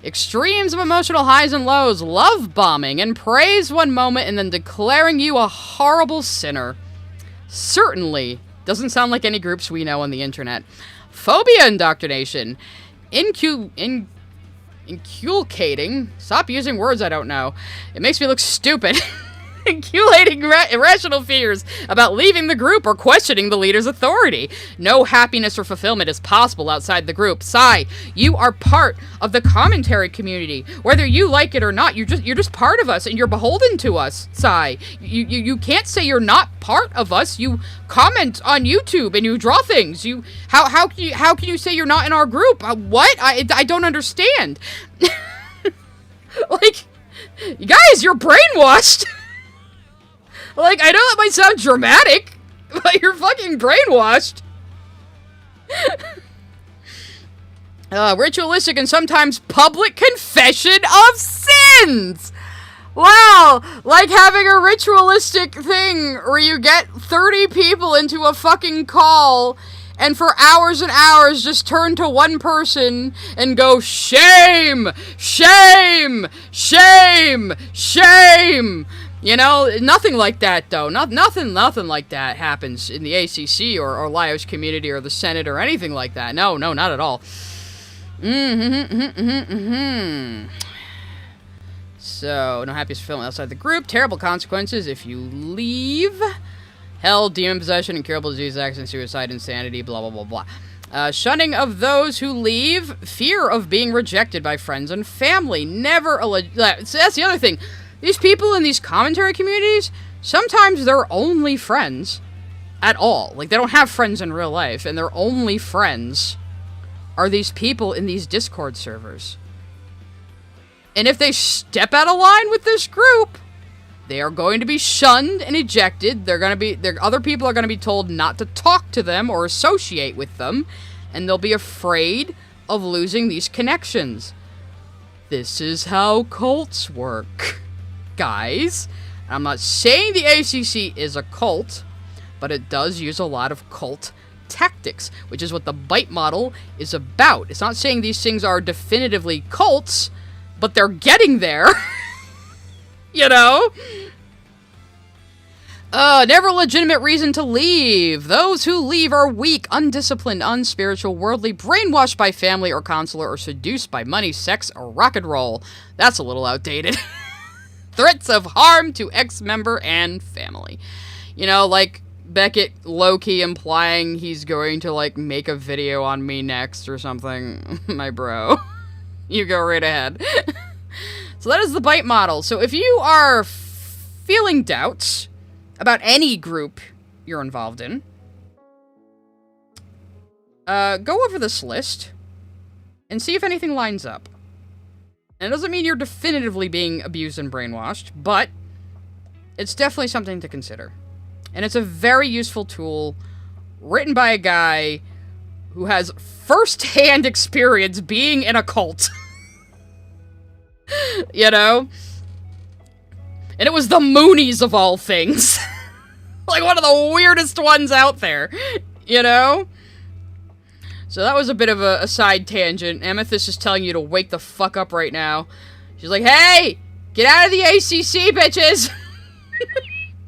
Extremes of emotional highs and lows, love bombing, and praise one moment and then declaring you a horrible sinner. Certainly doesn't sound like any groups we know on the internet. Phobia indoctrination. Inculcating. Stop using words I don't know. It makes me look stupid. Inculcating irrational fears about leaving the group or questioning the leader's authority. No happiness or fulfillment is possible outside the group. Sigh, you are part of the commentary community. Whether you like it or not, you're just part of us and you're beholden to us. Sigh, you can't say you're not part of us. You comment on YouTube and you draw things. How can you say you're not in our group? What? I don't understand. Like, you guys, you're brainwashed. Like, I know that might sound dramatic, but you're fucking brainwashed. Ritualistic and sometimes public confession of sins. Wow, like having a ritualistic thing where you get 30 people into a fucking call and for hours and hours just turn to one person and go, shame, shame, shame, shame. You know, nothing like that, though. Nothing like that happens in the ACC or Lio's community or the Senate or anything like that. No, not at all. So, no happiest fulfillment outside the group. Terrible consequences if you leave. Hell, demon possession, incurable disease, accident, suicide, insanity, blah, blah, blah, blah. Shunning of those who leave, fear of being rejected by friends and family. Never so that's the other thing. These people in these commentary communities, sometimes they're only friends at all. Like, they don't have friends in real life, and their only friends are these people in these Discord servers. And if they step out of line with this group, they are going to be shunned and ejected. Other people are going to be told not to talk to them or associate with them, and they'll be afraid of losing these connections. This is how cults work, guys. I'm not saying the ACC is a cult, but it does use a lot of cult tactics, which is what the bite model is about. It's not saying these things are definitively cults, but they're getting there. You know? Never legitimate reason to leave. Those who leave are weak, undisciplined, unspiritual, worldly, brainwashed by family or consular, or seduced by money, sex, or rock and roll. That's a little outdated. Threats of harm to ex-member and family. You know, like Beckett low-key implying he's going to, like, make a video on me next or something. My bro. You go right ahead. So that is the bite model. So if you are feeling doubts about any group you're involved in, go over this list and see if anything lines up. And it doesn't mean you're definitively being abused and brainwashed, but it's definitely something to consider. And it's a very useful tool written by a guy who has first-hand experience being in a cult. You know? And it was the Moonies of all things. Like, one of the weirdest ones out there. You know? So that was a bit of a side tangent. Amethyst is telling you to wake the fuck up right now. She's like, hey! Get out of the ACC, bitches!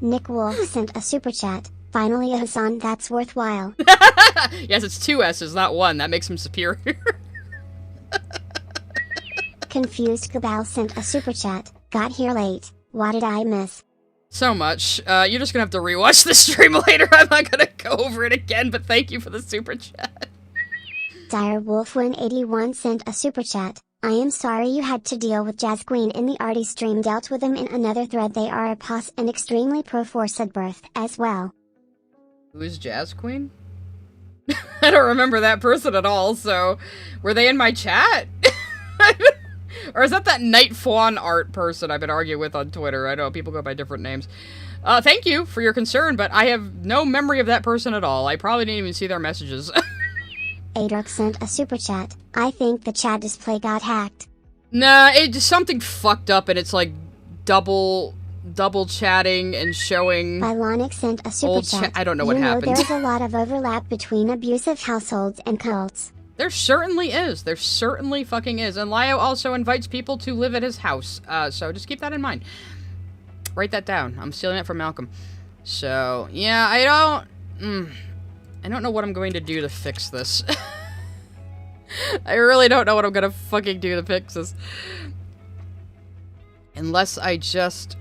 Nick Wolf sent a super chat. Finally a Hassan that's worthwhile. Yes, it's 2 S's, not 1. That makes him superior. Confused Cabal sent a super chat. Got here late. What did I miss? So much. You're just gonna have to rewatch the stream later. I'm not gonna go over it again, but thank you for the super chat. Dire Wolf181 sent a super chat. I am sorry you had to deal with Jazz Queen in the Artie stream. Dealt with them in another thread. They are a pos and extremely pro-forced birth as well. Who is Jazz Queen? I don't remember that person at all, so... Were they in my chat? Or is that Night Fawn art person I've been arguing with on Twitter? I know, people go by different names. Thank you for your concern, but I have no memory of that person at all. I probably didn't even see their messages. Adruk sent a super chat. I think the chat display got hacked. Nah, it's something fucked up and it's like double chatting and showing. Bylonic sent a super chat. I don't know what happened. There's a lot of overlap between abusive households and cults. There certainly is. There certainly fucking is. And Lio also invites people to live at his house. So just keep that in mind. Write that down. I'm stealing it from Malcolm. So, yeah, I don't know what I'm going to do to fix this. I really don't know what I'm gonna fucking do to fix this. Unless I just...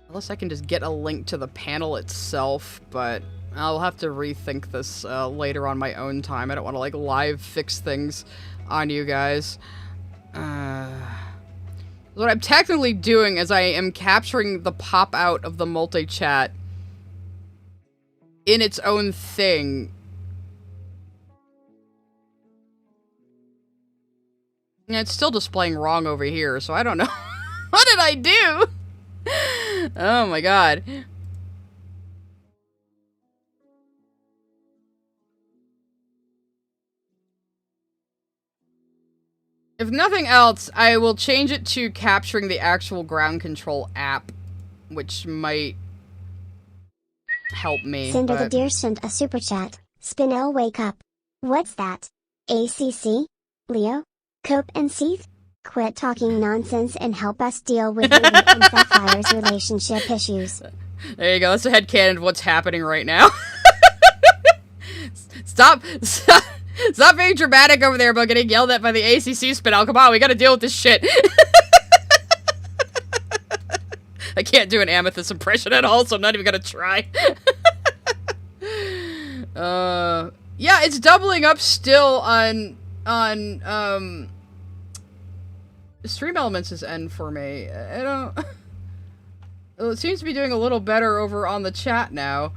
Unless I can just get a link to the panel itself, but I'll have to rethink this later on my own time. I don't want to, like, live fix things on you guys. What I'm technically doing is I am capturing the pop-out of the multi-chat in its own thing. And it's still displaying wrong over here, so I don't know. What did I do? Oh my god. If nothing else, I will change it to capturing the actual ground control app, which might help me. Cinder the Deer sent a super chat. Spinel, wake up. What's that? ACC? Leo? Cope and Seeth? Quit talking nonsense and help us deal with Ruby and Sapphire's relationship issues. There you go, that's a headcanon of what's happening right now. Stop being dramatic over there about getting yelled at by the ACC Spinel. Come on, we gotta deal with this shit. I can't do an Amethyst impression at all, so I'm not even gonna try. Yeah, it's doubling up still on Stream Elements is N for me. I don't... Well, it seems to be doing a little better over on the chat now.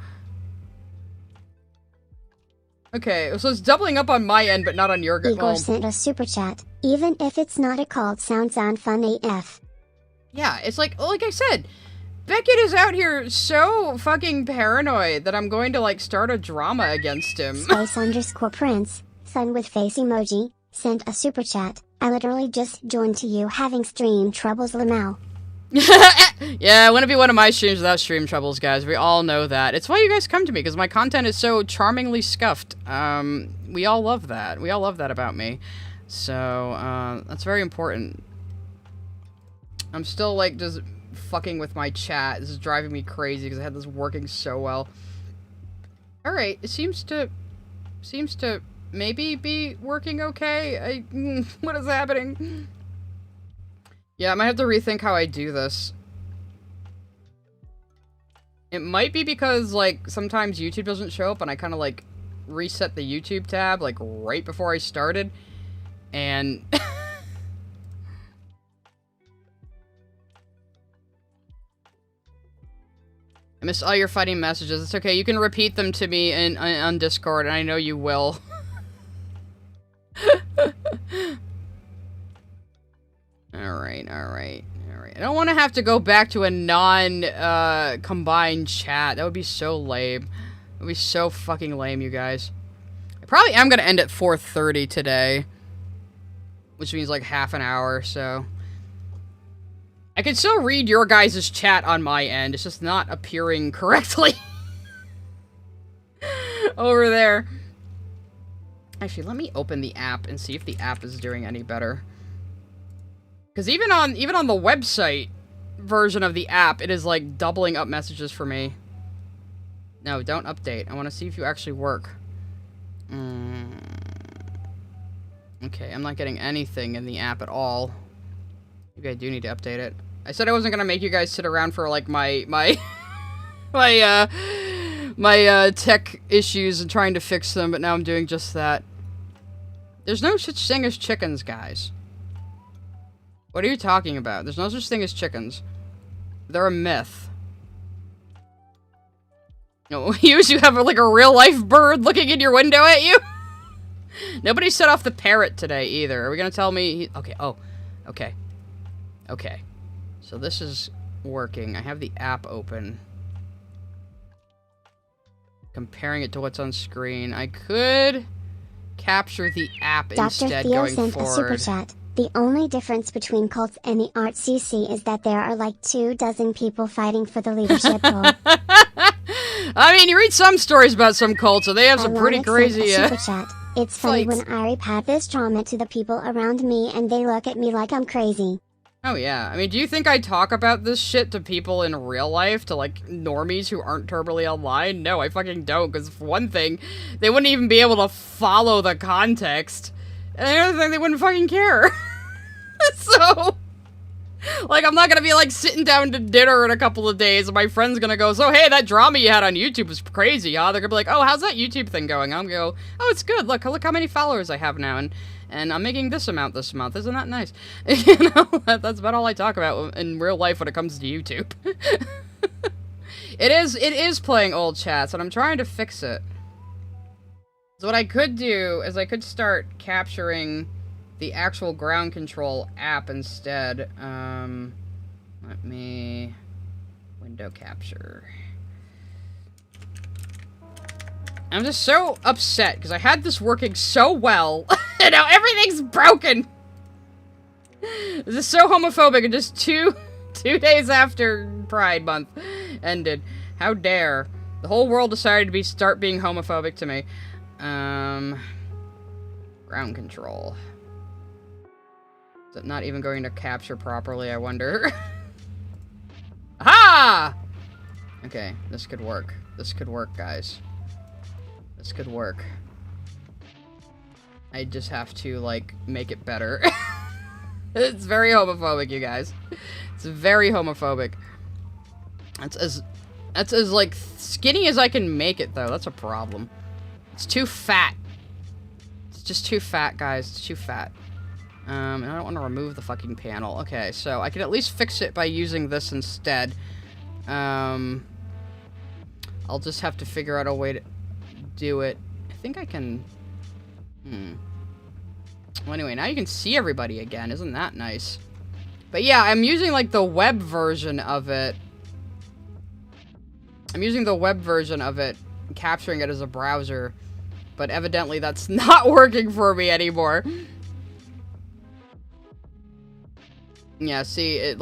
Okay, so it's doubling up on my end, but not on your... Igor sent a super chat. Even if it's not a cult, sounds fun AF. Yeah, it's like I said, Beckett is out here so fucking paranoid that I'm going to, like, start a drama against him. Space_Prince, sun with face emoji, sent a super chat. I literally just joined to you having stream troubles, Lamau. Yeah, it wouldn't be one of my streams without stream troubles, guys. We all know that. It's why you guys come to me, because my content is so charmingly scuffed. We all love that. We all love that about me. So, that's very important. I'm still, like, just fucking with my chat. This is driving me crazy, because I had this working so well. Alright, it seems to maybe be working okay. What is happening? Yeah, I might have to rethink how I do this. It might be because, like, sometimes YouTube doesn't show up and I kind of, like, reset the YouTube tab, like, right before I started. And... I missed all your fighting messages. It's okay, you can repeat them to me on Discord, and I know you will. Alright. I don't want to have to go back to a combined chat. That would be so lame. It would be so fucking lame, you guys. I probably am going to end at 4:30 today. Which means like half an hour, so... I can still read your guys' chat on my end. It's just not appearing correctly. Over there. Actually, let me open the app and see if the app is doing any better. Because even on the website version of the app, it is like doubling up messages for me. No, don't update. I want to see if you actually work. Okay, I'm not getting anything in the app at all. Maybe I do need to update it. I said I wasn't gonna make you guys sit around for like my tech issues and trying to fix them, but now I'm doing just that. There's no such thing as chickens, guys. What are you talking about? There's no such thing as chickens. They're a myth. No, you have like a real-life bird looking in your window at you? Nobody set off the parrot today, either. Are we gonna tell me... Okay, oh. Okay. Okay. So this is working. I have the app open. Comparing it to what's on screen. I could capture the app instead going forward. Dr. Theo sent a super chat. The only difference between cults and the Art CC is that there are like 24 people fighting for the leadership role. I mean, you read some stories about some cults, so they have some pretty crazy super chat. It's funny when I report this trauma to the people around me and they look at me like I'm crazy. Oh yeah, I mean, do you think I talk about this shit to people in real life, to like normies who aren't terminally online? No, I fucking don't, because for one thing, they wouldn't even be able to follow the context, and the other thing, they wouldn't fucking care. So, like, I'm not gonna be like sitting down to dinner in a couple of days, and my friend's gonna go, so hey, that drama you had on YouTube was crazy, huh? They're gonna be like, oh, how's that YouTube thing going? I'm gonna go, oh, it's good, look how many followers I have now, and I'm making this amount this month. Isn't that nice? You know, that's about all I talk about in real life when it comes to YouTube. It is playing old chats, and I'm trying to fix it. So what I could do is I could start capturing the actual ground control app instead. Let me... window capture. I'm just so upset, because I had this working so well, and now everything's broken! This is so homophobic, and just two days after Pride Month ended. How dare. The whole world decided to start being homophobic to me. Ground control. Is it not even going to capture properly, I wonder? Aha! Okay, this could work. This could work, guys. This could work. I just have to, like, make it better. It's very homophobic, you guys. It's very homophobic. That's as like skinny as I can make it though. That's a problem. It's too fat. It's just too fat, guys. It's too fat. And I don't want to remove the fucking panel. Okay, so I can at least fix it by using this instead. I'll just have to figure out a way to do it. I think I can... Well, anyway, now you can see everybody again. Isn't that nice? But yeah, I'm using, like, the web version of it. I'm using the web version of it, capturing it as a browser. But evidently that's not working for me anymore. Yeah, see, it's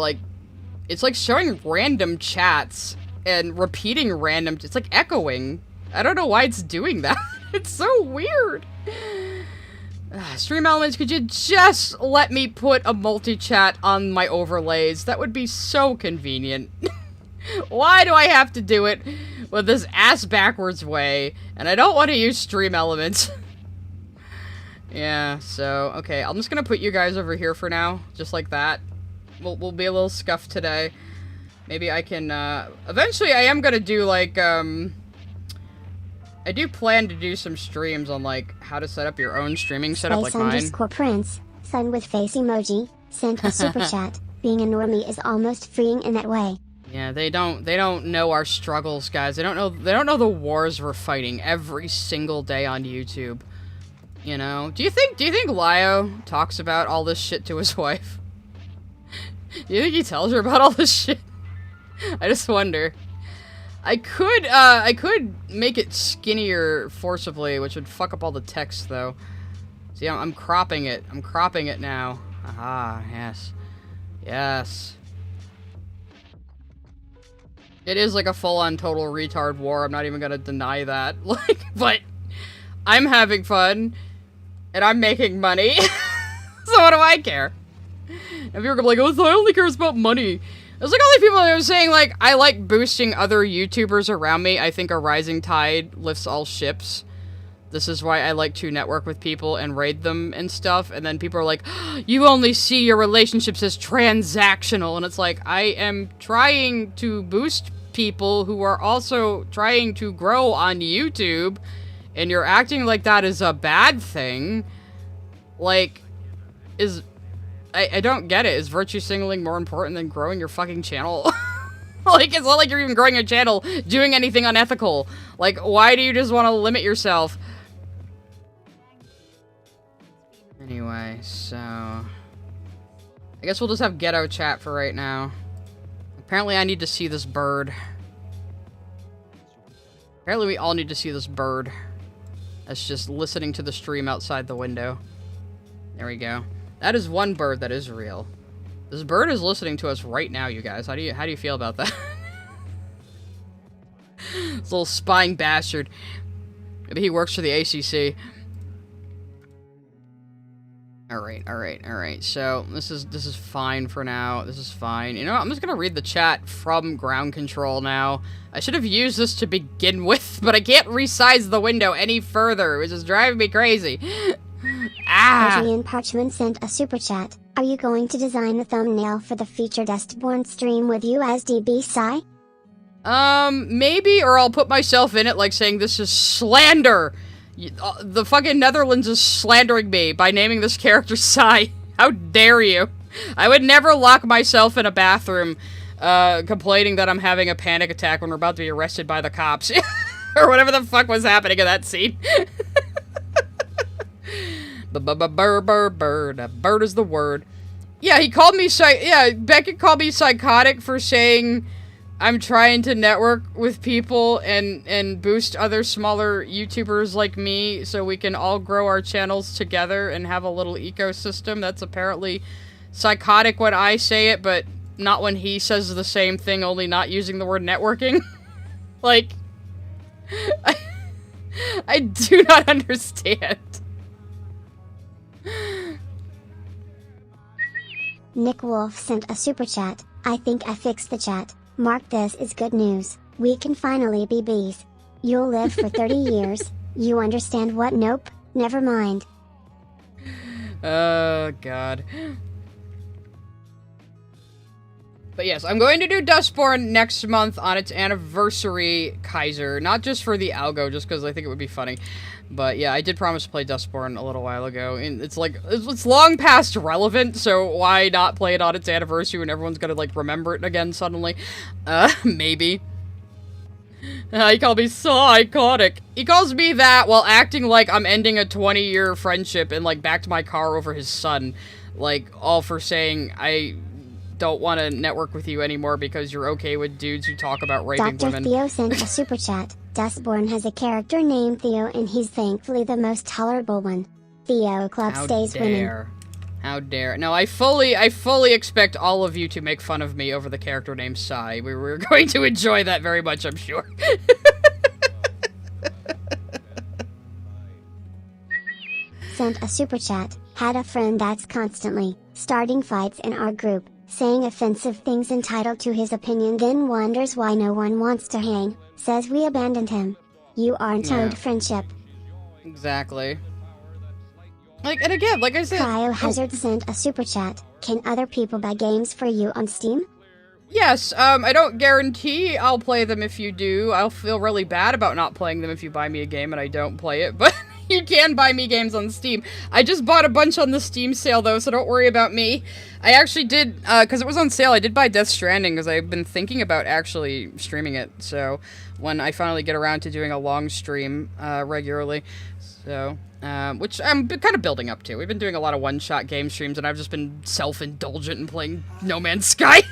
like showing random chats and repeating random, it's like echoing. I don't know why it's doing that. It's so weird. Stream Elements, could you just let me put a multi-chat on my overlays? That would be so convenient. Why do I have to do it with this ass-backwards way? And I don't want to use Stream Elements. Yeah, so, okay, I'm just gonna put you guys over here for now, just like that. We'll be a little scuffed today. Maybe I can, eventually I am gonna do, like, I do plan to do some streams on, like, how to set up your own streaming setup like mine. Prince, son with face emoji, sent a super chat. Being a normie is almost freeing in that way. Yeah, they don't know our struggles, guys. They don't know the wars we're fighting every single day on YouTube. You know? Do you think Lio talks about all this shit to his wife? Do you think he tells her about all this shit? I just wonder. I could make it skinnier forcibly, which would fuck up all the text, though. See, I'm cropping it. I'm cropping it now. Aha, yes. Yes. It is like a full-on total retard war. I'm not even gonna deny that. Like, but I'm having fun, and I'm making money. So what do I care? And people are gonna be like, oh, I only cares about money. There's like all these people that are saying, like, I like boosting other YouTubers around me. I think a rising tide lifts all ships. This is why I like to network with people and raid them and stuff. And then people are like, oh, you only see your relationships as transactional. And it's like, I am trying to boost people who are also trying to grow on YouTube. And you're acting like that is a bad thing. Like, I don't get it. Is virtue signaling more important than growing your fucking channel? Like, it's not like you're even growing your channel doing anything unethical. Like, why do you just want to limit yourself? Anyway, so... I guess we'll just have ghetto chat for right now. Apparently I need to see this bird. Apparently we all need to see this bird. That's just listening to the stream outside the window. There we go. That is one bird that is real. This bird is listening to us right now, you guys. How do you feel about that? This little spying bastard. Maybe he works for the ACC. Alright. So, this is fine for now. This is fine. You know what? I'm just gonna read the chat from ground control now. I should have used this to begin with, but I can't resize the window any further, which is driving me crazy. Adrian Parchman sent a super chat. Are you going to design the thumbnail for the feature Dustborn stream with you as DB Psy? Maybe, or I'll put myself in it, like saying this is slander. The fucking Netherlands is slandering me by naming this character Psy. How dare you? I would never lock myself in a bathroom, complaining that I'm having a panic attack when we're about to be arrested by the cops. Or whatever the fuck was happening in that scene. Bird is the word. Yeah, he called me Beckett called me psychotic for saying I'm trying to network with people and boost other smaller YouTubers like me so we can all grow our channels together and have a little ecosystem. That's apparently psychotic when I say it, but not when he says the same thing, only not using the word networking. Like, I do not understand. Nick Wolf sent a super chat. I think I fixed the chat. Mark, this is good news. We can finally be bees. You'll live for 30 years. You understand what? Nope. Never mind. Oh, God. But yes, I'm going to do Dustborn next month on its anniversary, Kaiser. Not just for the algo, just because I think it would be funny. But yeah, I did promise to play Dustborn a little while ago, and it's like, it's long past relevant, so why not play it on its anniversary when everyone's gonna, like, remember it again suddenly? Maybe. He called me so iconic. He calls me that while acting like I'm ending a 20-year friendship and, like, backed my car over his son. Like, all for saying I don't want to network with you anymore because you're okay with dudes who talk about raping Dr. women. Theo sent a super chat. Dustborn has a character named Theo and he's thankfully the most tolerable one. Theo Club How stays winning. dare. How dare. No, I fully expect all of you to make fun of me over the character named Sai. We're going to enjoy that very much, I'm sure. Sent a super chat. Had a friend that's constantly starting fights in our group, saying offensive things entitled to his opinion, then wonders why no one wants to hang, says we abandoned him. You aren't owed friendship. Exactly. Like, and again, like I said... Cryohazard sent a super chat. Can other people buy games for you on Steam? Yes, I don't guarantee I'll play them if you do. I'll feel really bad about not playing them if you buy me a game and I don't play it, but you can buy me games on Steam. I just bought a bunch on the Steam sale, though, so don't worry about me. I actually did, because it was on sale, I did buy Death Stranding, because I've been thinking about actually streaming it, so when I finally get around to doing a long stream regularly, so... which I'm kind of building up to. We've been doing a lot of one-shot game streams, and I've just been self-indulgent and playing No Man's Sky.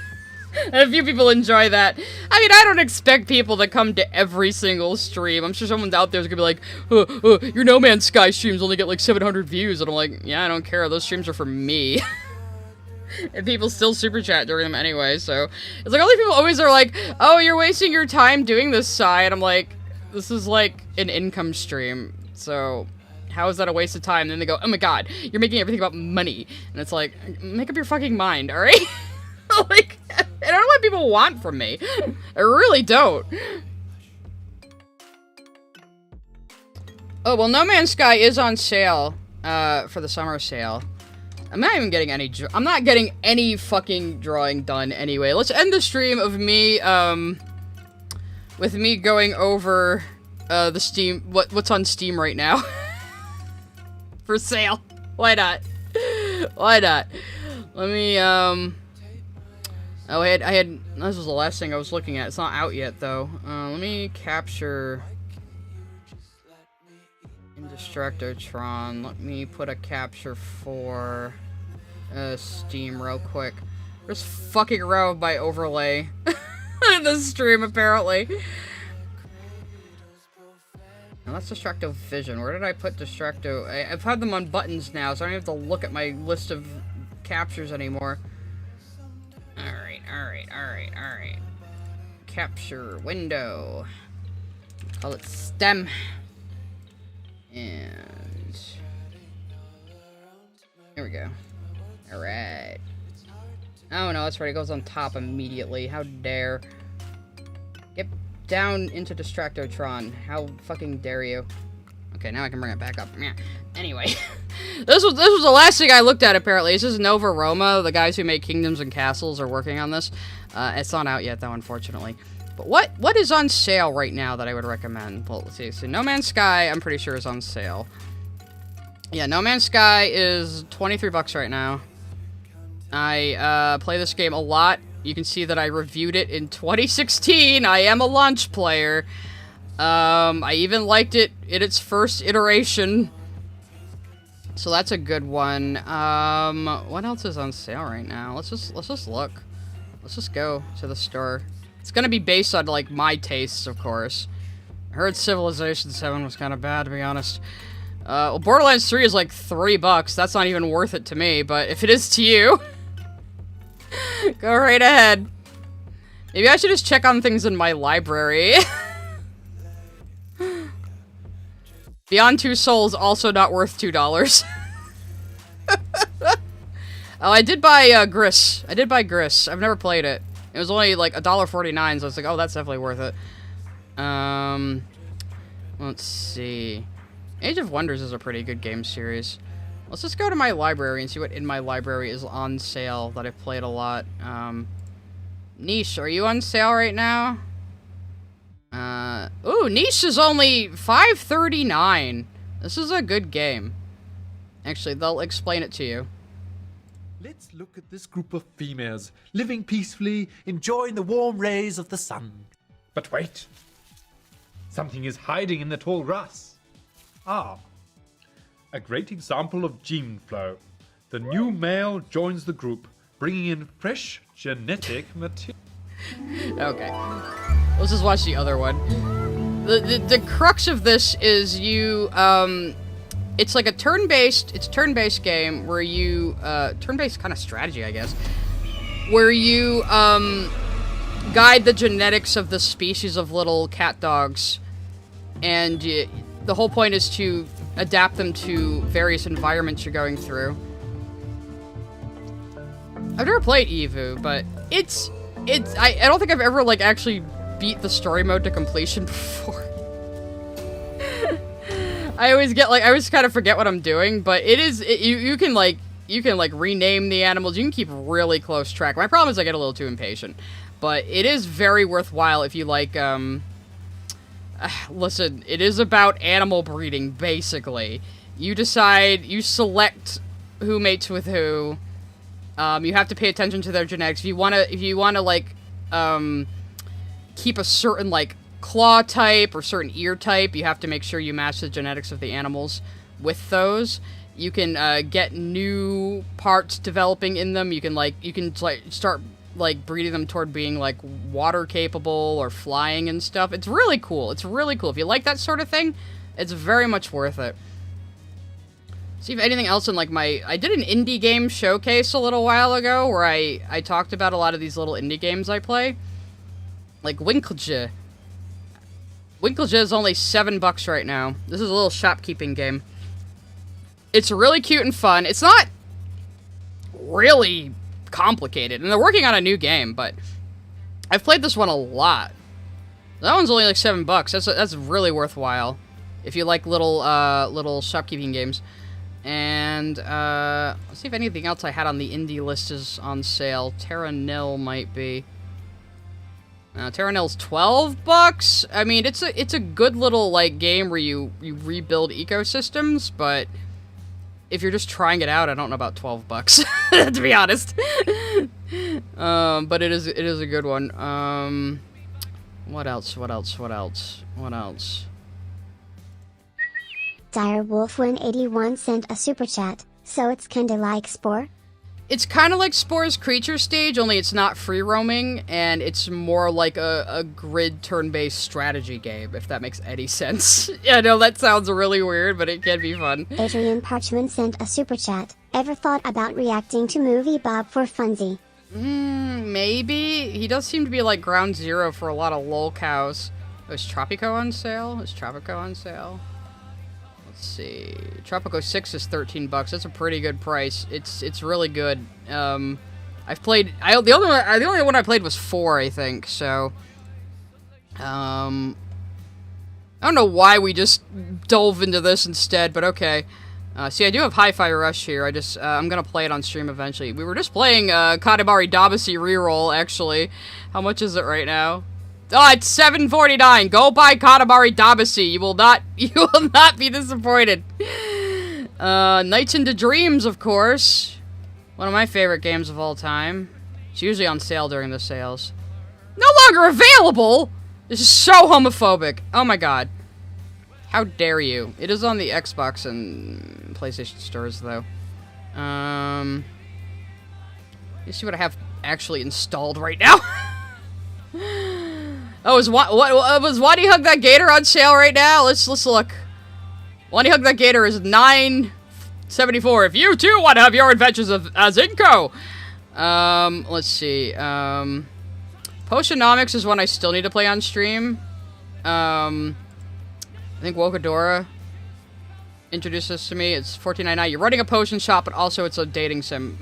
And a few people enjoy that. I mean, I don't expect people to come to every single stream. I'm sure someone out there is gonna be like, your No Man's Sky streams only get like 700 views. And I'm like, yeah, I don't care. Those streams are for me. And people still super chat during them anyway, so. It's like, all these people always are like, oh, you're wasting your time doing this, Sai. And I'm like, this is like an income stream. So, how is that a waste of time? And then they go, oh my god, you're making everything about money. And it's like, make up your fucking mind, alright? Like, I don't know what people want from me. I really don't. Oh, well, No Man's Sky is on sale, for the summer sale. I'm not even getting any, I'm not getting any fucking drawing done anyway. Let's end the stream of me, with me going over, the Steam, what's on Steam right now. For sale. Why not? Why not? Let me, oh, I had, this was the last thing I was looking at. It's not out yet, though. Let me capture Indestructotron. Let me put a capture for, Steam real quick. There's fucking around by overlay. The stream, apparently. Now that's Distracto Vision. Where did I put Distracto? I've had them on buttons now, so I don't have to look at my list of captures anymore. Alright. Capture window. Call it stem. And here we go. Alright. Oh no, that's right, it goes on top immediately. How dare. Get down into Distractotron. How fucking dare you. Okay, now I can bring it back up. Yeah. Anyway, this was the last thing I looked at, apparently. This is Nova Roma. The guys who make Kingdoms and Castles are working on this. It's not out yet, though, unfortunately. But what is on sale right now that I would recommend? Well, let's see. So No Man's Sky, I'm pretty sure, is on sale. Yeah, No Man's Sky is 23 bucks right now. I play this game a lot. You can see that I reviewed it in 2016. I am a launch player. I even liked it in its first iteration. So that's a good one. What else is on sale right now? Let's just look. Let's just go to the store. It's gonna be based on, like, my tastes, of course. I heard Civilization 7 was kind of bad, to be honest. Well, Borderlands 3 is like $3. That's not even worth it to me, but if it is to you, go right ahead. Maybe I should just check on things in my library. Beyond Two Souls, also not worth $2. Oh, I did buy, Gris. I did buy Gris. I've never played it. It was only, like, $1.49, so I was like, oh, that's definitely worth it. Let's see. Age of Wonders is a pretty good game series. Let's just go to my library and see what in my library is on sale that I've played a lot. Niche, are you on sale right now? Ooh, Niche is only $5.39. This is a good game. Actually, they'll explain it to you. Let's look at this group of females, living peacefully, enjoying the warm rays of the sun. But wait. Something is hiding in the tall grass. Ah. A great example of gene flow. The new male joins the group, bringing in fresh genetic material. Okay. Let's just watch the other one. The crux of this is you, it's like a turn-based game where you, turn-based kind of strategy, I guess, where you, guide the genetics of the species of little cat dogs, and the whole point is to adapt them to various environments you're going through. I've never played Evu, but I don't think I've ever, like, actually beat the story mode to completion before. I always kind of forget what I'm doing, but you can rename the animals. You can keep really close track. My problem is I get a little too impatient, but it is very worthwhile if you like, listen, it is about animal breeding, basically. You select who mates with who. You have to pay attention to their genetics. If you wanna like, keep a certain, like, claw type or certain ear type, you have to make sure you match the genetics of the animals with those. You can, get new parts developing in them. You can start, like, breeding them toward being, like, water capable or flying and stuff. It's really cool. It's really cool. If you like that sort of thing, it's very much worth it. See if anything else in, like, I did an indie game showcase a little while ago where I talked about a lot of these little indie games I play. Like Winkleja. Winkleja is only $7 right now. This is a little shopkeeping game. It's really cute and fun. It's not really complicated, and they're working on a new game, but I've played this one a lot. That one's only like $7. That's really worthwhile if you like little shopkeeping games. And let's see if anything else I had on the indie list is on sale. Terra Nil might be. Terra Nil's $12. I mean, it's a good little, like, game where you rebuild ecosystems, but if you're just trying it out, I don't know about $12, to be honest. But it is a good one. What else? Direwolf181 sent a super chat, so it's kinda like Spore? It's kind of like Spore's Creature Stage, only it's not free roaming, and it's more like a grid turn-based strategy game, if that makes any sense. Yeah, I know that sounds really weird, but it can be fun. Adrian Parchman sent a super chat. Ever thought about reacting to movie Bob for funsie? Maybe. He does seem to be like ground zero for a lot of lol cows. Oh, is Tropico on sale? Let's see. Tropico 6 is $13. That's a pretty good price. It's really good. I've played. The only one I played was 4, I think. So, I don't know why we just dove into this instead, but okay. See, I do have Hi-Fi Rush here. I'm gonna play it on stream eventually. We were just playing Katamari Damacy reroll. Actually, how much is it right now? Oh, it's $7.49. Go buy Katamari Damacy. You will not be disappointed. Nights into Dreams, of course. One of my favorite games of all time. It's usually on sale during the sales. No longer available! This is so homophobic. Oh my god. How dare you. It is on the Xbox and PlayStation stores, though. Let's see what I have actually installed right now. Oh, was Why Do You Hug That Gator on sale right now? Let's look. Why Do You Hug That Gator is $9.74. If you too want to have your adventures as Inko. Let's see. Potionomics is one I still need to play on stream. I think Wokadora introduced this to me. It's $14.99. You're running a potion shop, but also it's a dating sim.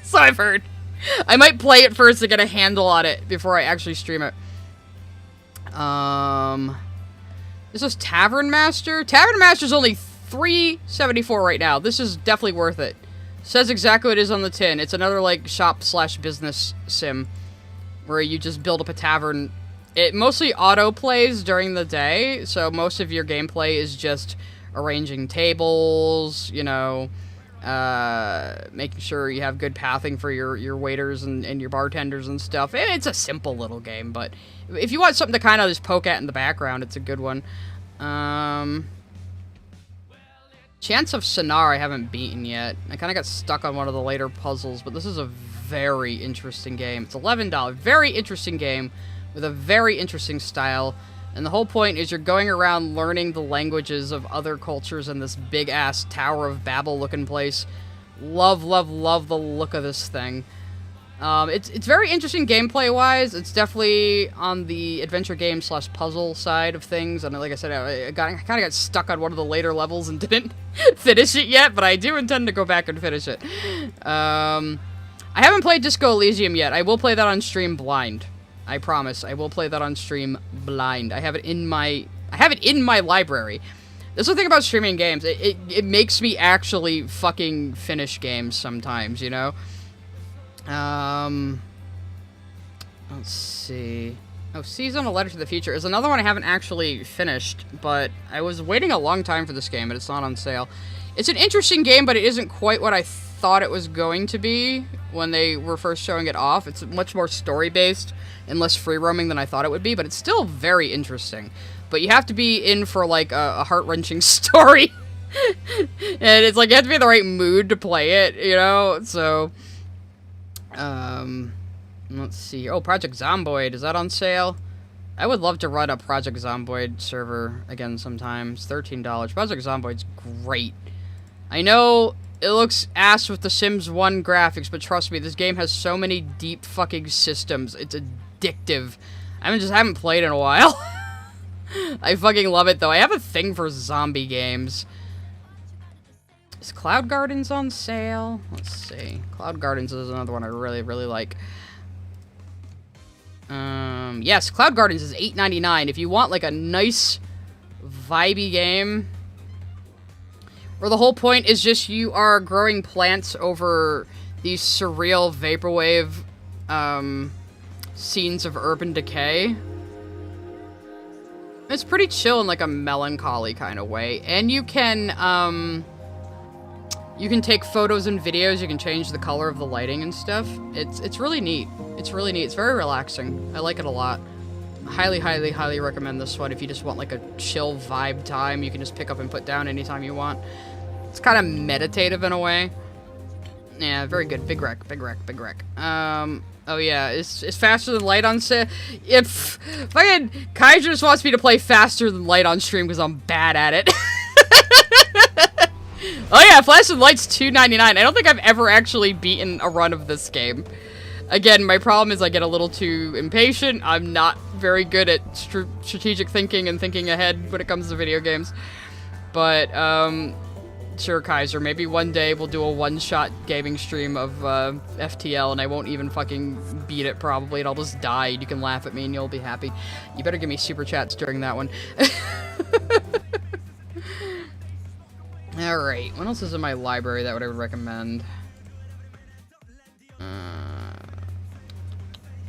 So I've heard. I might play it first to get a handle on it before I actually stream it. This is Tavern Master. Tavern Master's only $3.74 right now. This is definitely worth it. Says exactly what it is on the tin. It's another, like, shop/business sim. where you just build up a tavern. It mostly auto-plays during the day, so most of your gameplay is just arranging tables, you know, making sure you have good pathing for your waiters and your bartenders and stuff. It's a simple little game, but if you want something to kind of just poke at in the background, it's a good one. Chance of Sonar I haven't beaten yet. I kind of got stuck on one of the later puzzles, but this is a very interesting game. It's $11. Very interesting game with a very interesting style. And the whole point is you're going around learning the languages of other cultures in this big-ass Tower of Babel looking place. Love, love, love the look of this thing. It's very interesting gameplay-wise. It's definitely on the adventure game / puzzle side of things. And like I said, I kind of got stuck on one of the later levels and didn't finish it yet, but I do intend to go back and finish it. I haven't played Disco Elysium yet. I will play that on stream blind. I promise. I will play that on stream blind. I have it in my library. That's the thing about streaming games. It makes me actually fucking finish games sometimes, you know? Let's see. Oh, Season, A Letter to the Future is another one I haven't actually finished, but I was waiting a long time for this game, and it's not on sale. It's an interesting game, but it isn't quite what I thought it was going to be when they were first showing it off. It's much more story-based and less free-roaming than I thought it would be, but it's still very interesting. But you have to be in for, like, a heart-wrenching story. And it's like, you have to be in the right mood to play it, you know? So, let's see. Oh, Project Zomboid. Is that on sale? I would love to run a Project Zomboid server again sometime. It's $13. Project Zomboid's great. I know it looks ass with the Sims 1 graphics, but trust me, this game has so many deep fucking systems. It's addictive. I haven't played in a while. I fucking love it, though. I have a thing for zombie games. Is Cloud Gardens on sale? Let's see. Cloud Gardens is another one I really, really like. Yes, Cloud Gardens is $8.99. If you want, like, a nice, vibey game, where the whole point is just you are growing plants over these surreal vaporwave, scenes of urban decay. It's pretty chill in, like, a melancholy kind of way. And you can take photos and videos, you can change the color of the lighting and stuff. It's really neat. It's really neat. It's very relaxing. I like it a lot. Highly, highly, highly recommend this one if you just want, like, a chill vibe time. You can just pick up and put down anytime you want. It's kind of meditative in a way. Yeah, very good. Big rec, big rec, big rec. Oh yeah, is Faster Than Light on sale? If fucking Kaiser just wants me to play Faster Than Light on stream because I'm bad at it. Oh yeah, Faster Than Light's $2.99. I don't think I've ever actually beaten a run of this game. Again, my problem is I get a little too impatient. I'm not very good at strategic thinking and thinking ahead when it comes to video games. But, sure, Kaiser, maybe one day we'll do a one-shot gaming stream of FTL and I won't even fucking beat it probably, and I'll just die. You can laugh at me and you'll be happy. You better give me super chats during that one. Alright, what else is in my library that I would recommend?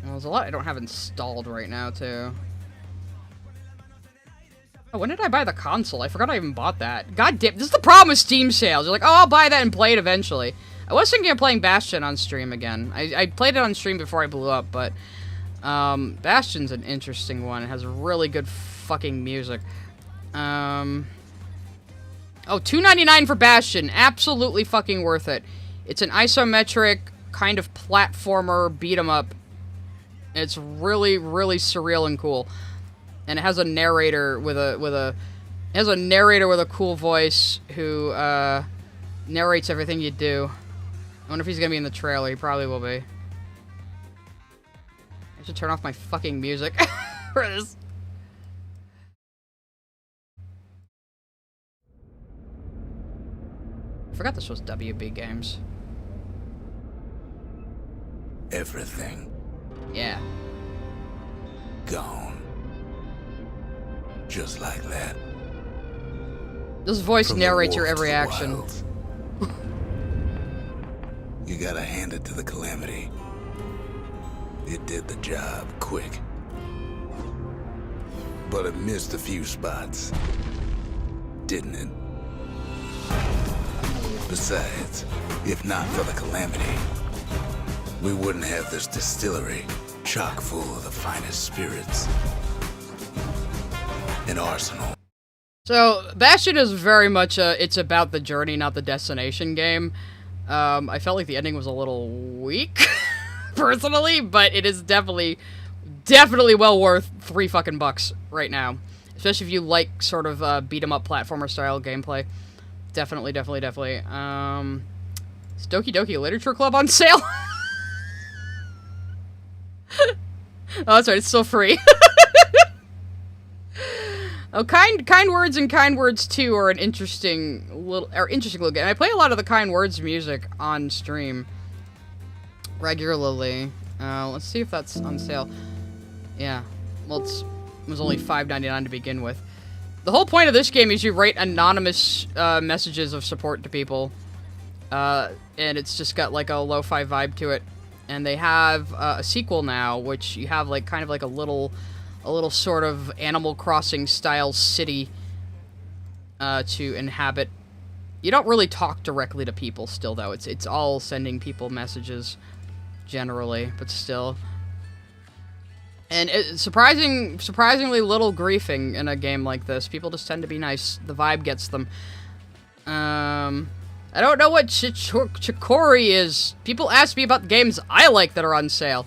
Well, there's a lot I don't have installed right now, too. Oh, when did I buy the console? I forgot I even bought that. God damn, this is the problem with Steam sales. You're like, oh, I'll buy that and play it eventually. I was thinking of playing Bastion on stream again. I played it on stream before I blew up, but Bastion's an interesting one. It has really good fucking music. Oh, $2.99 for Bastion. Absolutely fucking worth it. It's an isometric kind of platformer beat-em-up. It's really, really surreal and cool. And it has a narrator with a cool voice who narrates everything you do. I wonder if he's gonna be in the trailer. He probably will be. I should turn off my fucking music for this. I forgot this was WB Games. Everything. Yeah. Gone. Just like that. This voice From narrates the your wolf every to the action. wilds. You gotta hand it to the Calamity. It did the job quick. But it missed a few spots. Didn't it? Besides, if not for the calamity, we wouldn't have this distillery chock full of the finest spirits. An arsenal. So, Bastion is very much it's about the journey, not the destination game. I felt like the ending was a little weak, personally, but it is definitely well worth $3 right now. Especially if you like sort of beat-em-up platformer style gameplay. Definitely. Is Doki Doki Literature Club on sale? Oh, that's right, it's still free. Oh, Kind Words and Kind Words 2 are an interesting little game. I play a lot of the Kind Words music on stream regularly. Let's see if that's on sale. Yeah, well, it was only $5.99 to begin with. The whole point of this game is you write anonymous messages of support to people, and it's just got like a lo-fi vibe to it. And they have a sequel now, which you have like kind of like a little sort of Animal Crossing style city to inhabit. You don't really talk directly to people still, though. It's all sending people messages generally, but still. And surprisingly little griefing in a game like this. People just tend to be nice. The vibe gets them. I don't know what Chicory is. People ask me about the games I like that are on sale.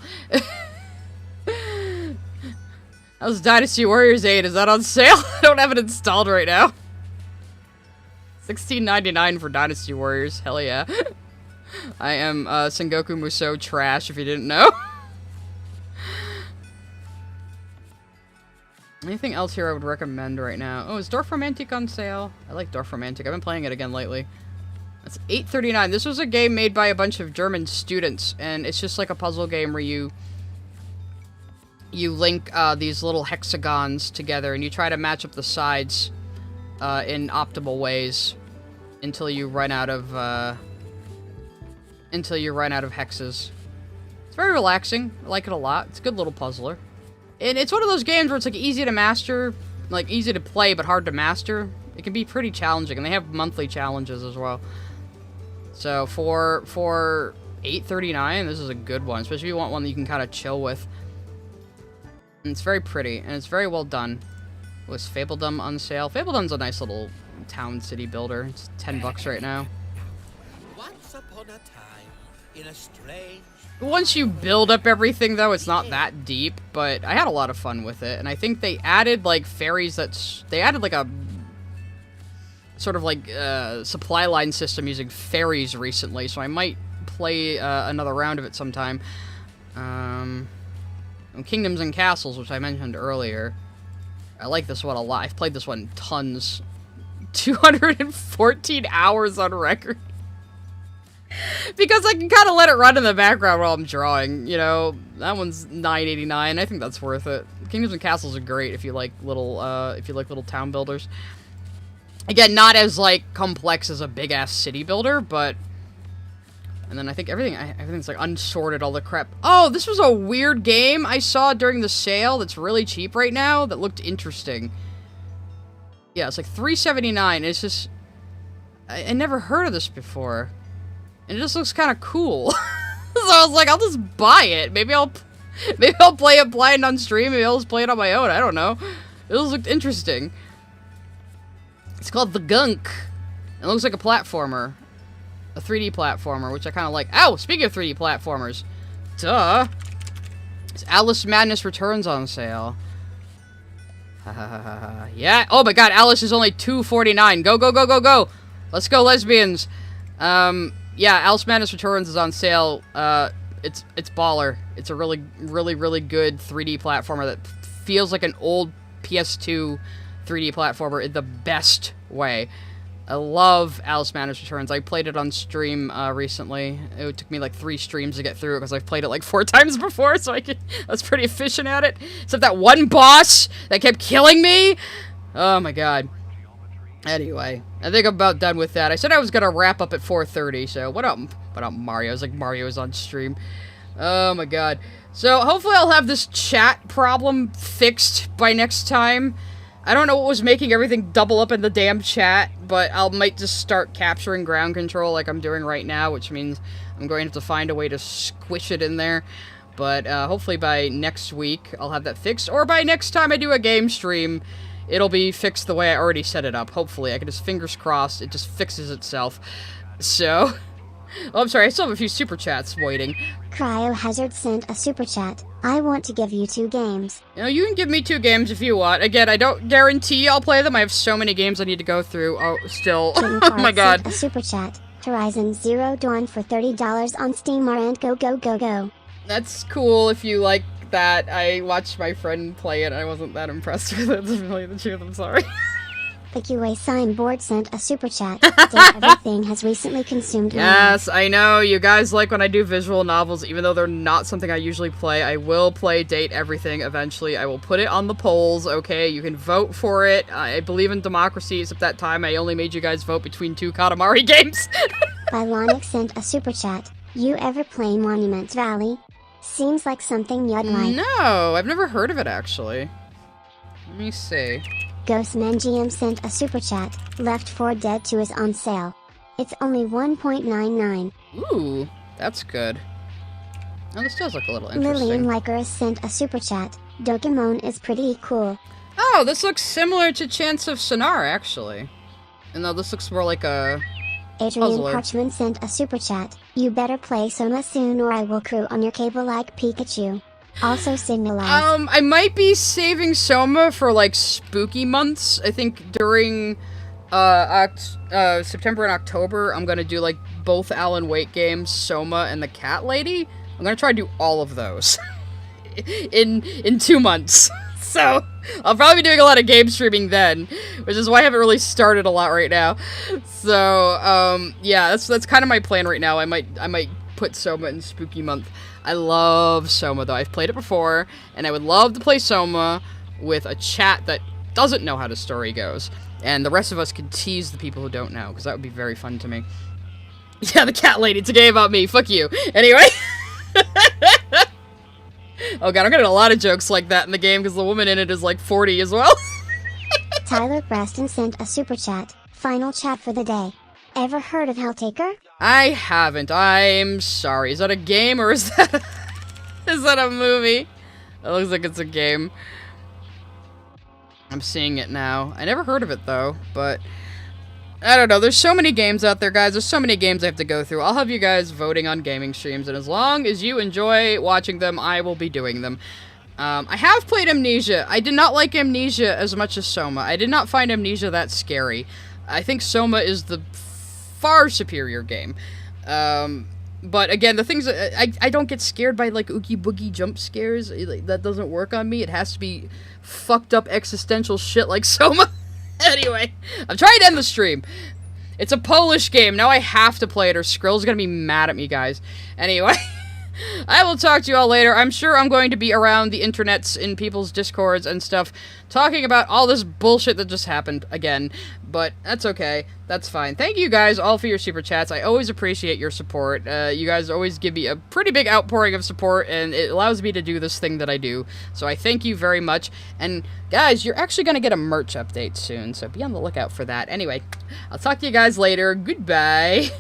How's Dynasty Warriors 8? Is that on sale? I don't have it installed right now. $16.99 for Dynasty Warriors. Hell yeah. I am Sengoku Musou trash, if you didn't know. Anything else here I would recommend right now? Oh, is Dorf Romantic on sale? I like Dorf Romantic. I've been playing it again lately. That's $8.39. This was a game made by a bunch of German students, and it's just like a puzzle game where you link these little hexagons together, and you try to match up the sides in optimal ways until you run out of hexes. It's very relaxing. I like it a lot. It's a good little puzzler. And it's one of those games where it's like easy to master, like easy to play but hard to master. It can be pretty challenging, and they have monthly challenges as well. So for $8.39, this is a good one, especially if you want one that you can kind of chill with. And it's very pretty, and it's very well done. Was Fabledom on sale? Fabledom's a nice little town city builder. It's $10 right now. Once upon a time, in a strange... Once you build up everything, though, it's not that deep, but I had a lot of fun with it, and I think they added, like, fairies they added, like, a sort of, like, supply line system using fairies recently, so I might play another round of it sometime. Kingdoms and Castles, which I mentioned earlier. I like this one a lot. I've played this one tons. 214 hours on record. Because I can kind of let it run in the background while I'm drawing, you know. That one's $9.89. I think that's worth it. Kingdoms and Castles are great if you like little town builders. Again, not as like complex as a big ass city builder, but. And then I think everything's like unsorted, all the crap. Oh, this was a weird game I saw during the sale that's really cheap right now that looked interesting. Yeah, it's like $3.79. It's just I never heard of this before. And it just looks kind of cool. So I was like, I'll just buy it. Maybe I'll play it blind on stream. Maybe I'll just play it on my own. I don't know. It just looked interesting. It's called The Gunk. It looks like a platformer. A 3D platformer, which I kind of like. Ow! Speaking of 3D platformers. Duh! It's Alice Madness Returns on sale. Yeah! Oh my god, Alice is only $2.49. Go, go, go, go, go! Let's go, lesbians! Yeah, Alice Madness Returns is on sale. It's baller. It's a really, really, really good 3D platformer that feels like an old PS2 3D platformer in the best way. I love Alice Madness Returns. I played it on stream recently. It took me like 3 streams to get through it because I've played it like 4 times before, so I was pretty efficient at it. Except that one boss that kept killing me. Oh my god. Anyway, I think I'm about done with that. I said I was gonna wrap up at 4:30, so what up Mario? It was like Mario was on stream. Oh my god. So, hopefully I'll have this chat problem fixed by next time. I don't know what was making everything double up in the damn chat, but I might just start capturing ground control like I'm doing right now, which means I'm going to have to find a way to squish it in there. But hopefully by next week I'll have that fixed, or by next time I do a game stream, it'll be fixed the way I already set it up. Hopefully, I can just fingers crossed, it just fixes itself. So, oh, I'm sorry, I still have a few super chats waiting. Cryohazard sent a super chat. I want to give you 2 games. You know, you can give me 2 games if you want. Again, I don't guarantee I'll play them. I have so many games I need to go through. Oh, still. Oh my god. Sent a super chat. Horizon Zero Dawn for $30 on Steam and go go go go. That's cool if you like that. I watched my friend play it. I wasn't that impressed with it, to tell you the truth. I'm sorry. The QA signboard sent a super chat. Everything has recently consumed my Yes, I know. You guys like when I do visual novels, even though they're not something I usually play. I will play Date Everything eventually. I will put it on the polls, okay? You can vote for it. I believe in democracy, except that time I only made you guys vote between 2 Katamari games. Bylonic sent a super chat. You ever play Monument Valley? Seems like something you'd like. No, I've never heard of it, actually. Let me see. Ghostman GM sent a super chat. Left 4 Dead 2 is on sale. It's only 1.99. Ooh, that's good. Oh, this does look a little interesting. Lillian Lycurus sent a super chat. Dokemon is pretty cool. Oh, this looks similar to Chance of Sonar, actually. And though this looks more like a Adrian puzzler. Parchman sent a super chat. You better play Soma soon or I will crew on your cable like Pikachu. Also signalize. I might be saving Soma for, like, spooky months. I think during, September and October, I'm gonna do, like, both Alan Wake games, Soma and the Cat Lady. I'm gonna try to do all of those. in 2 months. So, I'll probably be doing a lot of game streaming then, which is why I haven't really started a lot right now. So, yeah, that's kind of my plan right now. I might put Soma in spooky month. I love Soma, though. I've played it before, and I would love to play Soma with a chat that doesn't know how the story goes. And the rest of us can tease the people who don't know, because that would be very fun to me. Yeah, the cat lady. It's a game about me. Fuck you. Anyway. Oh god, I'm getting a lot of jokes like that in the game, because the woman in it is like 40 as well. Tyler Braston sent a super chat. Final chat for the day. Ever heard of Helltaker? I haven't. I'm sorry. Is that a game or is that a movie? It looks like it's a game. I'm seeing it now. I never heard of it though, but I don't know. There's so many games out there, guys. There's so many games I have to go through. I'll have you guys voting on gaming streams, and as long as you enjoy watching them, I will be doing them. I have played Amnesia. I did not like Amnesia as much as Soma. I did not find Amnesia that scary. I think Soma is the far superior game. But again, the things that I don't get scared by, like, oogie boogie jump scares. That doesn't work on me. It has to be fucked up existential shit like Soma. Anyway, I'm trying to end the stream. It's a Polish game. Now I have to play it or Skrill's gonna be mad at me, guys. Anyway, I will talk to you all later. I'm sure I'm going to be around the internets in people's discords and stuff talking about all this bullshit that just happened again. But that's okay. That's fine. Thank you guys all for your super chats. I always appreciate your support. You guys always give me a pretty big outpouring of support, and it allows me to do this thing that I do. So I thank you very much. And guys, you're actually going to get a merch update soon, so be on the lookout for that. Anyway, I'll talk to you guys later. Goodbye.